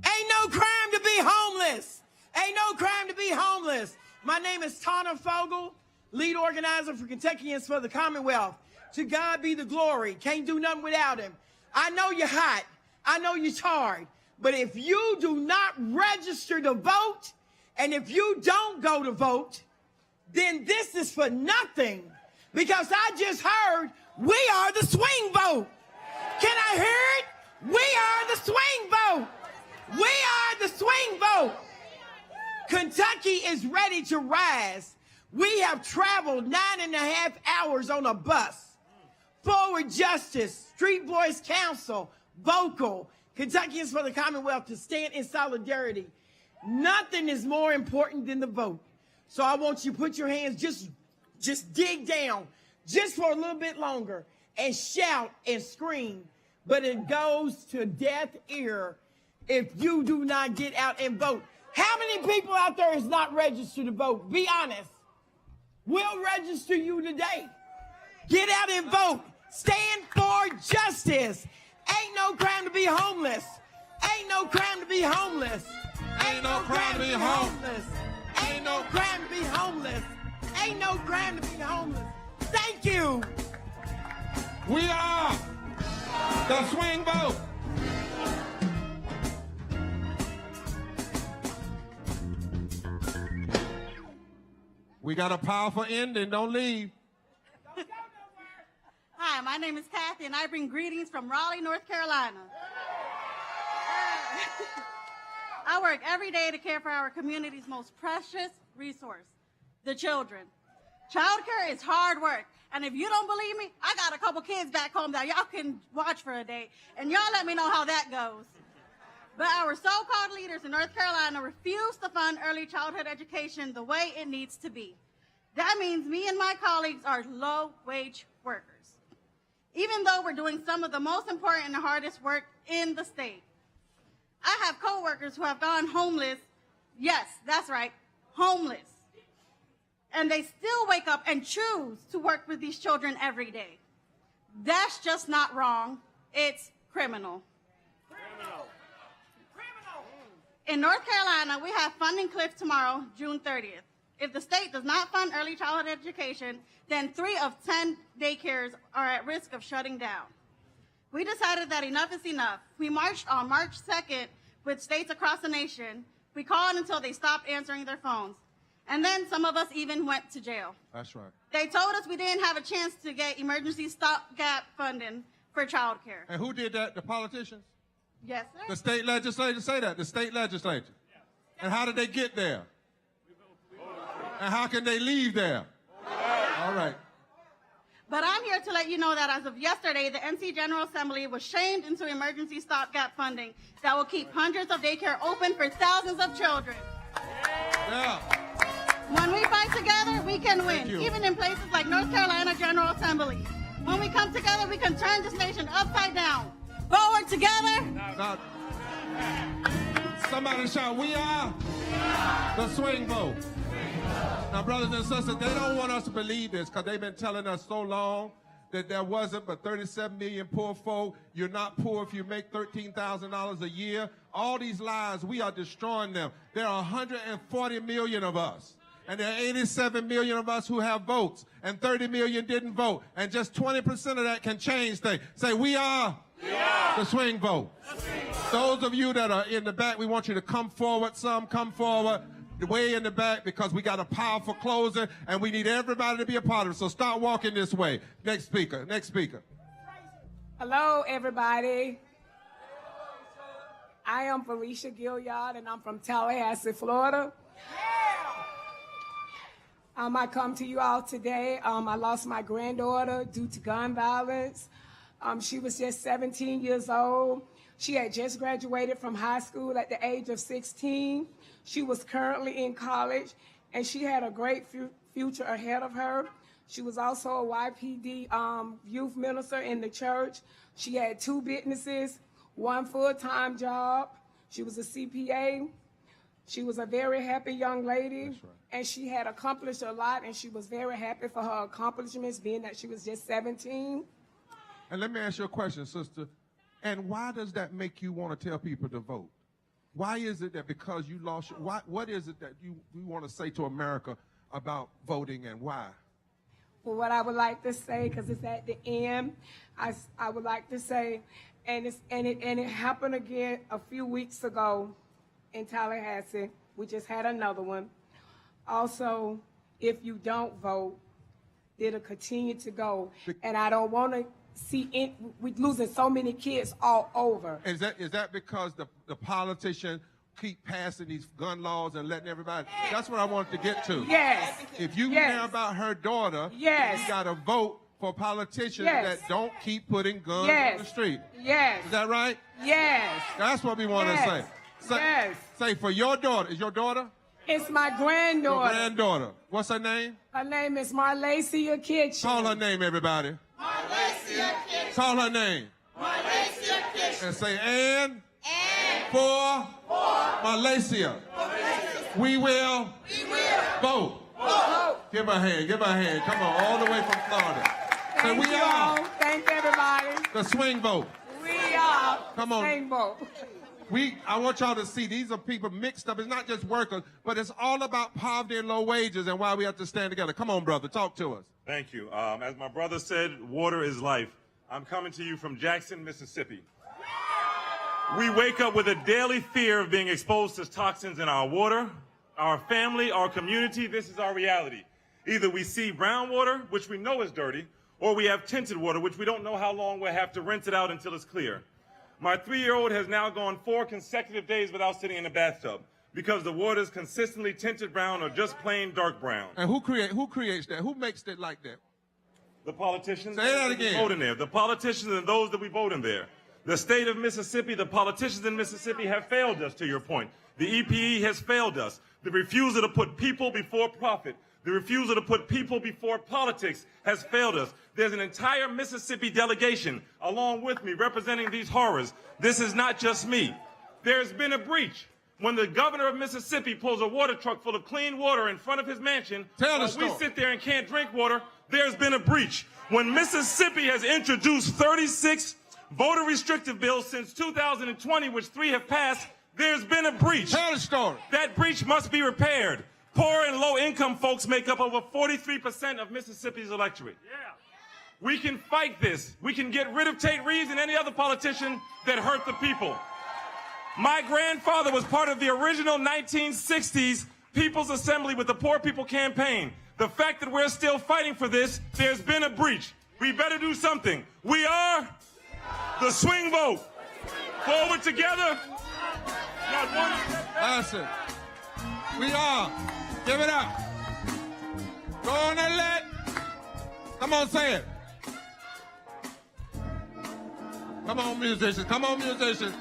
Ain't no crime to be homeless. Ain't no crime to be homeless. My name is Tana Fogel, lead organizer for Kentuckians for the Commonwealth. To God be the glory. Can't do nothing without him. I know you're hot. I know you're tired. But if you do not register to vote, and if you don't go to vote, then this is for nothing. Because I just heard we are the swing vote. Can I hear it? We are the swing vote. We are the swing vote. Kentucky is ready to rise. We have traveled 9.5 hours on a bus. Forward Justice, Street Voice Council, Vocal, Kentuckians for the Commonwealth to stand in solidarity. Nothing is more important than the vote. So I want you to put your hands, just dig down, just for a little bit longer, and shout and scream. But it goes to deaf ear if you do not get out and vote. How many people out there is not registered to vote? Be honest. We'll register you today. Get out and vote. Stand for justice. Ain't no crime to be homeless. Ain't no crime to be homeless. Ain't no crime to be homeless. Ain't no crime to be homeless. Ain't no crime to be homeless. Thank you. We are the swing vote. We got a powerful ending. Don't leave. Hi, my name is Kathy, and I bring greetings from Raleigh, North Carolina. I work every day to care for our community's most precious resource, the children. Childcare is hard work, and if you don't believe me, I got a couple kids back home that y'all can watch for a day, and y'all let me know how that goes. But our so-called leaders in North Carolina refuse to fund early childhood education the way it needs to be. That means me and my colleagues are low-wage workers, even though we're doing some of the most important and hardest work in the state. I have coworkers who have gone homeless. Yes, that's right, homeless. And they still wake up and choose to work with these children every day. That's just not wrong. It's criminal. In North Carolina, we have funding cliff tomorrow, June 30th. If the state does not fund early childhood education, then 3 of 10 daycares are at risk of shutting down. We decided that enough is enough. We marched on March 2nd with states across the nation. We called until they stopped answering their phones. And then some of us even went to jail. That's right. They told us we didn't have a chance to get emergency stopgap funding for child care. And who did that? The politicians? Yes, sir. The state legislature say that? The state legislature. And how did they get there? And how can they leave there? All right. But I'm here to let you know that as of yesterday, the NC General Assembly was shamed into emergency stopgap funding that will keep hundreds of daycare open for thousands of children. Yeah. When we fight together, we can win, even in places like North Carolina General Assembly. When we come together, we can turn this nation upside down. Forward together. Now, somebody shout, we are the swing vote. Now, brothers and sisters, they don't want us to believe this because they've been telling us so long that there wasn't but 37 million poor folk. You're not poor if you make $13,000 a year. All these lies, we are destroying them. There are 140 million of us. And there are 87 million of us who have votes. And 30 million didn't vote. And just 20% of that can change things. Say, we are the swing vote. Those of you that are in the back, we want you to come forward. Some come forward. Way in the back because we got a powerful closing and we need everybody to be a part of it. So start walking this way. Next speaker. Next speaker. Hello, everybody. I am Felicia Gilliard and I'm from Tallahassee, Florida. I come to you all today. I lost my granddaughter due to gun violence. She was just 17 years old. She had just graduated from high school at the age of 16. She was currently in college, and she had a great future ahead of her. She was also a YPD youth minister in the church. She had 2 businesses, 1 full-time job. She was a CPA. She was a very happy young lady, right. And she had accomplished a lot, and she was very happy for her accomplishments, being that she was just 17. And let me ask you a question, sister. And why does that make you want to tell people to vote? Why is it that because you lost, what is it that you want to say to America about voting and why? Well, what I would like to say, because it's at the end, I would like to say, and it happened again a few weeks ago in Tallahassee. We just had another one. Also, if you don't vote, it'll continue to go. And I don't want to see we're losing so many kids all over. Is that because the politicians keep passing these gun laws and letting everybody? That's what I wanted to get to. Yes. If you care about her daughter, yes, you got to vote for politicians that don't keep putting guns on the street. Yes. Is that right? Yes. That's what we want to say. Say for your daughter. Is your daughter? It's my granddaughter. Your granddaughter. What's her name? Her name is Marlacia Kitchen. Call her name, everybody. Marlacia Kitchen. Call her name. Marlacia Kitchen. And say, and for Marlacia. We will vote. Give her a hand. Give her a hand. Come on, all the way from Florida. Thank we you are. all. Thank everybody. The swing vote. We are. Come on. Swing vote. I want y'all to see these are people mixed up. It's not just workers, but it's all about poverty and low wages and why we have to stand together. Come on, brother, talk to us. Thank you. As my brother said, water is life. I'm coming to you from Jackson, Mississippi. We wake up with a daily fear of being exposed to toxins in our water, our family, our community. This is our reality. Either we see brown water, which we know is dirty, or we have tinted water, which we don't know how long we'll have to rinse it out until it's clear. My 3-year-old has now gone 4 consecutive days without sitting in the bathtub because the water is consistently tinted brown or just plain dark brown. And who creates that? Who makes it like that? The politicians. Say that again. Vote in there. The politicians and those that we vote in there. The state of Mississippi, the politicians in Mississippi have failed us, to your point. The EPE has failed us. The refusal to put people before profit, the refusal to put people before politics has failed us. There's an entire Mississippi delegation along with me representing these horrors. This is not just me. There's been a breach. When the governor of Mississippi pulls a water truck full of clean water in front of his mansion, we sit there and can't drink water, there's been a breach. When Mississippi has introduced 36 voter restrictive bills since 2020, which 3 have passed, There's been a breach. Tell the story. That breach must be repaired. Poor and low-income folks make up over 43% of Mississippi's electorate. We can fight this. We can get rid of Tate Reeves and any other politician that hurt the people. My grandfather was part of the original 1960s People's Assembly with the Poor People Campaign. The fact that we're still fighting for this, there's been a breach. We better do something. We are the swing vote. Forward together. Not one step Listen. We are. Give it up. Gonna let. Come on, say it. Come on, musicians. Come on, musicians.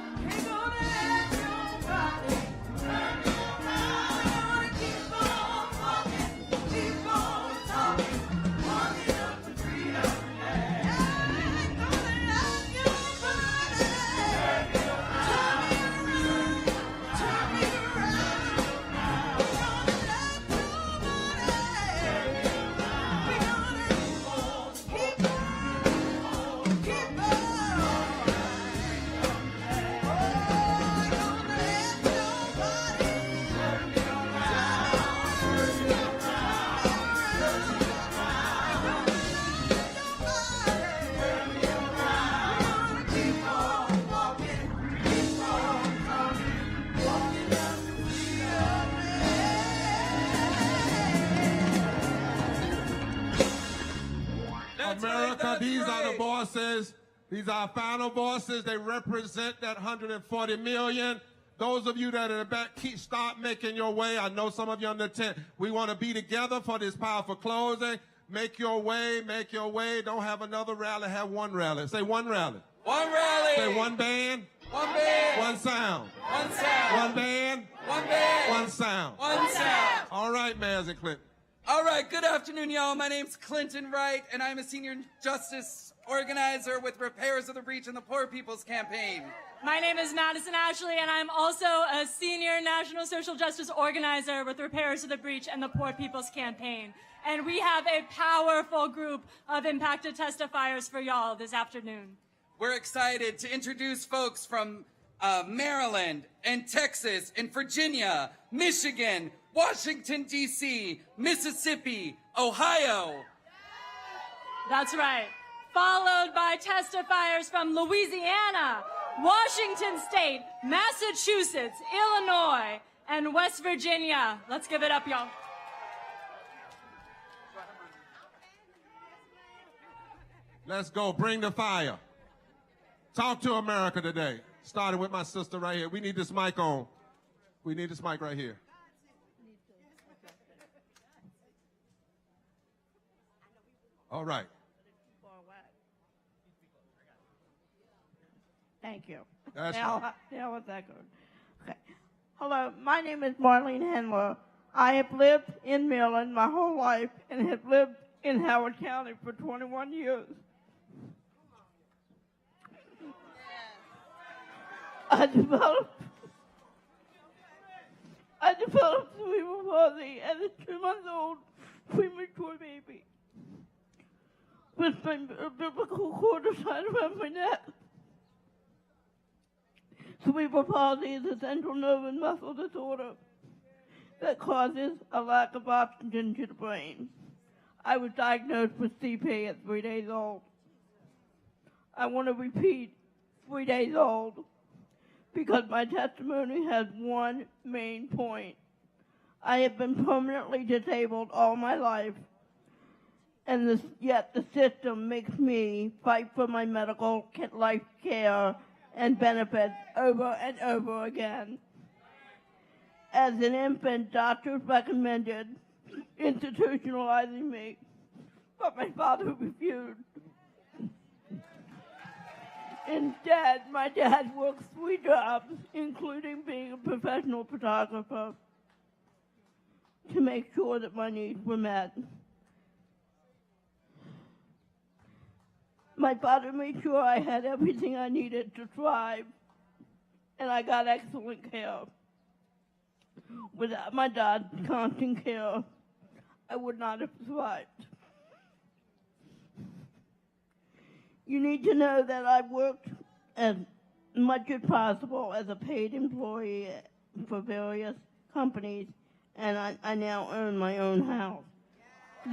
America, these are the bosses. These are our final bosses. They represent that 140 million. Those of you that are in the back, start making your way. I know some of you on the tent. We want to be together for this powerful closing. Make your way, make your way. Don't have another rally, have one rally. Say one rally. One rally. Say one band. One band. One sound. One sound. One band. One band. One sound. One sound. All right, Mayors and Clinton. All right, good afternoon, y'all. My name's Clinton Wright, and I'm a senior justice organizer with Repairers of the Breach and the Poor People's Campaign. My name is Madison Ashley, and I'm also a senior national social justice organizer with Repairers of the Breach and the Poor People's Campaign. And we have a powerful group of impacted testifiers for y'all this afternoon. We're excited to introduce folks from Maryland and Texas and Virginia, Michigan, Washington, D.C., Mississippi, Ohio. That's right. Followed by testifiers from Louisiana, Washington State, Massachusetts, Illinois, and West Virginia. Let's give it up, y'all. Let's go. Bring the fire. Talk to America today. Starting with my sister right here. We need this mic on. We need this mic right here. All right. Thank you. That's now what's that good? Okay. Hello, my name is Marlene Hendler. I have lived in Maryland my whole life and have lived in Howard County for 21 years. I developed cerebral palsy as a 2-month-old premature baby with my umbilical cord tied around my neck. Cerebral palsy is a central nerve and muscle disorder that causes a lack of oxygen to the brain. I was diagnosed with CP at 3 days old. I want to repeat, 3 days old, because my testimony has one main point. I have been permanently disabled all my life, and yet the system makes me fight for my medical life care and benefits over and over again. As an infant, doctors recommended institutionalizing me, but my father refused. Instead, my dad worked 3 jobs, including being a professional photographer, to make sure that my needs were met. My father made sure I had everything I needed to thrive, and I got excellent care. Without my dad's constant care, I would not have thrived. You need to know that I worked as much as possible as a paid employee for various companies, and I now own my own house.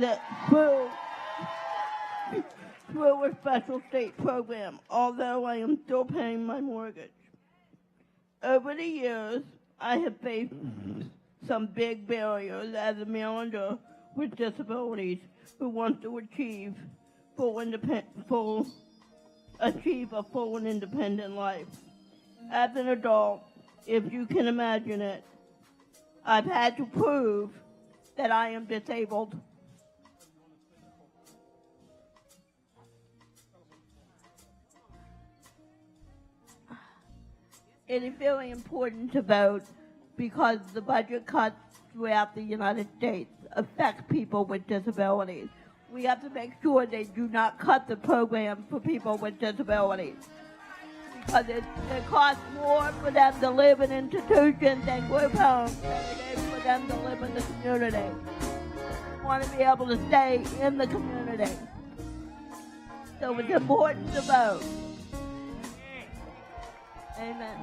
That through a special state program, although I am still paying my mortgage. Over the years, I have faced some big barriers as a manager with disabilities who wants to achieve a full and independent life. As an adult, if you can imagine it, I've had to prove that I am disabled. It is very important to vote because the budget cuts throughout the United States affect people with disabilities. We have to make sure they do not cut the program for people with disabilities because it costs more for them to live in institutions and group homes than it is for them to live in the community. We want to be able to stay in the community. So it's important to vote. Amen.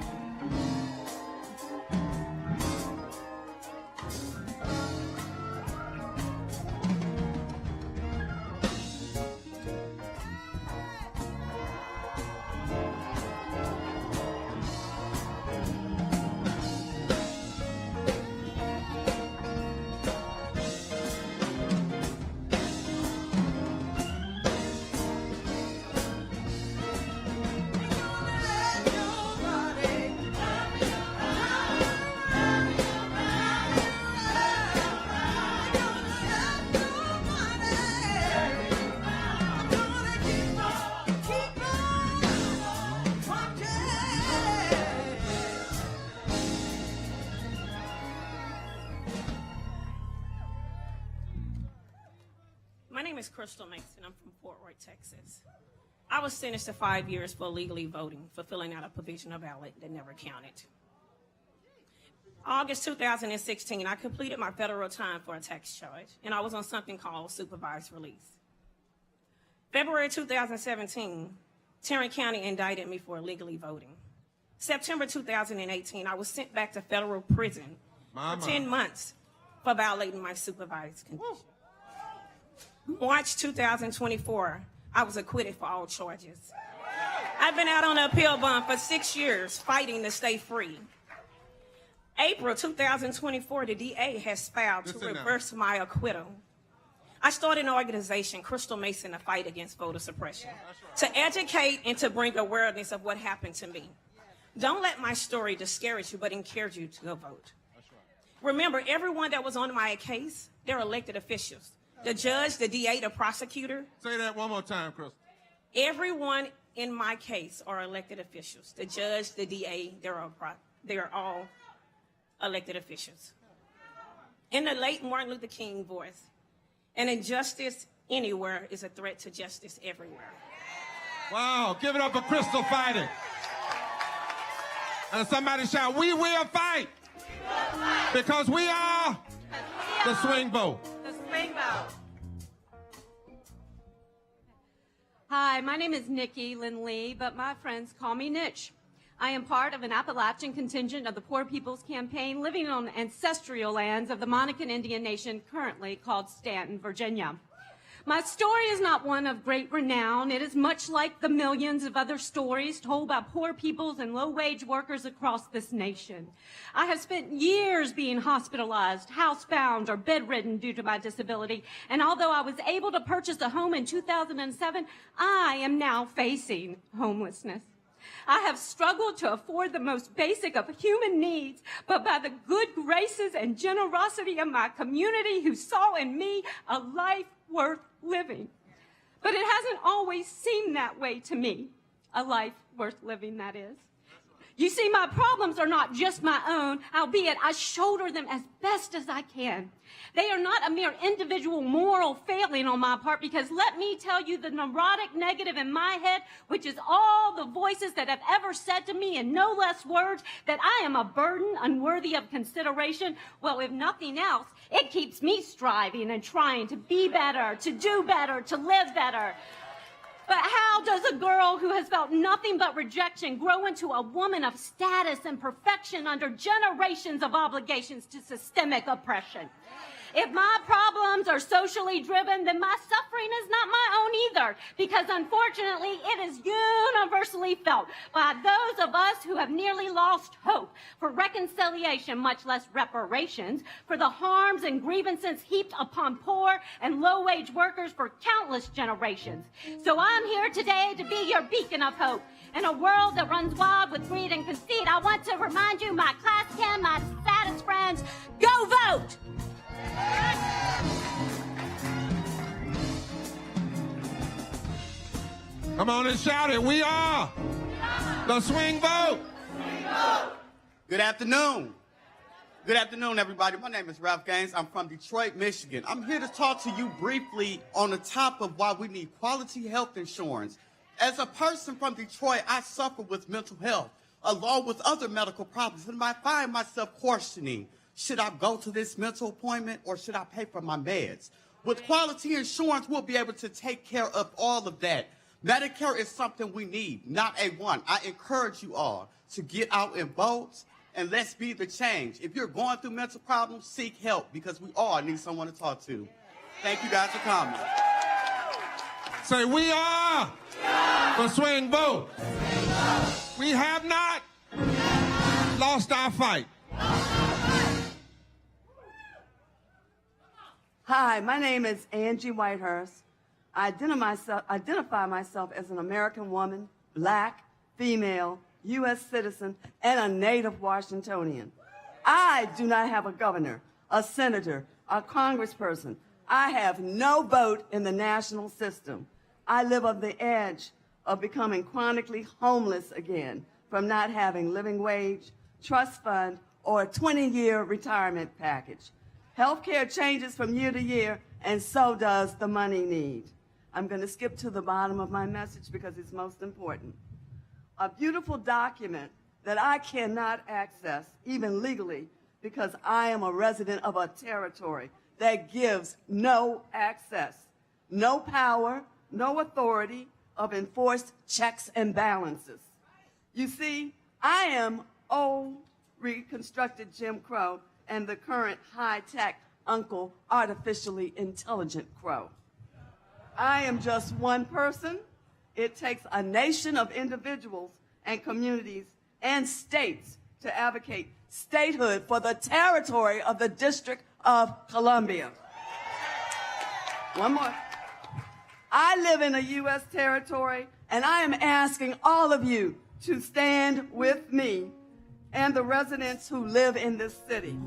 My name is Crystal Mason. I'm from Fort Worth, Texas. I was sentenced to 5 years for illegally voting, for filling out a provisional ballot that never counted. August 2016, I completed my federal time for a tax charge, and I was on something called supervised release. February 2017, Tarrant County indicted me for illegally voting. September 2018, I was sent back to federal prison for 10 months for violating my supervised condition. March 2024, I was acquitted for all charges. I've been out on an appeal bond for 6 years, fighting to stay free. April 2024, the DA has filed to reverse my acquittal. I started an organization, Crystal Mason, to fight against voter suppression, to educate and to bring awareness of what happened to me. Don't let my story discourage you, but encourage you to go vote. Remember, everyone that was on my case, they're elected officials. The judge, the DA, the prosecutor. Say that one more time, Crystal. Everyone in my case are elected officials. The judge, the DA, they're all elected officials. In the late Martin Luther King voice, an injustice anywhere is a threat to justice everywhere. Wow, give it up for Crystal fighting. And somebody shout, we will fight. Because we are the swing vote. Hi, my name is Nikki Lynn Lee, but my friends call me Nitch. I am part of an Appalachian contingent of the Poor People's Campaign living on ancestral lands of the Monacan Indian Nation, currently called Stanton, Virginia. My story is not one of great renown. It is much like the millions of other stories told by poor peoples and low-wage workers across this nation. I have spent years being hospitalized, housebound, or bedridden due to my disability, and although I was able to purchase a home in 2007, I am now facing homelessness. I have struggled to afford the most basic of human needs, but by the good graces and generosity of my community who saw in me a life worth living. But it hasn't always seemed that way to me, a life worth living, that is. You see, my problems are not just my own, albeit I shoulder them as best as I can. They are not a mere individual moral failing on my part, because let me tell you, the neurotic negative in my head, which is all the voices that have ever said to me in no less words that I am a burden unworthy of consideration, well, if nothing else, it keeps me striving and trying to be better, to do better, to live better. But how does a girl who has felt nothing but rejection grow into a woman of status and perfection under generations of obligations to systemic oppression? If my problems are socially driven, then my suffering is not my own either, because unfortunately it is universally felt by those of us who have nearly lost hope for reconciliation, much less reparations, for the harms and grievances heaped upon poor and low-wage workers for countless generations. So I'm here today to be your beacon of hope. In a world that runs wild with greed and conceit, I want to remind you, my class 10, my status friends, go vote! Come on and shout it. We are the Swing Vote. Good afternoon. Good afternoon, everybody. My name is Ralph Gaines. I'm from Detroit, Michigan. I'm here to talk to you briefly on the top of why we need quality health insurance. As a person from Detroit, I suffer with mental health, along with other medical problems, and I find myself questioning, should I go to this mental appointment or should I pay for my meds? With quality insurance, we'll be able to take care of all of that. Medicare is something we need, not a want. I encourage you all to get out and vote, and let's be the change. If you're going through mental problems, seek help, because we all need someone to talk to. Thank you guys for coming. Say, we are the Swing Vote. We have not lost our fight. Hi, my name is Angie Whitehurst. I identify myself as an American woman, black, female, U.S. citizen, and a native Washingtonian. I do not have a governor, a senator, a congressperson. I have no vote in the national system. I live on the edge of becoming chronically homeless again from not having living wage, trust fund, or a 20-year retirement package. Healthcare changes from year to year, and so does the money need. I'm going to skip to the bottom of my message because it's most important. A beautiful document that I cannot access, even legally, because I am a resident of a territory that gives no access, no power, no authority of enforced checks and balances. You see, I am old, reconstructed Jim Crow and the current high-tech Uncle Artificially Intelligent Crow. I am just one person. It takes a nation of individuals and communities and states to advocate statehood for the territory of the District of Columbia. One more. I live in a U.S. territory, and I am asking all of you to stand with me and the residents who live in this city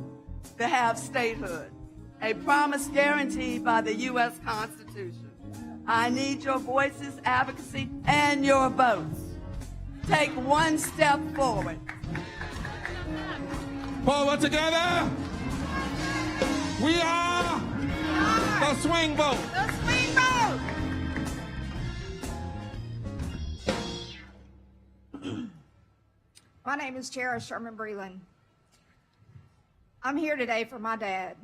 to have statehood, a promise guaranteed by the U.S. Constitution. I need your voices, advocacy, and your votes. Take one step forward. Forward together. We are the Swing Vote. The Swing Vote. My name is Chera Sherman Breland. I'm here today for my dad.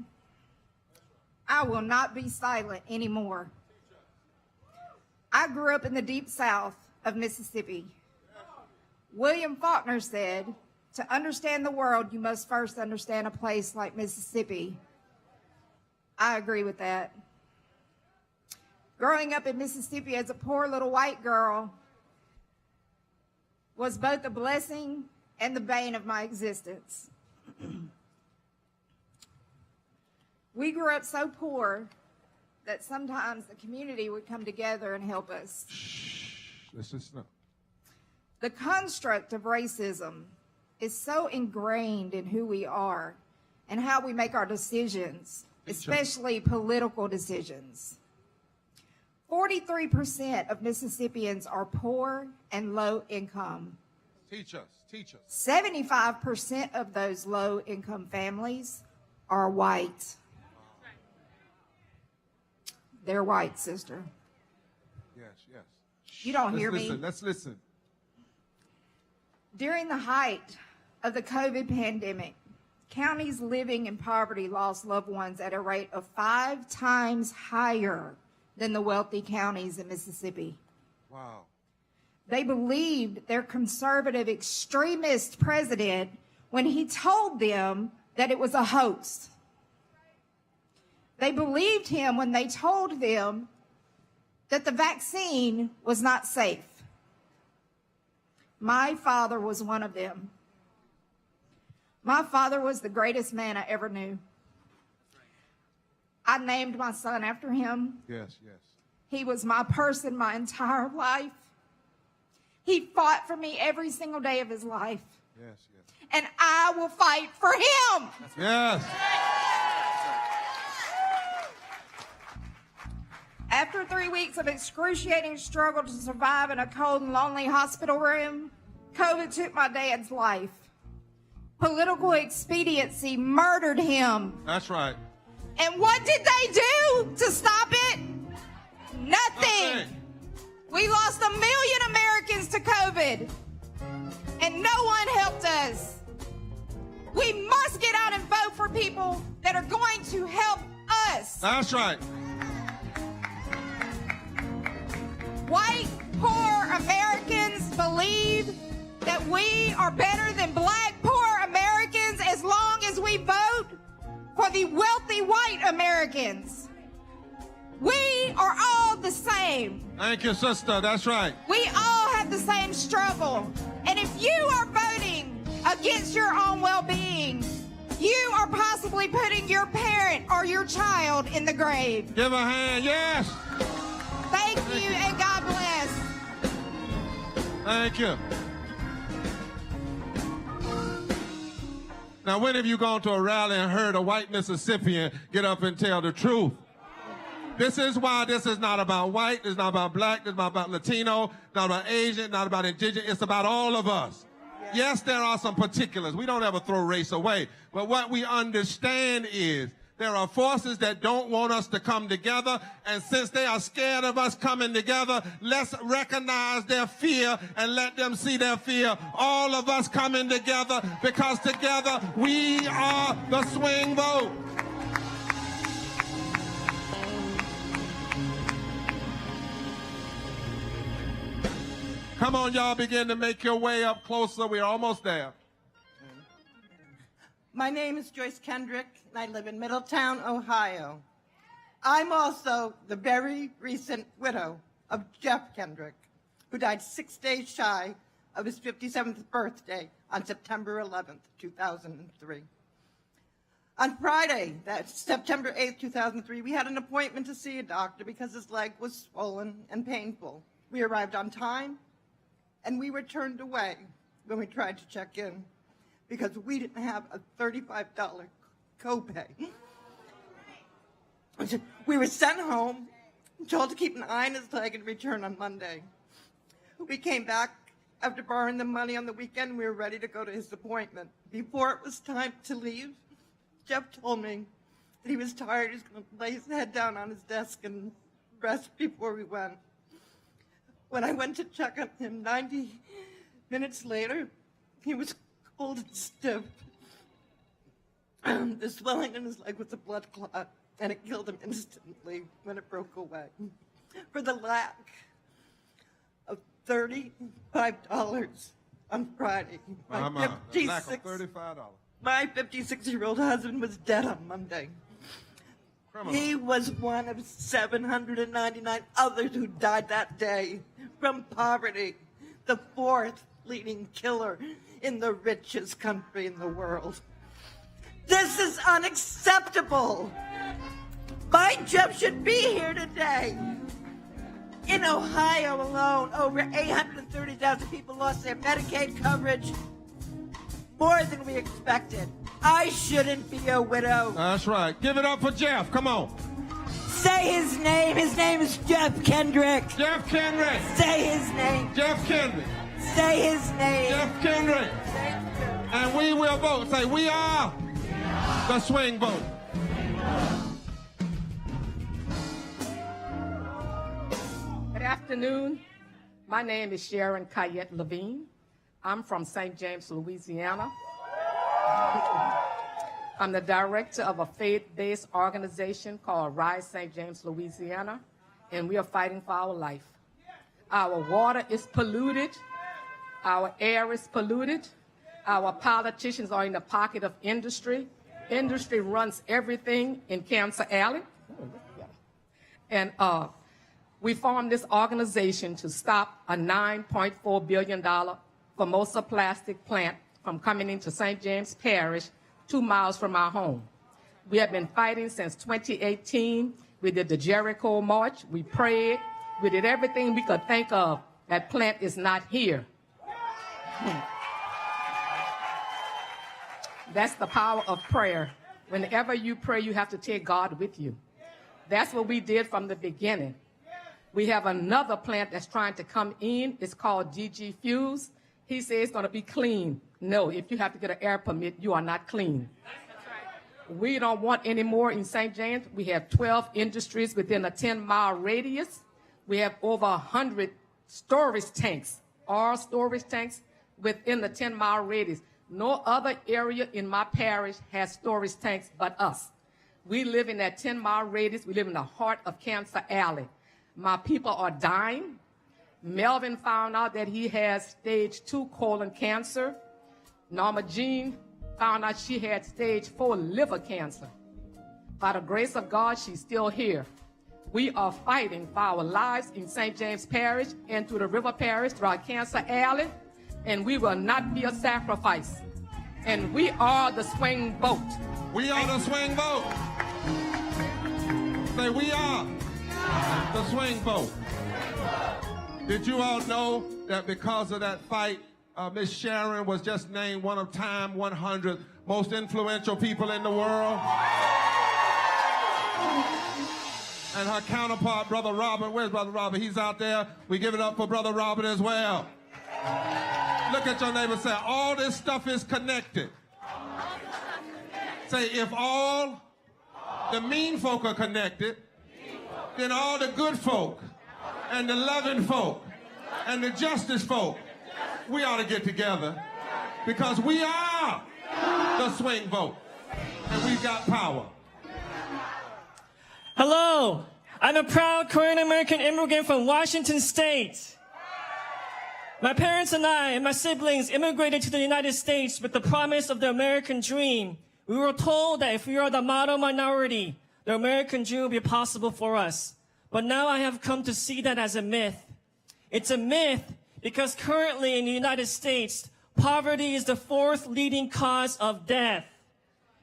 I will not be silent anymore. I grew up in the deep south of Mississippi. William Faulkner said, to understand the world, you must first understand a place like Mississippi. I agree with that. Growing up in Mississippi as a poor little white girl was both a blessing and the bane of my existence. We grew up so poor that sometimes the community would come together and help us. Let's just know. The construct of racism is so ingrained in who we are and how we make our decisions, especially political decisions. 43% of Mississippians are poor and low income. Teach us, teach us. 75% of those low income families are white. They're white, sister. Yes, yes. You don't hear me. Let's listen. During the height of the COVID pandemic, counties living in poverty lost loved ones at a rate of 5 times higher than the wealthy counties in Mississippi. Wow. They believed their conservative extremist president when he told them that it was a hoax. They believed him when they told them that the vaccine was not safe. My father was one of them. My father was the greatest man I ever knew. I named my son after him. Yes, yes. He was my person my entire life. He fought for me every single day of his life. Yes, yes. And I will fight for him. Yes. After 3 weeks of excruciating struggle to survive in a cold and lonely hospital room, COVID took my dad's life. Political expediency murdered him. That's right. And what did they do to stop it? Nothing. We lost 1 million Americans to COVID, and no one helped us. We must get out and vote for people that are going to help us. That's right. White, poor Americans believe that we are better than black, poor Americans as long as we vote for the wealthy white Americans. We are all the same. Thank you, sister. That's right. We all have the same struggle. And if you are voting against your own well-being, you are possibly putting your parent or your child in the grave. Give a hand. Yes. Thank you, and God bless. Thank you. Now, when have you gone to a rally and heard a white Mississippian get up and tell the truth? This is why this is not about white, it's not about black, it's not about Latino, not about Asian, not about indigenous, it's about all of us. Yes, there are some particulars. We don't ever throw race away. But what we understand is there are forces that don't want us to come together, and since they are scared of us coming together, let's recognize their fear and let them see their fear. All of us coming together, because together we are the swing vote. Come on, y'all, begin to make your way up closer. We're almost there. My name is Joyce Kendrick, and I live in Middletown, Ohio. I'm also the very recent widow of Jeff Kendrick, who died 6 days shy of his 57th birthday on September 11th, 2003. On Friday, that's September 8th, 2003, we had an appointment to see a doctor because his leg was swollen and painful. We arrived on time, and we were turned away when we tried to check in because we didn't have a $35 copay. We were sent home, told to keep an eye on his leg and return on Monday. We came back after borrowing the money on the weekend. We were ready to go to his appointment. Before it was time to leave, Jeff told me that he was tired. He was going to lay his head down on his desk and rest before we went. When I went to check on him 90 minutes later, he was cold and stiff. The swelling in his leg was a blood clot, and it killed him instantly when it broke away. For the lack of $35 on Friday, my 56-year-old husband was dead on Monday. He was one of 799 others who died that day from poverty, the fourth leading killer in the richest country in the world. This is unacceptable. My Jeff should be here today. In Ohio alone, over 830,000 people lost their Medicaid coverage, more than we expected. I shouldn't be a widow. That's right. Give it up for Jeff. Come on. Say his name. His name is Jeff Kendrick. Jeff Kendrick. Say his name. Jeff Kendrick. Say his name. Jeff Kendrick. And we will vote. Say, we are the swing vote. Good afternoon. My name is Sharon Cayette Levine. I'm from St. James, Louisiana. I'm the director of a faith-based organization called Rise St. James, Louisiana, and we are fighting for our life. Our water is polluted. Our air is polluted. Our politicians are in the pocket of industry. Industry runs everything in Cancer Alley. And we formed this organization to stop a $9.4 billion Formosa plastic plant from coming into St. James Parish, 2 miles from our home. We have been fighting since 2018. We did the Jericho March. We prayed. We did everything we could think of. That plant is not here. That's the power of prayer. Whenever you pray, you have to take God with you. That's what we did from the beginning. We have another plant that's trying to come in. It's called DG Fuse. He says it's going to be clean. No, if you have to get an air permit, you are not clean. We don't want any more in St. James. We have 12 industries within a 10-mile radius. We have over 100 storage tanks, all storage tanks within the 10-mile radius. No other area in my parish has storage tanks but us. We live in that 10-mile radius. We live in the heart of Cancer Alley. My people are dying. Melvin found out that he has stage 2 colon cancer. Norma Jean found out she had stage 4 liver cancer. By the grace of God, she's still here. We are fighting for our lives in St. James Parish and through the River Parish, throughout Cancer Alley, and we will not be a sacrifice. And we are the swing vote. We are the swing vote. Say, we are the swing vote. Did you all know that because of that fight, Miss Sharon was just named one of Time 100 most influential people in the world? And her counterpart, Brother Robert, where's Brother Robert? He's out there. We give it up for Brother Robert as well. Look at your neighbor, say, all this stuff is connected. Say, if all the mean folk are connected, then all the good folk and the loving folk and the justice folk, we ought to get together because we are the swing vote and we've got power. Hello, I'm a proud Korean American immigrant from Washington State. My parents and I and my siblings immigrated to the United States with the promise of the American dream. We were told that if we are the model minority, the American dream will be possible for us. But now I have come to see that as a myth. It's a myth because currently in the United States, poverty is the 4th leading cause of death.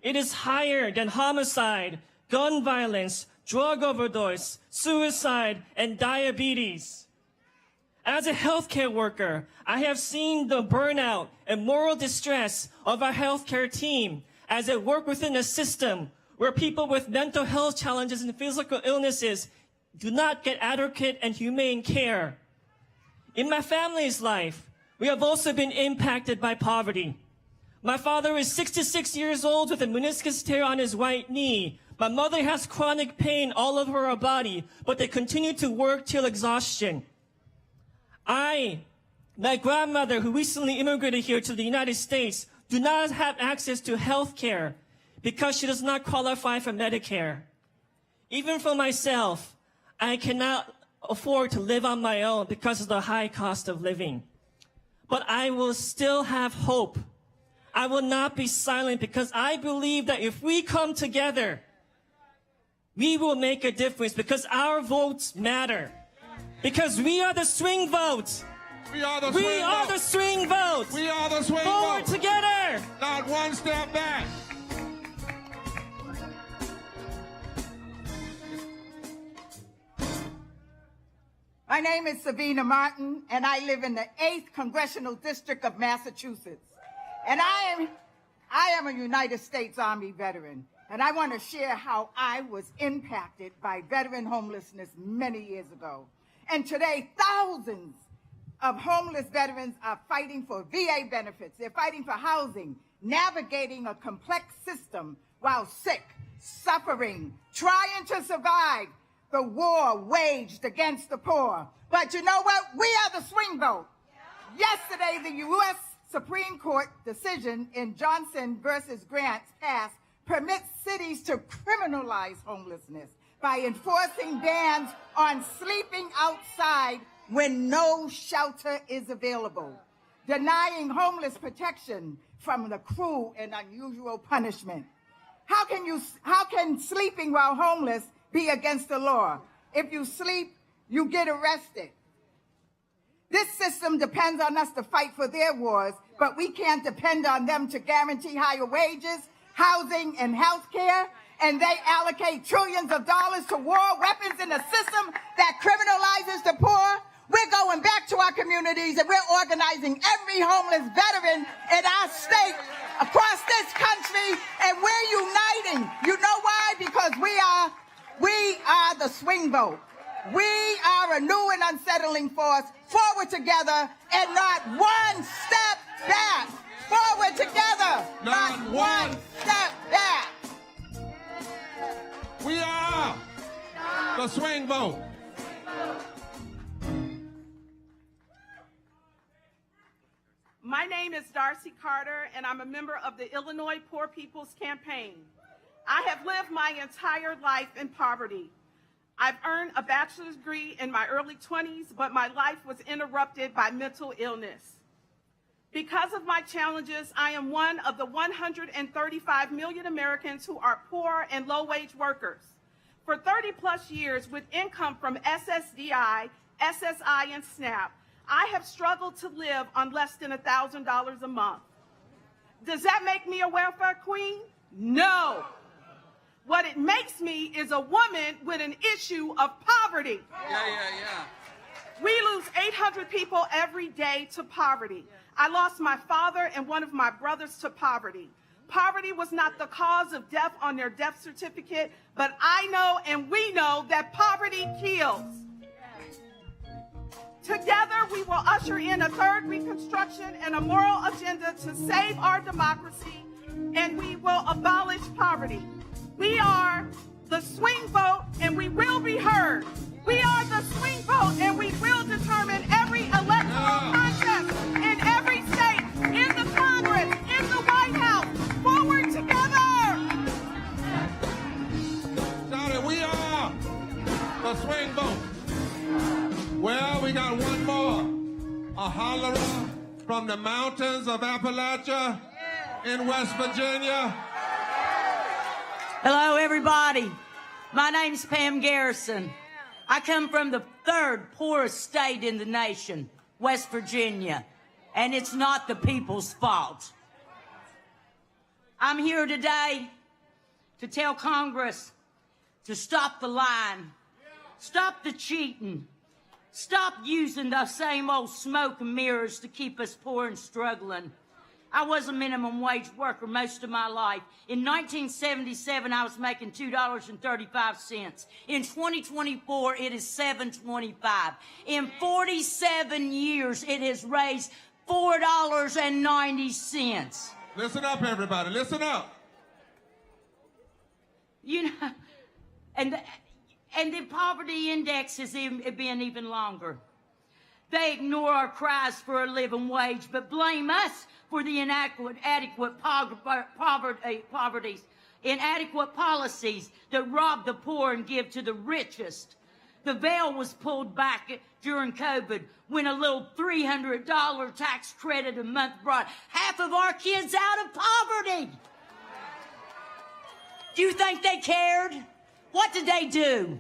It is higher than homicide, gun violence, drug overdose, suicide, and diabetes. As a healthcare worker, I have seen the burnout and moral distress of our healthcare team as they work within a system where people with mental health challenges and physical illnesses do not get adequate and humane care. In my family's life, we have also been impacted by poverty. My father is 66 years old with a meniscus tear on his right knee. My mother has chronic pain all over her body, but they continue to work till exhaustion. My grandmother, who recently immigrated here to the United States, do not have access to health care because she does not qualify for Medicare. Even for myself, I cannot afford to live on my own because of the high cost of living. But I will still have hope. I will not be silent because I believe that if we come together, we will make a difference because our votes matter. Because we are the swing vote. We are the swing vote. We are the swing vote. We are the swing vote. Forward together. Not one step back. My name is Savina Martin, and I live in the 8th Congressional District of Massachusetts. And I am a United States Army veteran, and I want to share how I was impacted by veteran homelessness many years ago. And today, thousands of homeless veterans are fighting for VA benefits. They're fighting for housing, navigating a complex system while sick, suffering, trying to survive the war waged against the poor. But you know what? We are the swing vote. Yesterday, the U.S. Supreme Court decision in Johnson versus Grants passed permits cities to criminalize homelessness by enforcing bans on sleeping outside when no shelter is available, denying homeless protection from the cruel and unusual punishment. How can sleeping while homeless be against the law? If you sleep, you get arrested. This system depends on us to fight for their wars, but we can't depend on them to guarantee higher wages, housing, and health care, and they allocate trillions of dollars to war weapons in a system that criminalizes the poor. We're going back to our communities and we're organizing every homeless veteran in our state across this country, and we're uniting. You know why? Because we are the swing vote. We are a new and unsettling force, forward together and not one step back. Forward together, not one step back. We are the swing vote. My name is Darcy Carter, and I'm a member of the Illinois Poor People's Campaign. I have lived my entire life in poverty. I've earned a bachelor's degree in my early 20s, but my life was interrupted by mental illness. Because of my challenges, I am one of the 135 million Americans who are poor and low-wage workers. For 30-plus years, with income from SSDI, SSI, and SNAP, I have struggled to live on less than $1,000 a month. Does that make me a welfare queen? No. What it makes me is a woman with an issue of poverty. Yeah. We lose 800 people every day to poverty. I lost my father and one of my brothers to poverty. Poverty was not the cause of death on their death certificate, but I know and we know that poverty kills. Together, we will usher in a third Reconstruction and a moral agenda to save our democracy, and we will abolish poverty. We are the swing vote, and we will be heard. We are the swing vote, and we will determine every electoral contest in every state, in the Congress, in the White House. Forward together! Shout it, we are the swing vote. Well, we got one more. A hollerer from the mountains of Appalachia in West Virginia. Hello, everybody. My name's Pam Garrison. I come from the third poorest state in the nation, West Virginia, and it's not the people's fault. I'm here today to tell Congress to stop the lying, stop the cheating, stop using the same old smoke and mirrors to keep us poor and struggling. I was a minimum wage worker most of my life. In 1977, I was making $2.35. In 2024, it is $7.25. In 47 years, it has raised $4.90. Listen up, everybody. Listen up. You know, and the poverty index has been even longer. They ignore our cries for a living wage, but blame us for the inadequate policies that rob the poor and give to the richest. The veil was pulled back during COVID when a little $300 tax credit a month brought half of our kids out of poverty. Do you think they cared? What did they do?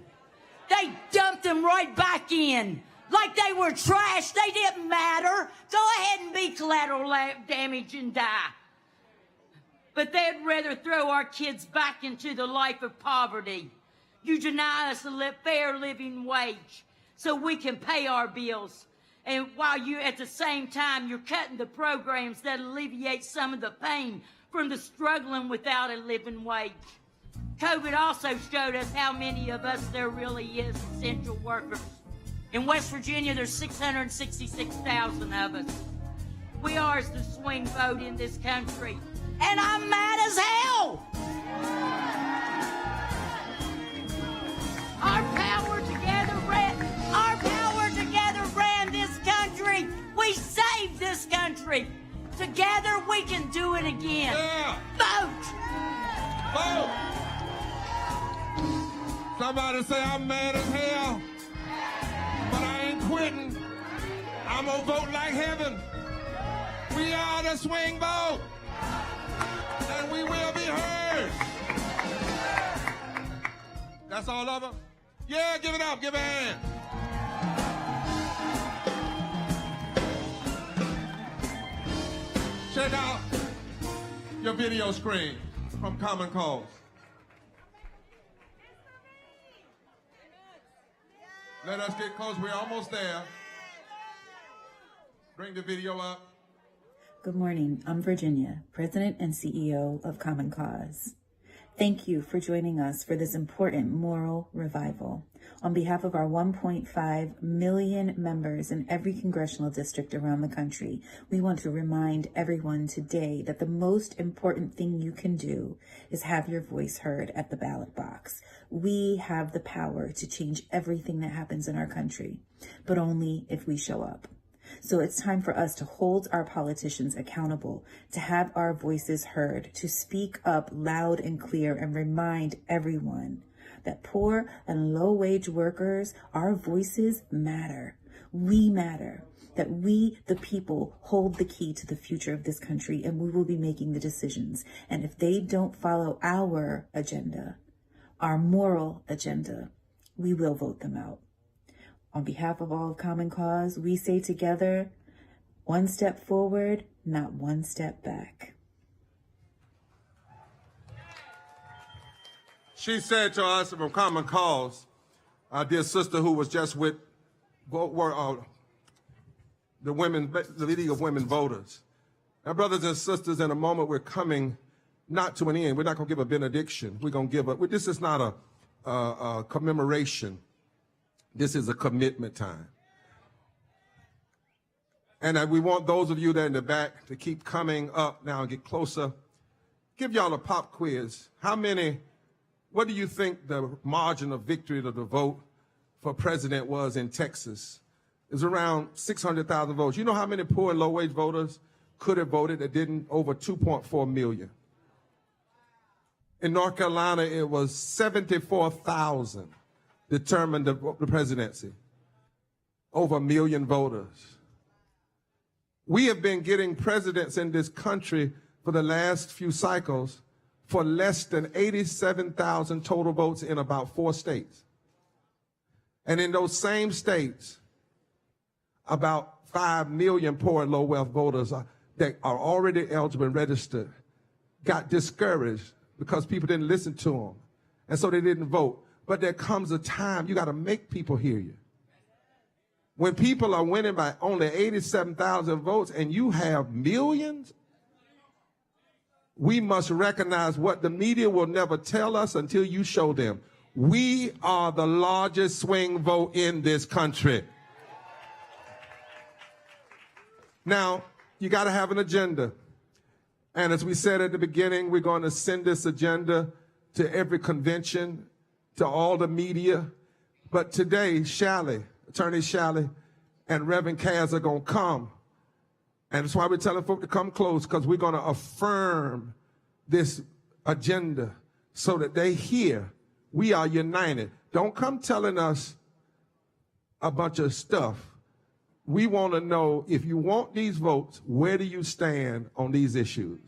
They dumped them right back in. Like they were trash. They didn't matter. Go ahead and be collateral damage and die. But they'd rather throw our kids back into the life of poverty. You deny us a fair living wage so we can pay our bills. And while you, at the same time, you're cutting the programs that alleviate some of the pain from the struggling without a living wage. COVID also showed us how many of us there really is essential workers. In West Virginia, there's 666,000 of us. We are the swing vote in this country. And I'm mad as hell! Our power together ran this country. We saved this country. Together, we can do it again. Yeah. Vote! Vote! Somebody say I'm mad as hell. But I ain't quitting. I'm gonna vote like heaven. We are the swing vote, and we will be heard. That's all of them? Yeah, give it up, give it a hand. Check out your video screen from Common Cause. Let us get close, we're almost there. Bring the video up. Good morning, I'm Virginia, President and CEO of Common Cause. Thank you for joining us for this important moral revival. On behalf of our 1.5 million members in every congressional district around the country, we want to remind everyone today that the most important thing you can do is have your voice heard at the ballot box. We have the power to change everything that happens in our country, but only if we show up. So it's time for us to hold our politicians accountable, to have our voices heard, to speak up loud and clear and remind everyone that poor and low-wage workers, our voices matter. We matter. That we, the people, hold the key to the future of this country, and we will be making the decisions. And if they don't follow our agenda, our moral agenda, we will vote them out. On behalf of all of Common Cause, we say together, one step forward, not one step back. She said to us from Common Cause, our dear sister who was just with the League of Women Voters. Now, brothers and sisters, in a moment we're coming not to an end. We're not going to give a benediction. We're going to give this is not a commemoration. This is a commitment time. And we want those of you that are in the back to keep coming up now and get closer. Give y'all a pop quiz. What do you think the margin of victory of the vote for president was in Texas? It was around 600,000 votes. You know how many poor and low-wage voters could have voted that didn't? Over 2.4 million. In North Carolina, it was 74,000 determined the presidency. Over 1 million voters. We have been getting presidents in this country for the last few cycles for less than 87,000 total votes in about 4 states. And in those same states, about 5 million poor and low wealth voters that are already eligible and registered got discouraged because people didn't listen to them. And so they didn't vote. But there comes a time you got to make people hear you. When people are winning by only 87,000 votes and you have millions, we must recognize what the media will never tell us until you show them. We are the largest swing vote in this country. Now, you got to have an agenda. And as we said at the beginning, we're going to send this agenda to every convention, to all the media. But today, Attorney Shalley and Reverend Kaz are going to come. And that's why we're telling folks to come close, because we're going to affirm this agenda so that they hear we are united. Don't come telling us a bunch of stuff. We want to know, if you want these votes, where do you stand on these issues?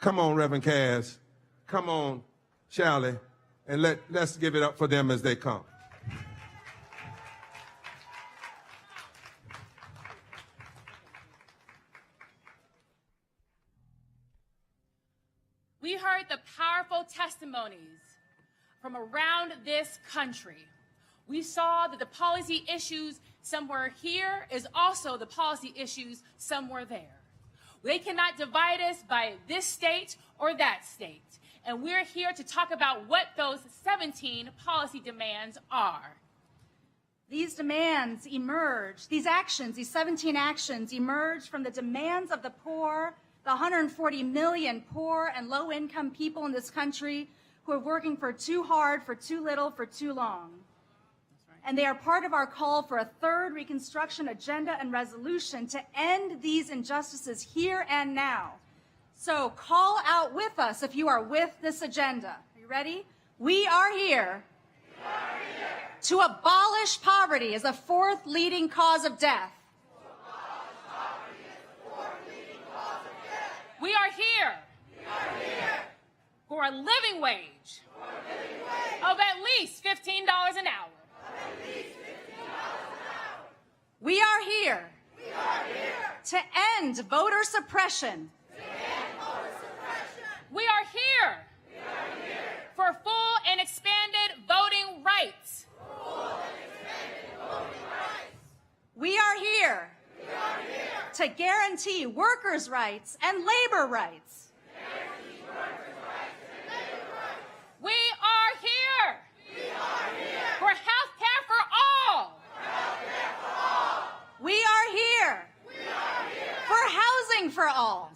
Come on, Reverend Kaz. Come on, Shalley. And let's give it up for them as they come. We heard the powerful testimonies from around this country. We saw that the policy issues somewhere here is also the policy issues somewhere there. They cannot divide us by this state or that state. And we're here to talk about what those 17 policy demands are. These demands emerge, these 17 actions emerge from the demands of the poor, the 140 million poor and low-income people in this country who are working for too hard, for too little, for too long. And they are part of our call for a third Reconstruction agenda and resolution to end these injustices here and now. So call out with us if you are with this agenda. Are you ready? We are here to abolish poverty as the 4th leading cause of death. a living wage of at least $15 an hour. We are here to end voter suppression. We are here for full and expanded voting rights. We are here to guarantee workers' rights and labor rights. We are here for health care for all. We are here for housing for all.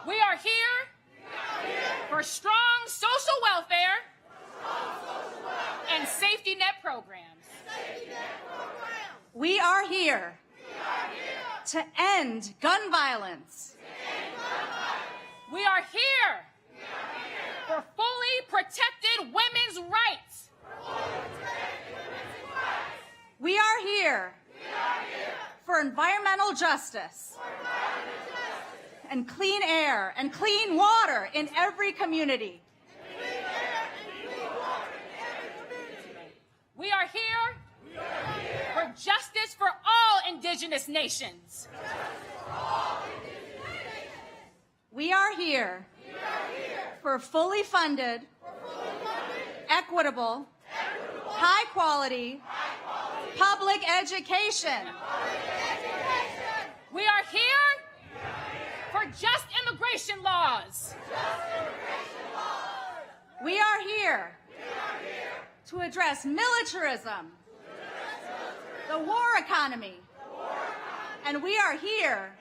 We are here for strong social welfare and safety net programs. We are here to end gun violence. We are here for fully protected women's rights. We are here for environmental justice and clean air and clean water in every community. We are here for justice for all indigenous nations. We are here for fully funded, equitable, high quality public education. We are here for just immigration laws. We are here to address militarism, the war economy, and we are here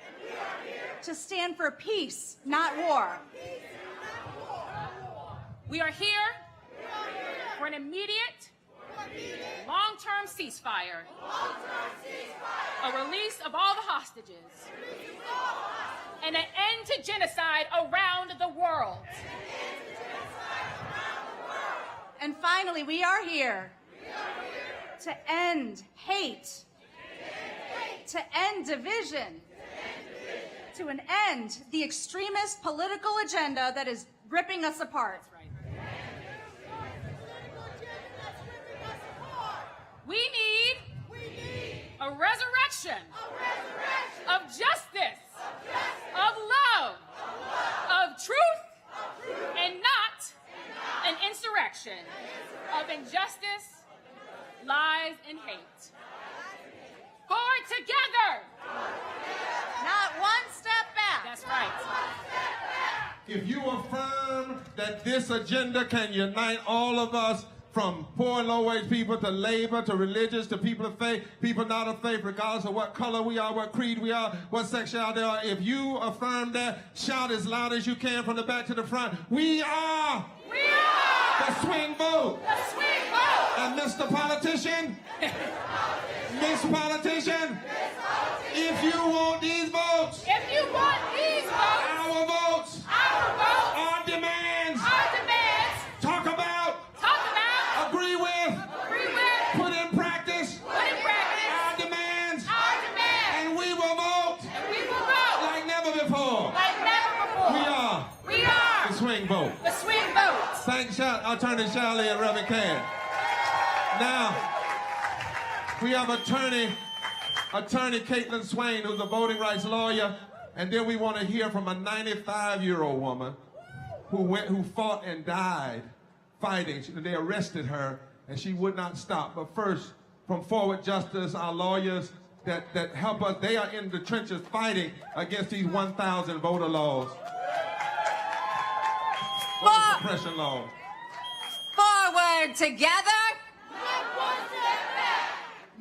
to stand for peace, not war. We are here for an immediate, long-term ceasefire, a release of all the hostages, and an end to genocide around the world. And finally, we are here to end hate, to end division, to end the extremist political agenda that is ripping us apart. We need a resurrection of justice, of love, of truth, and not an insurrection of injustice, lies, and hate. Forward together! Not one step back. That's right. If you affirm that this agenda can unite all of us, from poor and low-wage people to labor, to religious, to people of faith, people not of faith, regardless of what color we are, what creed we are, what sexuality we are. If you affirm that, shout as loud as you can from the back to the front. We are the swing vote. The swing vote. And Mr. Politician, Miss Politician, if you want these votes, our votes, our demands, talk about, agree with, put in practice, our demands, and we will vote like never before. We are the swing vote. The swing vote. Thanks, Attorney Shelley and Reverend Can. Now, we have Attorney Caitlin Swain, who's a voting rights lawyer, and then we want to hear from a 95-year-old woman who fought and died fighting. They arrested her, and she would not stop. But first, from Forward Justice, our lawyers that help us, they are in the trenches fighting against these 1,000 voter laws. Voter suppression laws. Forward together.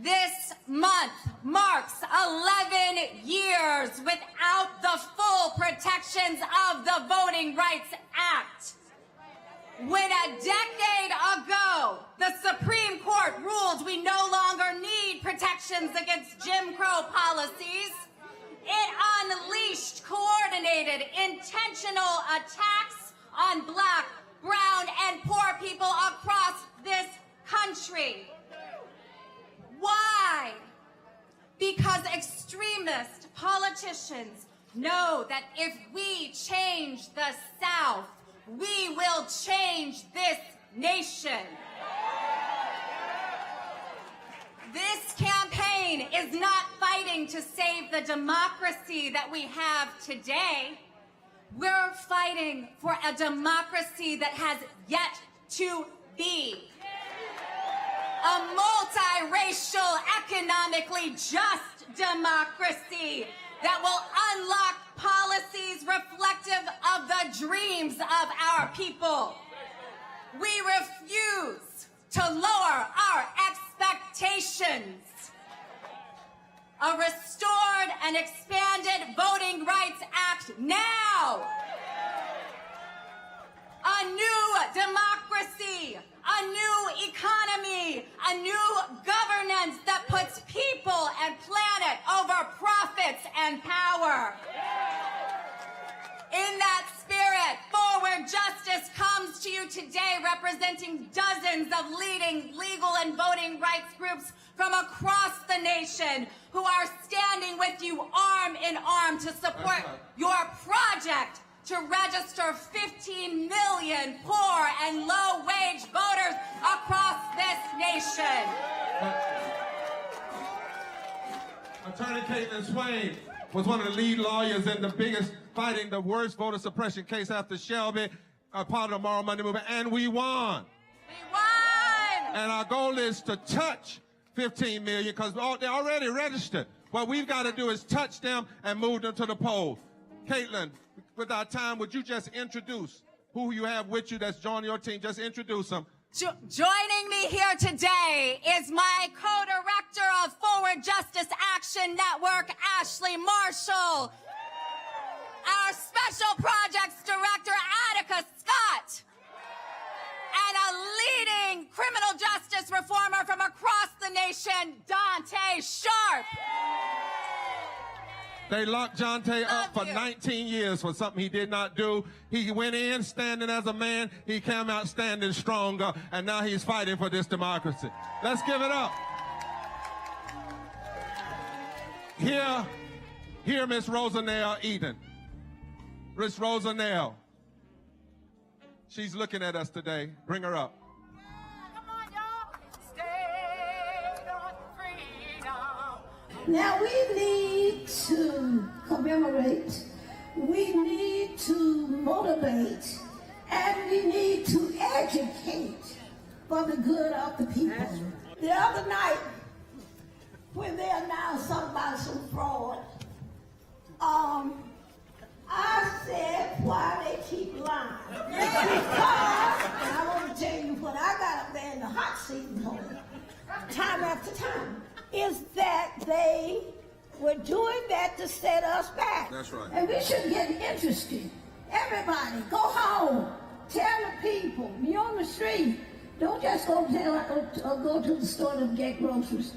This month marks 11 years without the full protections of the Voting Rights Act. When a decade ago, the Supreme Court ruled we no longer need protections against Jim Crow policies, it unleashed coordinated, intentional attacks on Black, brown, and poor people across this country. Why? Because extremist politicians know that if we change the South, we will change this nation. This campaign is not fighting to save the democracy that we have today. We're fighting for a democracy that has yet to be. A multiracial, economically just democracy that will unlock policies reflective of the dreams of our people. We refuse to lower our expectations. A restored and expanded Voting Rights Act now. A new democracy, a new economy, a new governance that puts people and planet over profits and power. In that spirit, Forward Justice comes to you today representing dozens of leading legal and voting rights groups from across the nation who are standing with you arm in arm to support your project to register 15 million poor and low-wage voters across this nation. Attorney Caitlin Swain was one of the lead lawyers in the biggest, fighting the worst voter suppression case after Shelby, part of the Moral Monday movement, and we won. We won! And our goal is to touch 15 million because they're already registered. What we've got to do is touch them and move them to the polls. Caitlin, with our time, would you just introduce who you have with you that's joining your team? Just introduce them. Joining me here today is my co-director of Forward Justice Action Network, Ashley Marshall. Our Special Projects Director, Attica Scott. And a leading criminal justice reformer from across the nation, Dante Sharp. They locked Jonte up for 19 years for something he did not do. He went in standing as a man. He came out standing stronger, and now he's fighting for this democracy. Let's give it up. Here, Miss Rosanelle Eden. Miss Rosanelle. She's looking at us today. Bring her up. Now we need to commemorate, we need to motivate, and we need to educate for the good of the people. The other night, when they announced something about some fraud, I said, why they keep lying? Because, and I want to tell you what I got up there in the hot seat time after time, is that they were doing that to set us back. That's right. And we should get interested. Everybody, go home. Tell the people. Be on the street. Don't just go to the store to get groceries.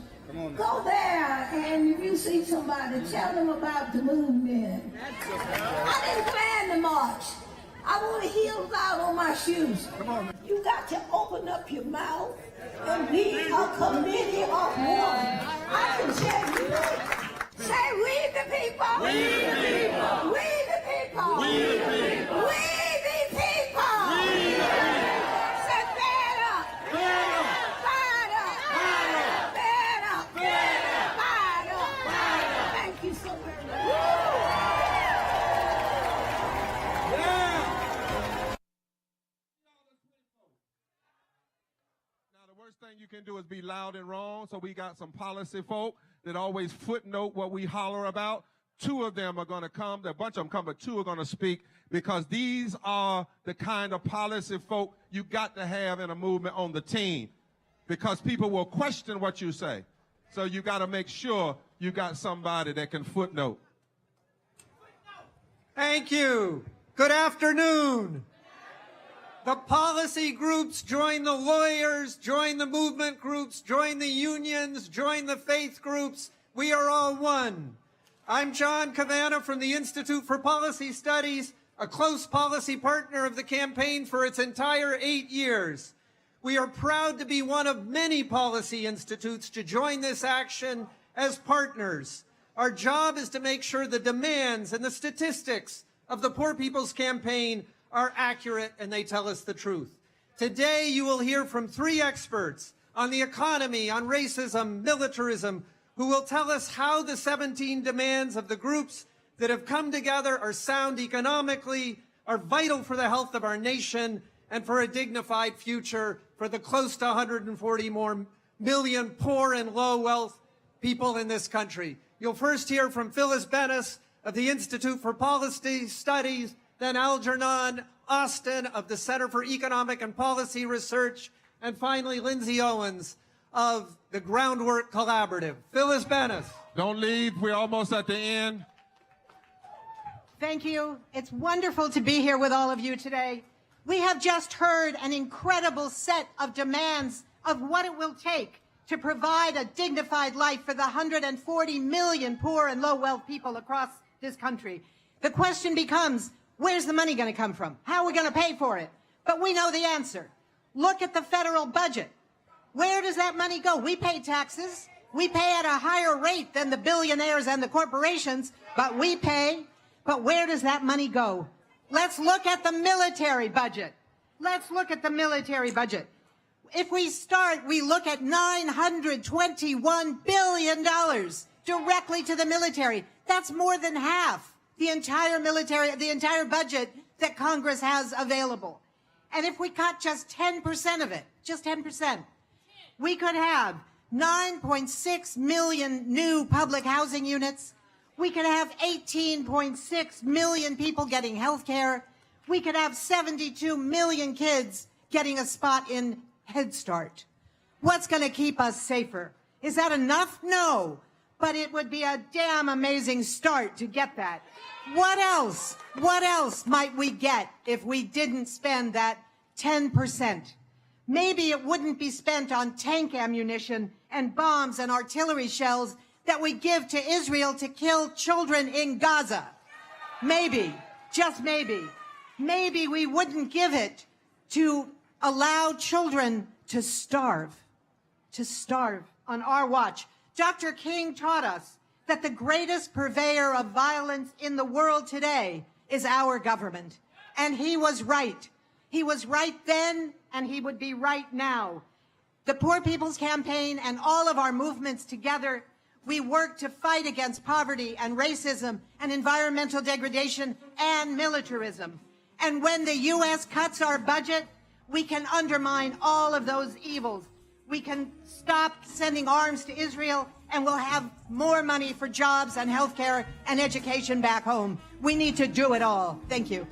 Go there, and if you see somebody, tell them about the movement. I didn't plan the march. I want heels out on my shoes. You got to open up your mouth and be a committee of one. I can tell you. Say, we the people. We the people. We the people. We the people. We the people. We the people. Say, fed up. Fed up. Fired up. Fired up. Fed up. Fed up. Fired up. Fired up. Thank you so very much. Worst thing you can do is be loud and wrong. So we got some policy folk that always footnote what we holler about. Two of them are going to come. A bunch of them come, but two are going to speak because these are the kind of policy folk you got to have in a movement on the team because people will question what you say. So you got to make sure you got somebody that can footnote. Thank you. Good afternoon. The policy groups join the lawyers, join the movement groups, join the unions, join the faith groups. We are all one. I'm John Cavanagh from the Institute for Policy Studies, a close policy partner of the campaign for its entire 8 years. We are proud to be one of many policy institutes to join this action as partners. Our job is to make sure the demands and the statistics of the Poor People's Campaign are accurate and they tell us the truth. Today, you will hear from 3 experts on the economy, on racism, militarism, who will tell us how the 17 demands of the groups that have come together are sound economically, are vital for the health of our nation, and for a dignified future for the close to 140 more million poor and low wealth people in this country. You'll first hear from Phyllis Bennis of the Institute for Policy Studies, then Algernon Austin of the Center for Economic and Policy Research, and finally Lindsay Owens of the Groundwork Collaborative. Phyllis Bennis. Don't leave. We're almost at the end. Thank you. It's wonderful to be here with all of you today. We have just heard an incredible set of demands of what it will take to provide a dignified life for the 140 million poor and low wealth people across this country. The question becomes, where's the money going to come from? How are we going to pay for it? But we know the answer. Look at the federal budget. Where does that money go? We pay taxes. We pay at a higher rate than the billionaires and the corporations, but we pay. But where does that money go? Let's look at the military budget. Let's look at the military budget. If we start, we look at $921 billion directly to the military. That's more than half the entire military, the entire budget that Congress has available. And if we cut just 10% of it, just 10%, we could have 9.6 million new public housing units. We could have 18.6 million people getting health care. We could have 72 million kids getting a spot in Head Start. What's going to keep us safer? Is that enough? No. But it would be a damn amazing start to get that. What else? What else might we get if we didn't spend that 10%? Maybe it wouldn't be spent on tank ammunition and bombs and artillery shells that we give to Israel to kill children in Gaza. Maybe, just maybe. Maybe we wouldn't give it to allow children to starve on our watch. Dr. King taught us that the greatest purveyor of violence in the world today is our government. And he was right. He was right then, and he would be right now. The Poor People's Campaign and all of our movements together, we work to fight against poverty and racism and environmental degradation and militarism. And when the U.S. cuts our budget, we can undermine all of those evils. We can stop sending arms to Israel, and we'll have more money for jobs and health care and education back home. We need to do it all. Thank you.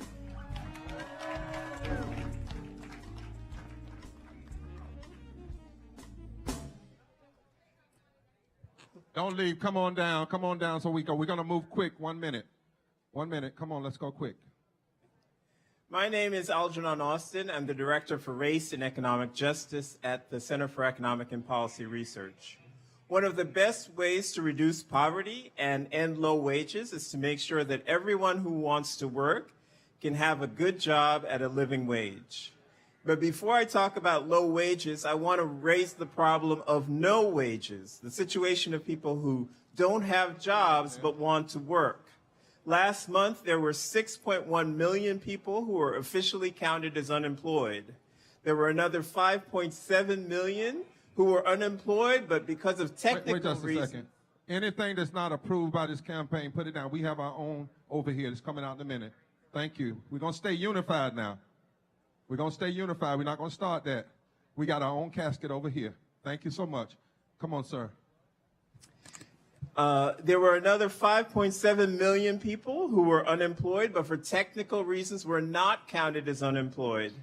Don't leave. Come on down. Come on down so we go. We're going to move quick. 1 minute. 1 minute. Come on, let's go quick. My name is Algernon Austin. I'm the Director for Race and Economic Justice at the Center for Economic and Policy Research. One of the best ways to reduce poverty and end low wages is to make sure that everyone who wants to work can have a good job at a living wage. But before I talk about low wages, I want to raise the problem of no wages, the situation of people who don't have jobs but want to work. Last month, there were 6.1 million people who were officially counted as unemployed. There were another 5.7 million who were unemployed, but because of technical reasons. Wait just a second. Anything that's not approved by this campaign, put it down. We have our own over here that's coming out in a minute. Thank you. We're going to stay unified now. We're going to stay unified. We're not going to start that. We got our own casket over here. Thank you so much. Come on, sir. There were another 5.7 million people who were unemployed, but for technical reasons were not counted as unemployed.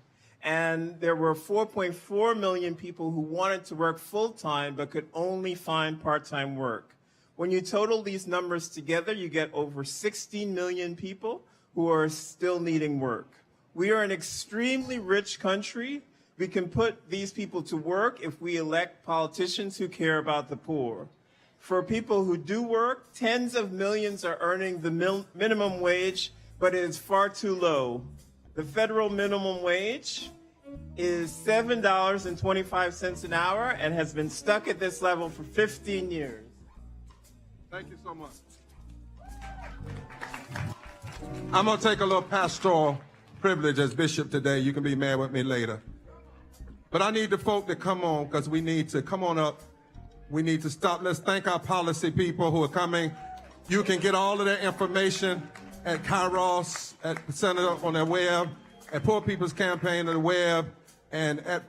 And there were 4.4 million people who wanted to work full-time but could only find part-time work. When you total these numbers together, you get over 16 million people who are still needing work. We are an extremely rich country. We can put these people to work if we elect politicians who care about the poor. For people who do work, tens of millions are earning the minimum wage, but it is far too low. The federal minimum wage is $7.25 an hour and has been stuck at this level for 15 years. Thank you so much. I'm going to take a little pastoral privilege as bishop today. You can be mad with me later. But I need the folk to come on, because we need to come on up. We need to stop. Let's thank our policy people who are coming. You can get all of their information at Kairos, at the Center on their web, at Poor People's Campaign on the web, and at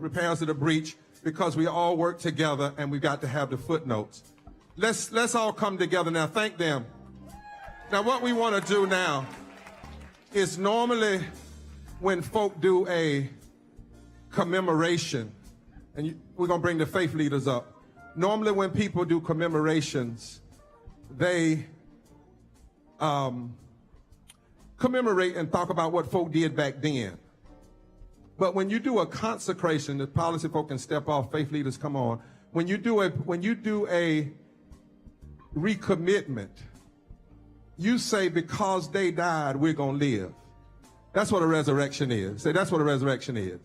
Repairs of the Breach, because we all work together and we got to have the footnotes. Let's all come together now. Thank them. Now, what we want to do now is normally when folk do a commemoration, and we're going to bring the faith leaders up. Normally when people do commemorations, they commemorate and talk about what folk did back then. But when you do a consecration, the policy folk can step off, faith leaders come on. When you do a recommitment, you say, because they died, we're going to live. That's what a resurrection is. Say, that's what a resurrection is.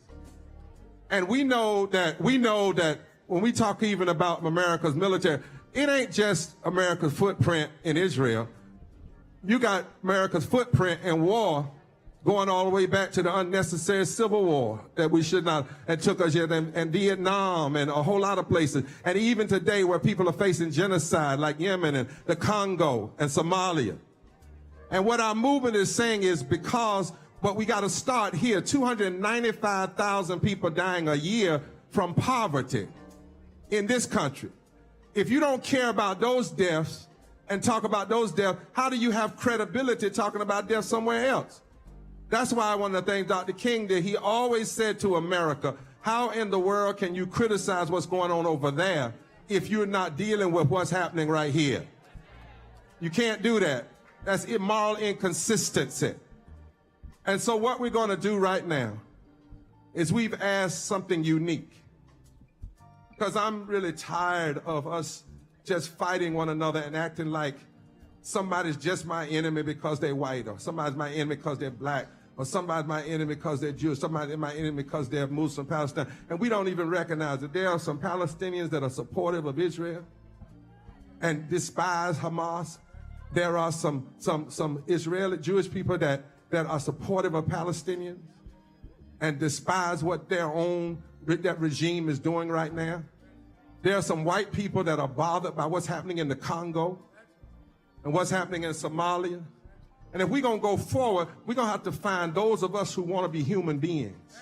And we know that when we talk even about America's military, it ain't just America's footprint in Israel. You got America's footprint in war going all the way back to the unnecessary civil war that we should not, and took us here, and Vietnam and a whole lot of places. And even today where people are facing genocide like Yemen and the Congo and Somalia. And what our movement is saying is but we got to start here. 295,000 people dying a year from poverty in this country. If you don't care about those deaths and talk about those deaths, how do you have credibility talking about deaths somewhere else? That's why one of the things Dr. King did, he always said to America, how in the world can you criticize what's going on over there if you're not dealing with what's happening right here? You can't do that. That's immoral inconsistency. And so what we're going to do right now is we've asked something unique. Because I'm really tired of us just fighting one another and acting like somebody's just my enemy because they're white, or somebody's my enemy because they're black, or somebody's my enemy because they're Jewish, somebody's my enemy because they're Muslim, Palestine. And we don't even recognize that there are some Palestinians that are supportive of Israel and despise Hamas. There are some Israeli Jewish people that are supportive of Palestinians and despise what that regime is doing right now. There are some white people that are bothered by what's happening in the Congo and what's happening in Somalia. And if we're going to go forward, we're going to have to find those of us who want to be human beings.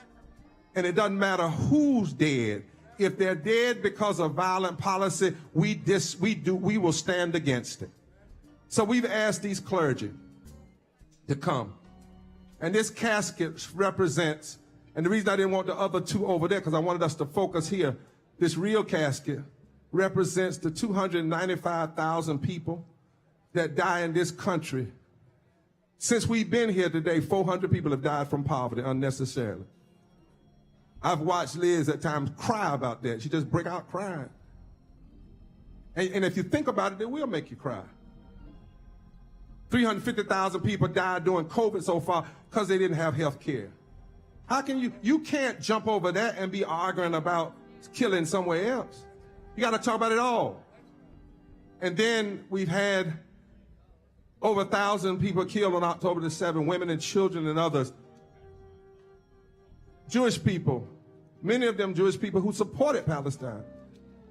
And it doesn't matter who's dead. If they're dead because of violent policy, we will stand against it. So we've asked these clergy to come. And this casket represents, and the reason I didn't want the other two over there, because I wanted us to focus here, this real casket represents the 295,000 people that die in this country. Since we've been here today, 400 people have died from poverty unnecessarily. I've watched Liz at times cry about that. She just break out crying. And if you think about it, it will make you cry. 350,000 people died during COVID so far because they didn't have health care. How can you can't jump over that and be arguing about killing somewhere else. You got to talk about it all. And then we've had over 1,000 people killed on October the 7th, women and children and others. Jewish people, many of them Jewish people who supported Palestine.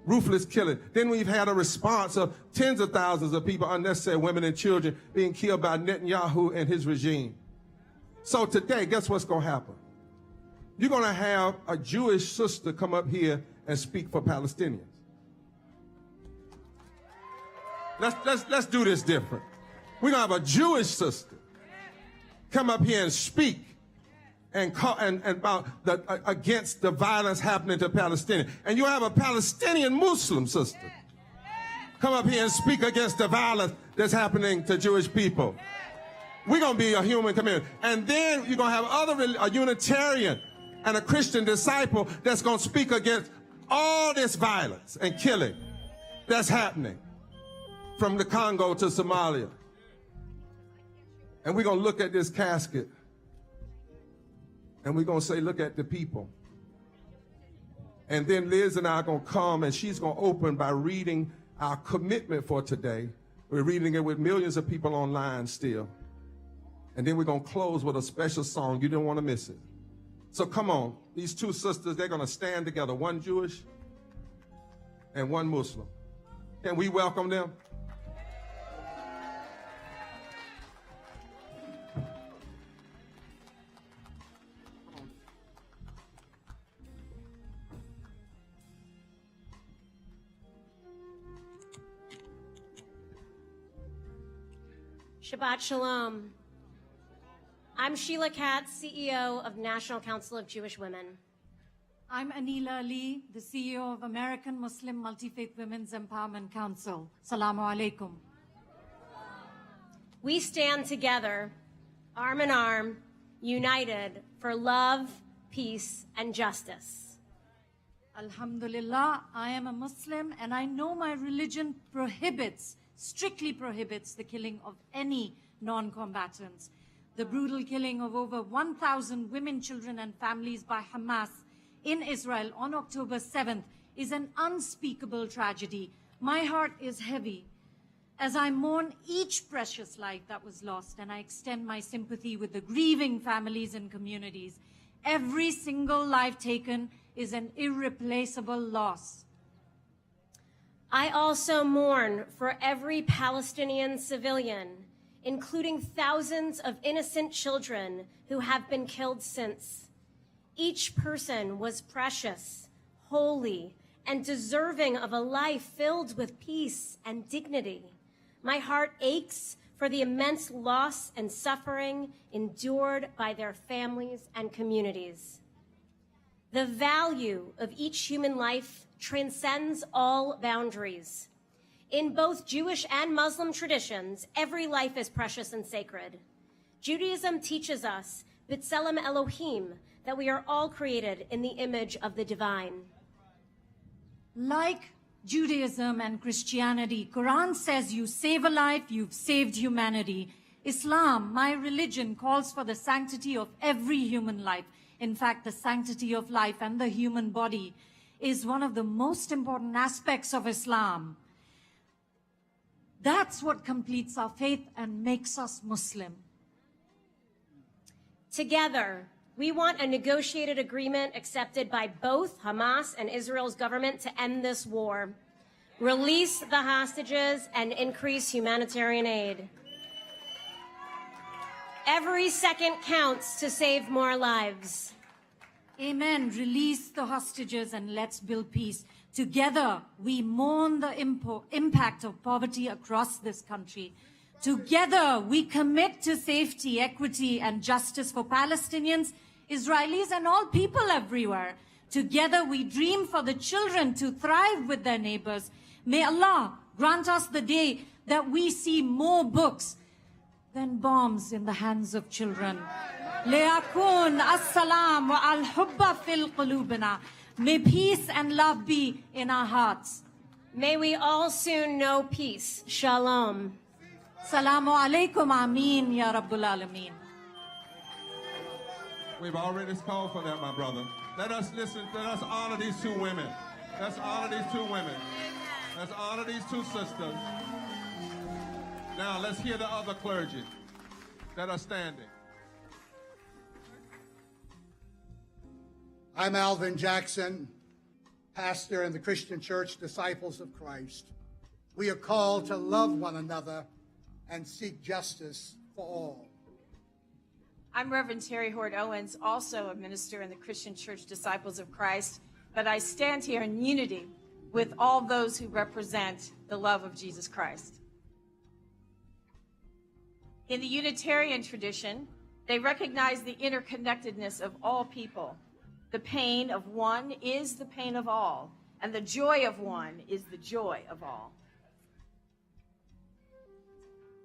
Ruthless killing. Then we've had a response of tens of thousands of people, unnecessary women and children, being killed by Netanyahu and his regime. So today, guess what's going to happen? You're going to have a Jewish sister come up here and speak for Palestinians. Let's do this different. We're going to have a Jewish sister come up here and speak and about against the violence happening to Palestinians. And you have a Palestinian Muslim sister come up here and speak against the violence that's happening to Jewish people. We're going to be a human community. And then you're going to have a Unitarian and a Christian disciple that's going to speak against all this violence and killing that's happening from the Congo to Somalia. And we're going to look at this casket and we're going to say, look at the people. And then Liz and I are going to come and she's going to open by reading our commitment for today. We're reading it with millions of people online still. And then we're going to close with a special song. You don't want to miss it. So come on. These two sisters, they're going to stand together, one Jewish and one Muslim. Can we welcome them? Shabbat Shalom. I'm Sheila Katz, CEO of National Council of Jewish Women. I'm Anila Ali, the CEO of American Muslim Multi-Faith Women's Empowerment Council. Salamu alaikum. We stand together, arm in arm, united for love, peace, and justice. Alhamdulillah, I am a Muslim and I know my religion strictly prohibits the killing of any non-combatants. The brutal killing of over 1,000 women, children, and families by Hamas in Israel on October 7th is an unspeakable tragedy. My heart is heavy as I mourn each precious life that was lost, and I extend my sympathy with the grieving families and communities. Every single life taken is an irreplaceable loss. I also mourn for every Palestinian civilian, including thousands of innocent children who have been killed since. Each person was precious, holy, and deserving of a life filled with peace and dignity. My heart aches for the immense loss and suffering endured by their families and communities. The value of each human life transcends all boundaries. In both Jewish and Muslim traditions, every life is precious and sacred. Judaism teaches us, B'Tselem Elohim, that we are all created in the image of the divine. Like Judaism and Christianity, Quran says you save a life, you've saved humanity. Islam, my religion, calls for the sanctity of every human life. In fact, the sanctity of life and the human body is one of the most important aspects of Islam. That's what completes our faith and makes us Muslim. Together, we want a negotiated agreement accepted by both Hamas and Israel's government to end this war, release the hostages, and increase humanitarian aid. Every second counts to save more lives. Amen. Release the hostages and let's build peace. Together, we mourn the impact of poverty across this country. Together, we commit to safety, equity, and justice for Palestinians, Israelis, and all people everywhere. Together, we dream for the children to thrive with their neighbors. May Allah grant us the day that we see more books than bombs in the hands of children. ليكون السلام والحب في قلوبنا. May peace and love be in our hearts. May we all soon know peace. Shalom. Salamu alaikum. Ameen ya Rabbul Alameen. We've already called for that, my brother. Let us listen. Let us honor these two women. Let's honor these two women. Let's honor these two sisters. Now let's hear the other clergy that are standing. I'm Alvin Jackson, pastor in the Christian Church Disciples of Christ. We are called to love one another and seek justice for all. I'm Reverend Terry Hort Owens, also a minister in the Christian Church Disciples of Christ, but I stand here in unity with all those who represent the love of Jesus Christ. In the Unitarian tradition, they recognize the interconnectedness of all people. The pain of one is the pain of all, and the joy of one is the joy of all.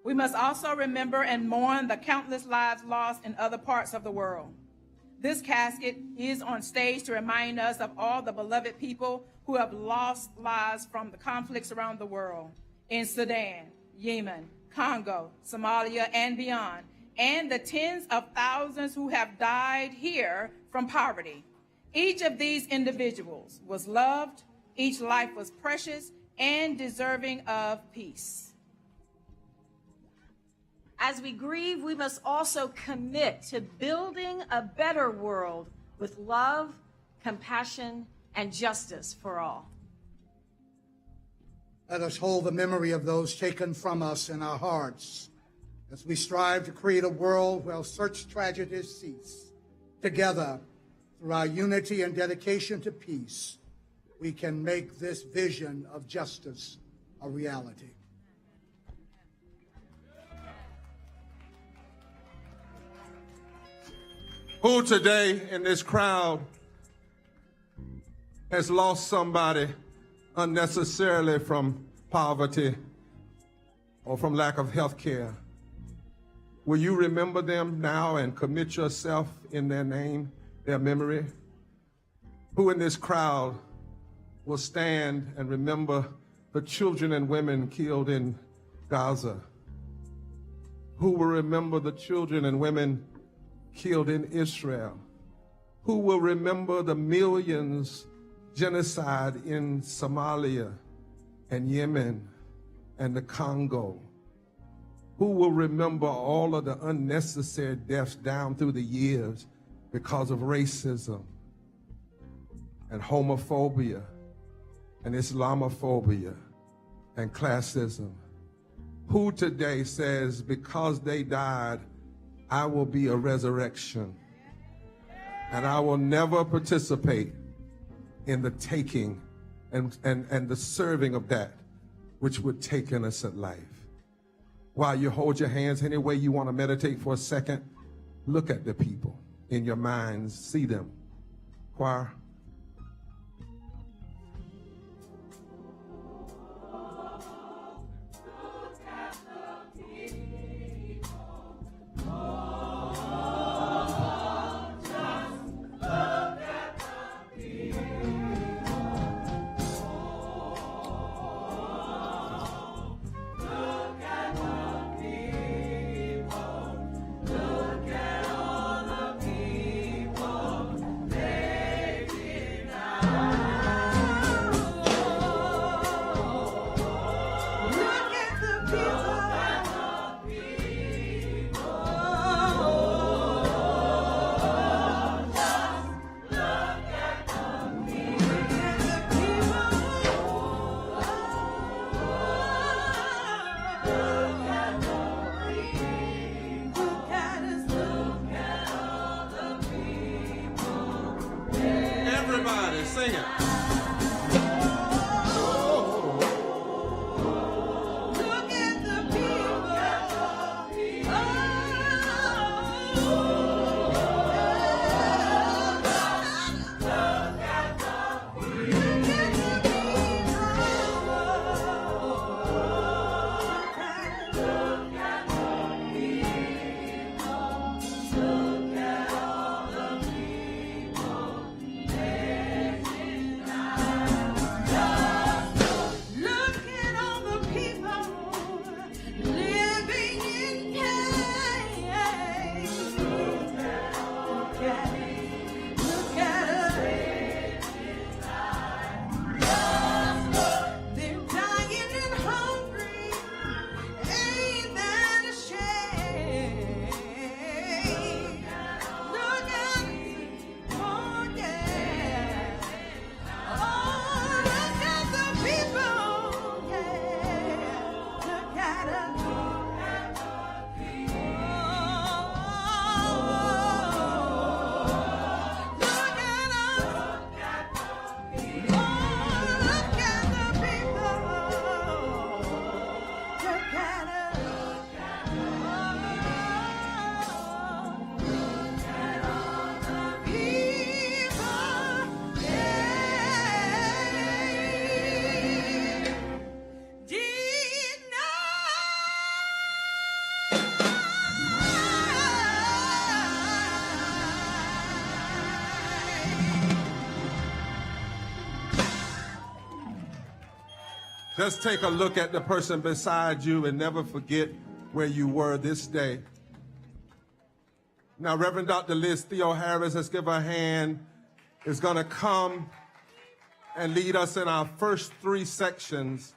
We must also remember and mourn the countless lives lost in other parts of the world. This casket is on stage to remind us of all the beloved people who have lost lives from the conflicts around the world, in Sudan, Yemen, Congo, Somalia, and beyond, and the tens of thousands who have died here from poverty. Each of these individuals was loved, each life was precious and deserving of peace. as we grieve, we must also commit to building a better world with love, compassion, and justice for all. Let us hold the memory of those taken from us in our hearts as we strive to create a world where such tragedies cease. Together, through our unity and dedication to peace, we can make this vision of justice a reality. Who today in this crowd has lost somebody unnecessarily from poverty or from lack of health care? Will you remember them now and commit yourself in their name, their memory? Who in this crowd will stand and remember the children and women killed in Gaza? Who will remember the children and women killed in Israel? Who will remember the millions genocide in Somalia and Yemen and the Congo? Who will remember all of the unnecessary deaths down through the years because of racism and homophobia and Islamophobia and classism? Who today says, because they died, I will be a resurrection, and I will never participate in the taking and the serving of that which would take innocent life? While you hold your hands, any way you want to meditate for a second, look at the people in your minds, see them. Choir. Everybody sing it. Just take a look at the person beside you and never forget where you were this day. Now, Reverend Dr. Liz Theo Harris, let's give her a hand, is going to come and lead us in our first three sections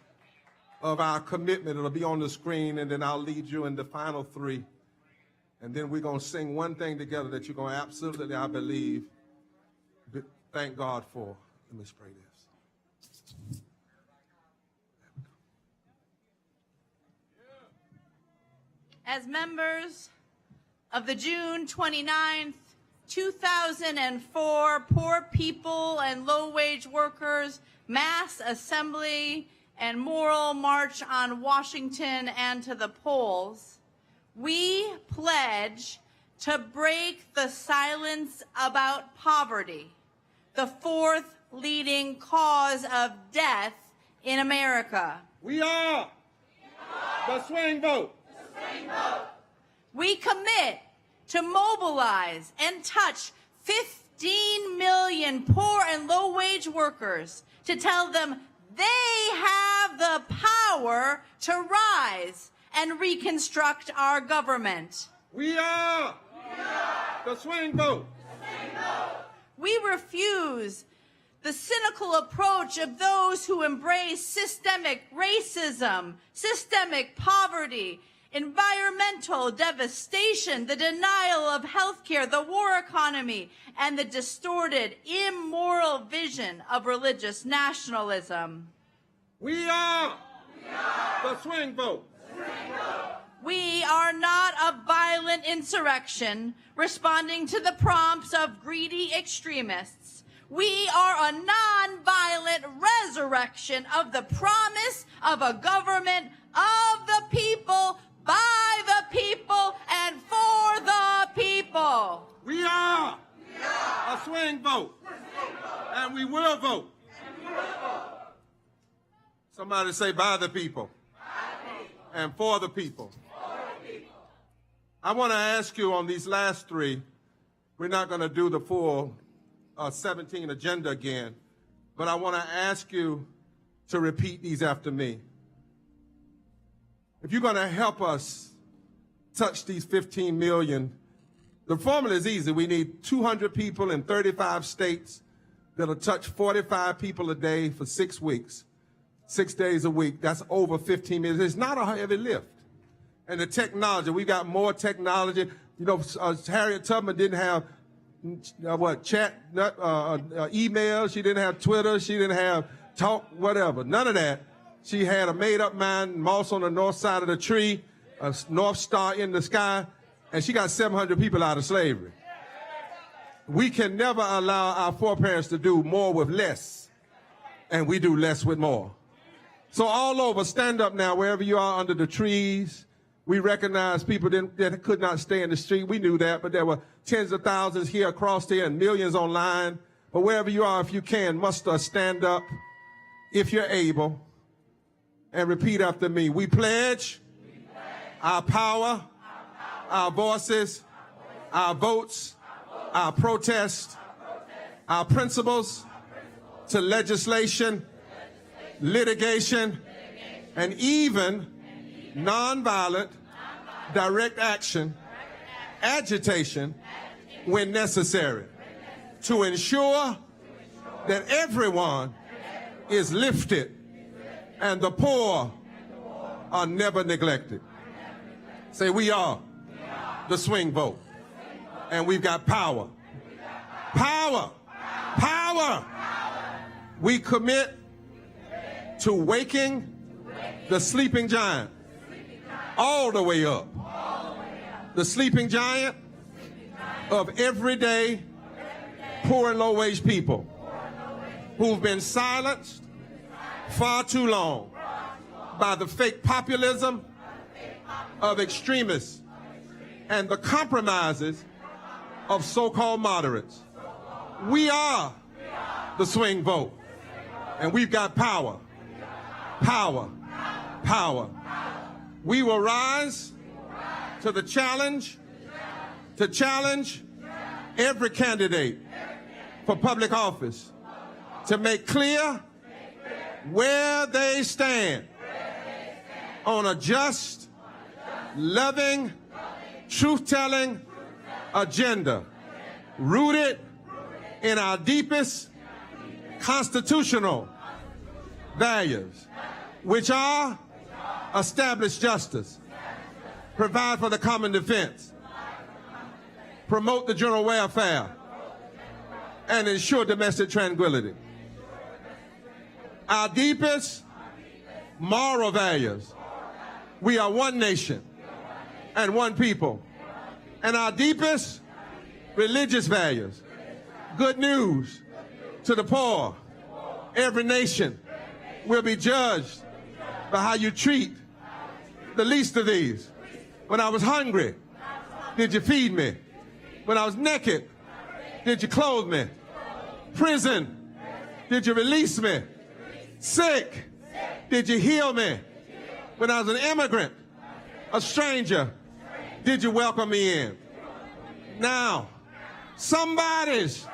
of our commitment. It'll be on the screen, and then I'll lead you in the final three. And then we're going to sing one thing together that you're going to absolutely, I believe, thank God for. Let me spray this. As members of the June 29th, 2004 Poor People and Low-Wage Workers Mass Assembly and Moral March on Washington and to the polls, we pledge to break the silence about poverty, the fourth leading cause of death in America. We are the swing vote. We commit to mobilize and touch 15 million poor and low-wage workers to tell them they have the power to rise and reconstruct our government. We are the swing vote. We refuse the cynical approach of those who embrace systemic racism, systemic poverty, environmental devastation, the denial of health care, the war economy, and the distorted, immoral vision of religious nationalism. We are the swing vote. We are not a violent insurrection responding to the prompts of greedy extremists. We are a nonviolent resurrection of the promise of a government of the people, by the people, and for the people. We are a swing vote, and we will vote. Somebody say by the people, and for the people. I want to ask you on these last three, we're not going to do the full 17 agenda again, but I want to ask you to repeat these after me. If you're going to help us touch these 15 million, the formula is easy. We need 200 people in 35 states that'll touch 45 people a day for 6 weeks, 6 days a week. That's over 15 million. It's not a heavy lift. And the technology, we got more technology. You know, Harriet Tubman didn't have email. She didn't have Twitter. She didn't have talk, whatever. None of that. She had a made-up mind, moss on the north side of the tree, a North Star in the sky, and she got 700 people out of slavery. We can never allow our foreparents to do more with less, and we do less with more. So all over, stand up now, wherever you are under the trees. We recognize people that could not stay in the street. We knew that, but there were tens of thousands here across here and millions online. But wherever you are, if you can, muster, stand up, if you're able, and repeat after me. We pledge our power, our voices, our votes, our protests, our principles to legislation, litigation, and even nonviolent direct action, agitation when necessary, to ensure that everyone is lifted and the poor are never neglected. Say, we are the swing vote, and we've got power. Power. Power. We commit to waking the sleeping giant all the way up. The sleeping giant of everyday poor and low-wage people who've been silenced far too long by the fake populism of extremists and the compromises of so-called moderates. We are the swing vote, and we've got power. Power. Power. We will rise to the challenge to challenge every candidate for public office to make clear where they stand on a just, loving, truth-telling agenda rooted in our deepest constitutional values, which are establish justice, provide for the common defense, promote the general welfare, and ensure domestic tranquility. Our deepest moral values. We are one nation and one people. And our deepest religious values. Good news to the poor. Every nation will be judged by how you treat the least of these. When I was hungry, did you feed me? When I was naked, did you clothe me? Prison, did you release me? Sick, did you heal me? When I was an immigrant, a stranger, did you welcome me in? Now, somebody's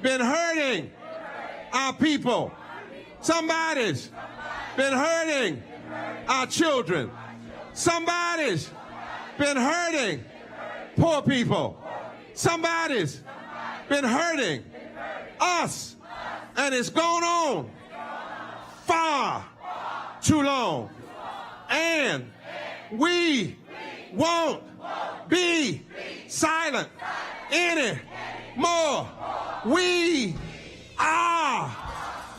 been hurting our people. Somebody's been hurting our children. Somebody's been hurting poor people. Somebody's been hurting us. And it's gone on far too long. And we won't be silent anymore. We are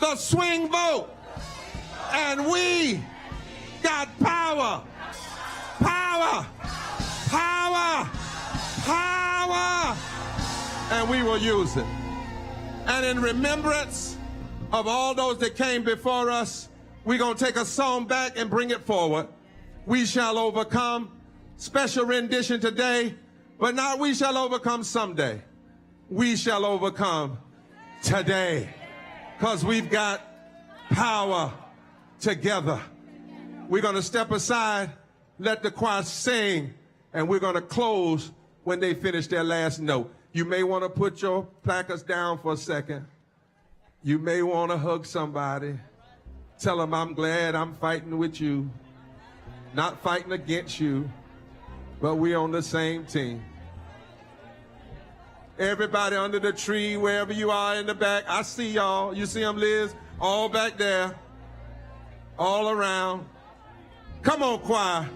the swing vote. And we got power. Power. Power. Power. And we will use it. And in remembrance of all those that came before us, we're going to take a song back and bring it forward. We shall overcome. Special rendition today, but not we shall overcome someday. We shall overcome today, because we've got power together. We're going to step aside, let the choir sing, and we're going to close when they finish their last note. You may want to put your placards down for a second. You may want to hug somebody. Tell them, I'm glad I'm fighting with you, not fighting against you, but we're on the same team. Everybody under the tree, wherever you are in the back, I see y'all. You see them, Liz? All back there, all around. Come on, choir.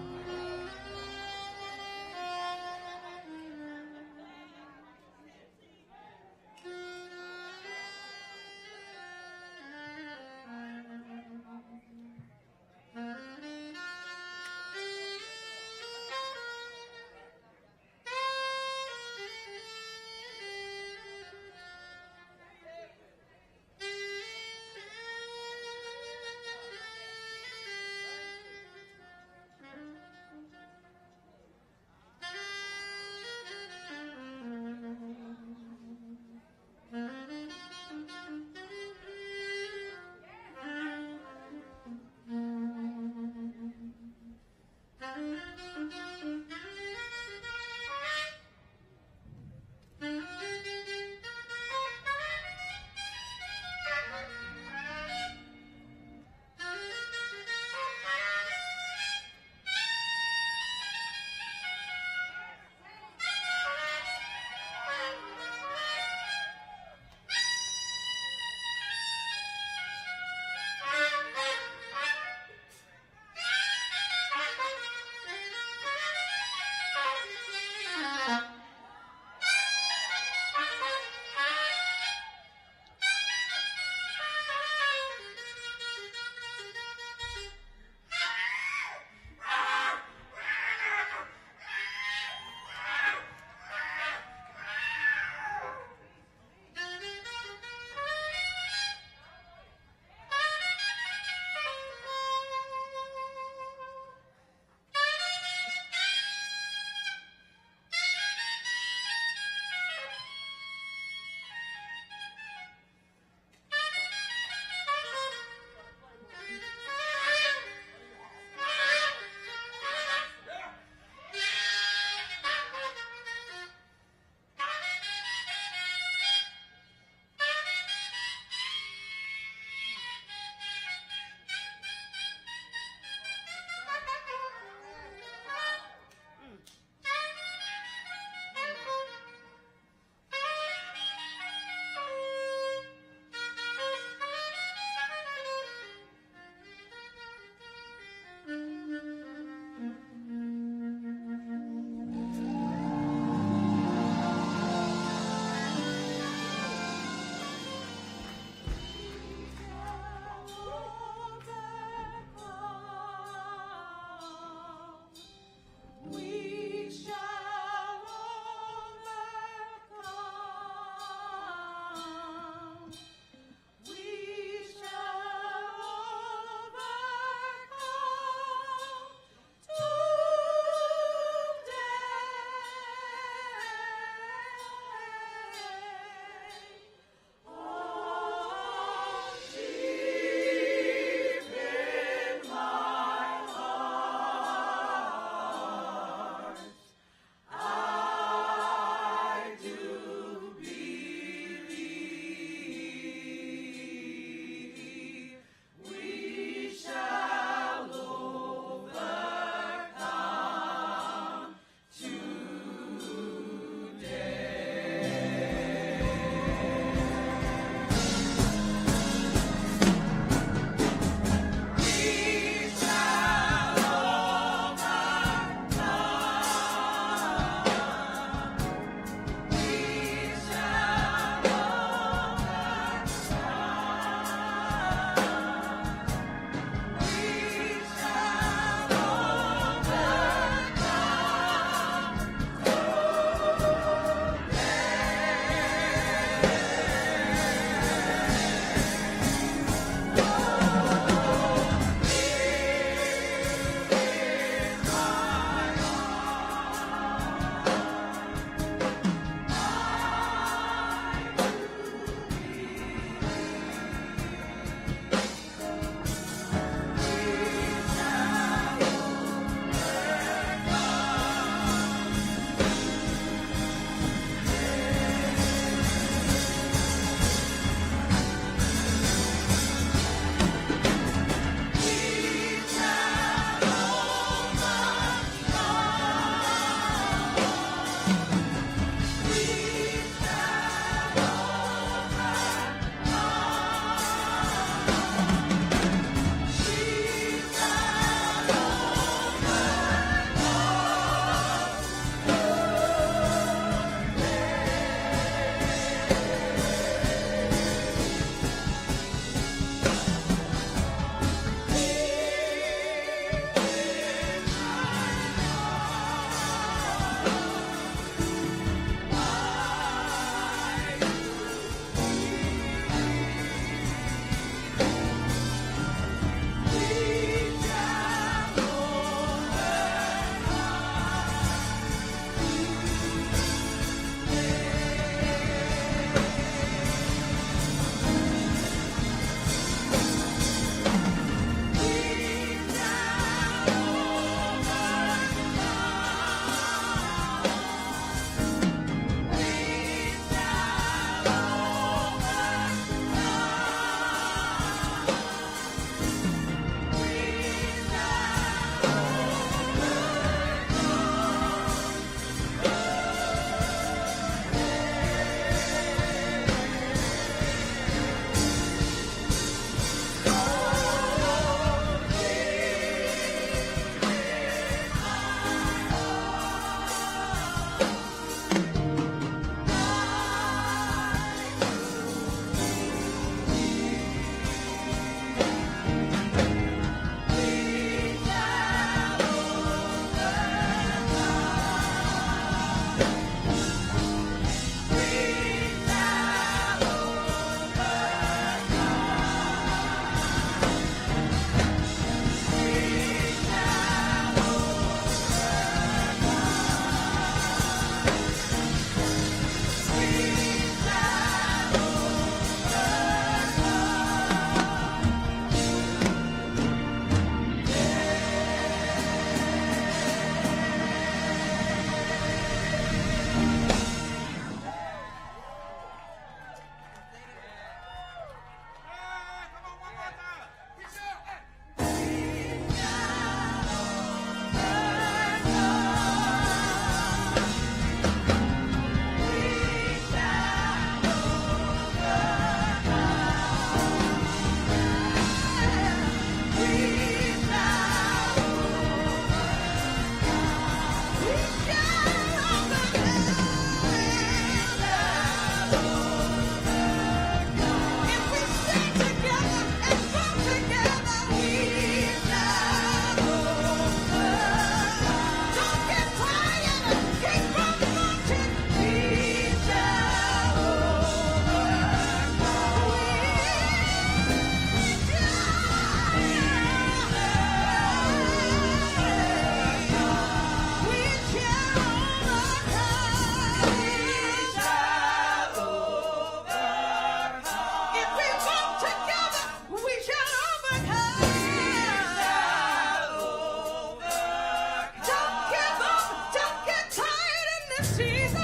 this season.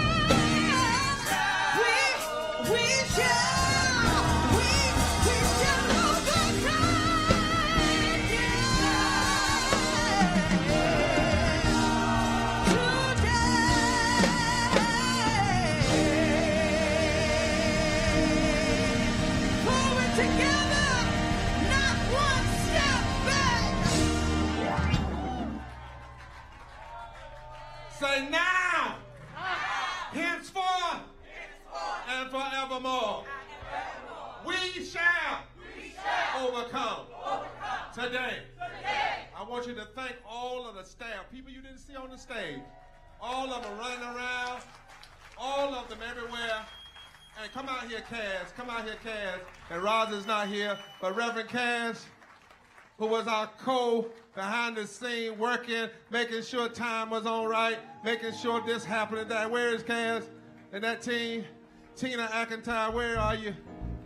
We shall overcome. Forward together, not one step back. Say now, henceforth, and forevermore. We shall overcome. Today. I want you to thank all of the staff, people you didn't see on the stage, all of them running around, all of them everywhere. And come out here, Cass. Come out here, Cass. And Roger's not here, but Reverend Cass, who was our behind the scene, working, making sure time was on right, making sure this happened and that. Where is Cass and that team? Tina McIntyre, where are you?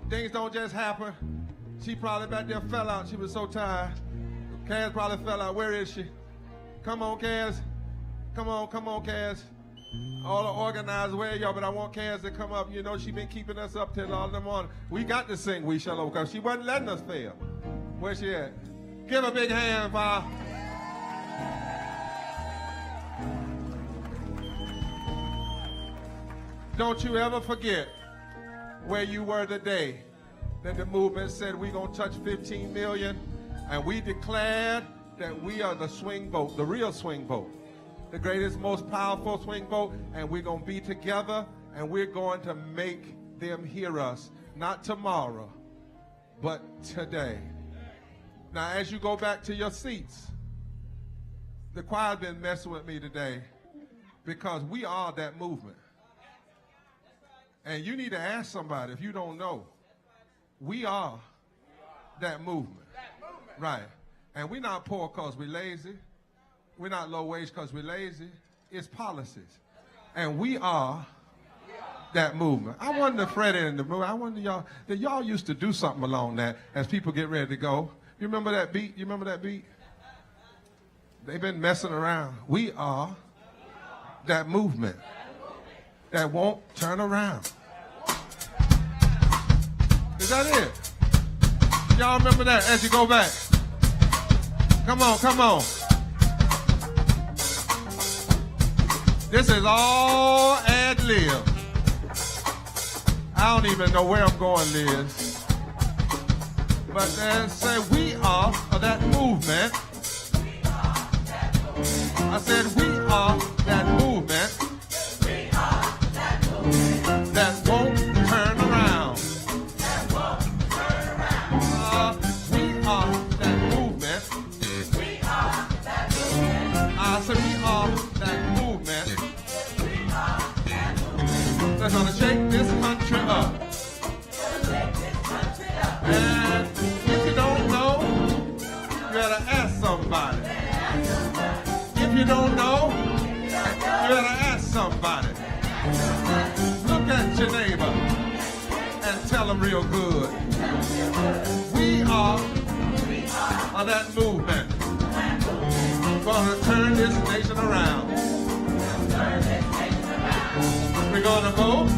Things don't just happen. She probably back there fell out. She was so tired. Cass probably fell out. Where is she? Come on, Cass. Come on, Cass. All the organizers, where y'all? But I want Cass to come up. You know, she been keeping us up till all in the morning. We got to sing We Shall Overcome. She wasn't letting us fail. Where's she at? Give a big hand, Pa. Don't you ever forget where you were the day that the movement said we're going to touch 15 million, and we declared that we are the swing vote, the real swing vote, the greatest, most powerful swing vote, and we're going to be together, and we're going to make them hear us, not tomorrow, but today. Now, as you go back to your seats, the choir's been messing with me today because we are that movement. And you need to ask somebody if you don't know. We are that movement. Right. And we're not poor because we're lazy. We're not low wage because we're lazy. It's policies. And we are that movement. I wonder if Freddie in the movement, I wonder y'all used to do something along that as people get ready to go. You remember that beat? You remember that beat? They've been messing around. We are that movement that won't turn around. Is that it? Y'all remember that as you go back? Come on, come on. This is all ad lib. I don't even know where I'm going, Liz. But they say we are that movement. I said we are that movement. That won't turn around. We are that movement. I said we are that movement. That's gonna shake this country up. And if you don't know, you better ask somebody. If you don't know, you better ask somebody. Look at your neighbor and tell them real good. We are that movement. We're gonna turn this nation around. We're gonna vote.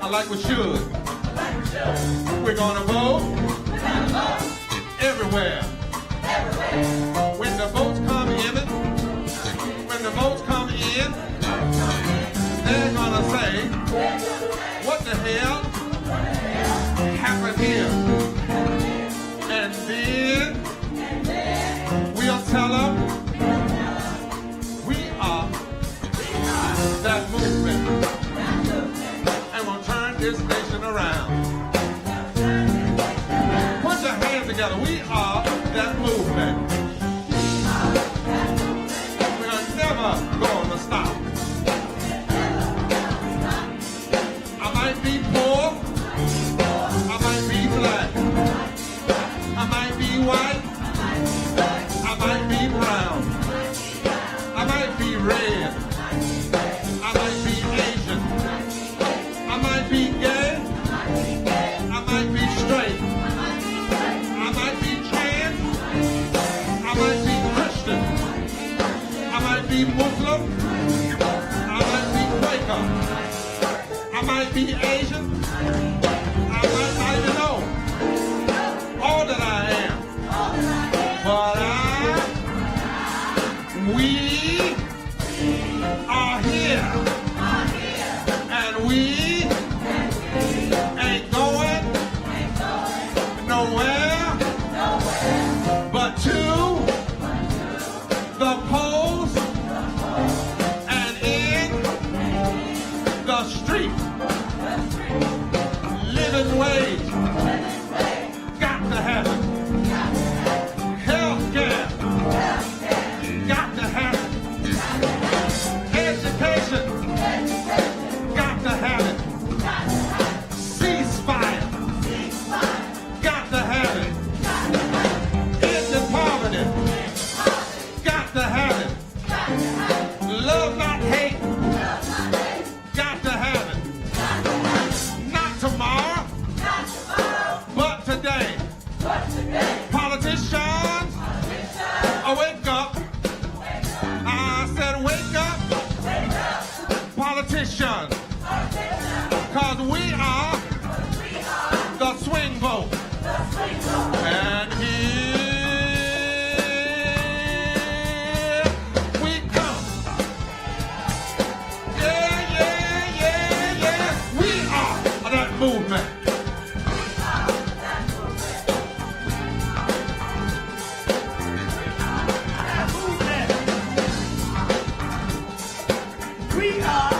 I like we should. We're gonna vote everywhere. When the votes come in, they're gonna say, what the hell happened here? And then we'll tell them we are that movement. And we'll turn this nation around. Put your hands together. We are that movement. We're never going to stop. I might be poor. I might be black. I might be white. I might be brown. I might be red. I might be Asian. I might be gay. be Asian. I might not even know all that I am. But we are here. And we ain't going nowhere but to the polls and in the street. Living wage, got to have it. Health care, got to have it. Education, got to have it. Ceasefire, got to have it. End the poverty, got to have it. Love not hate, got to have it. Not tomorrow, but today. Politicians, wake up. I said wake up. Politicians, because we are the swing vote. And here we come. Yeah, yeah, yeah, yeah. We are that movement. We are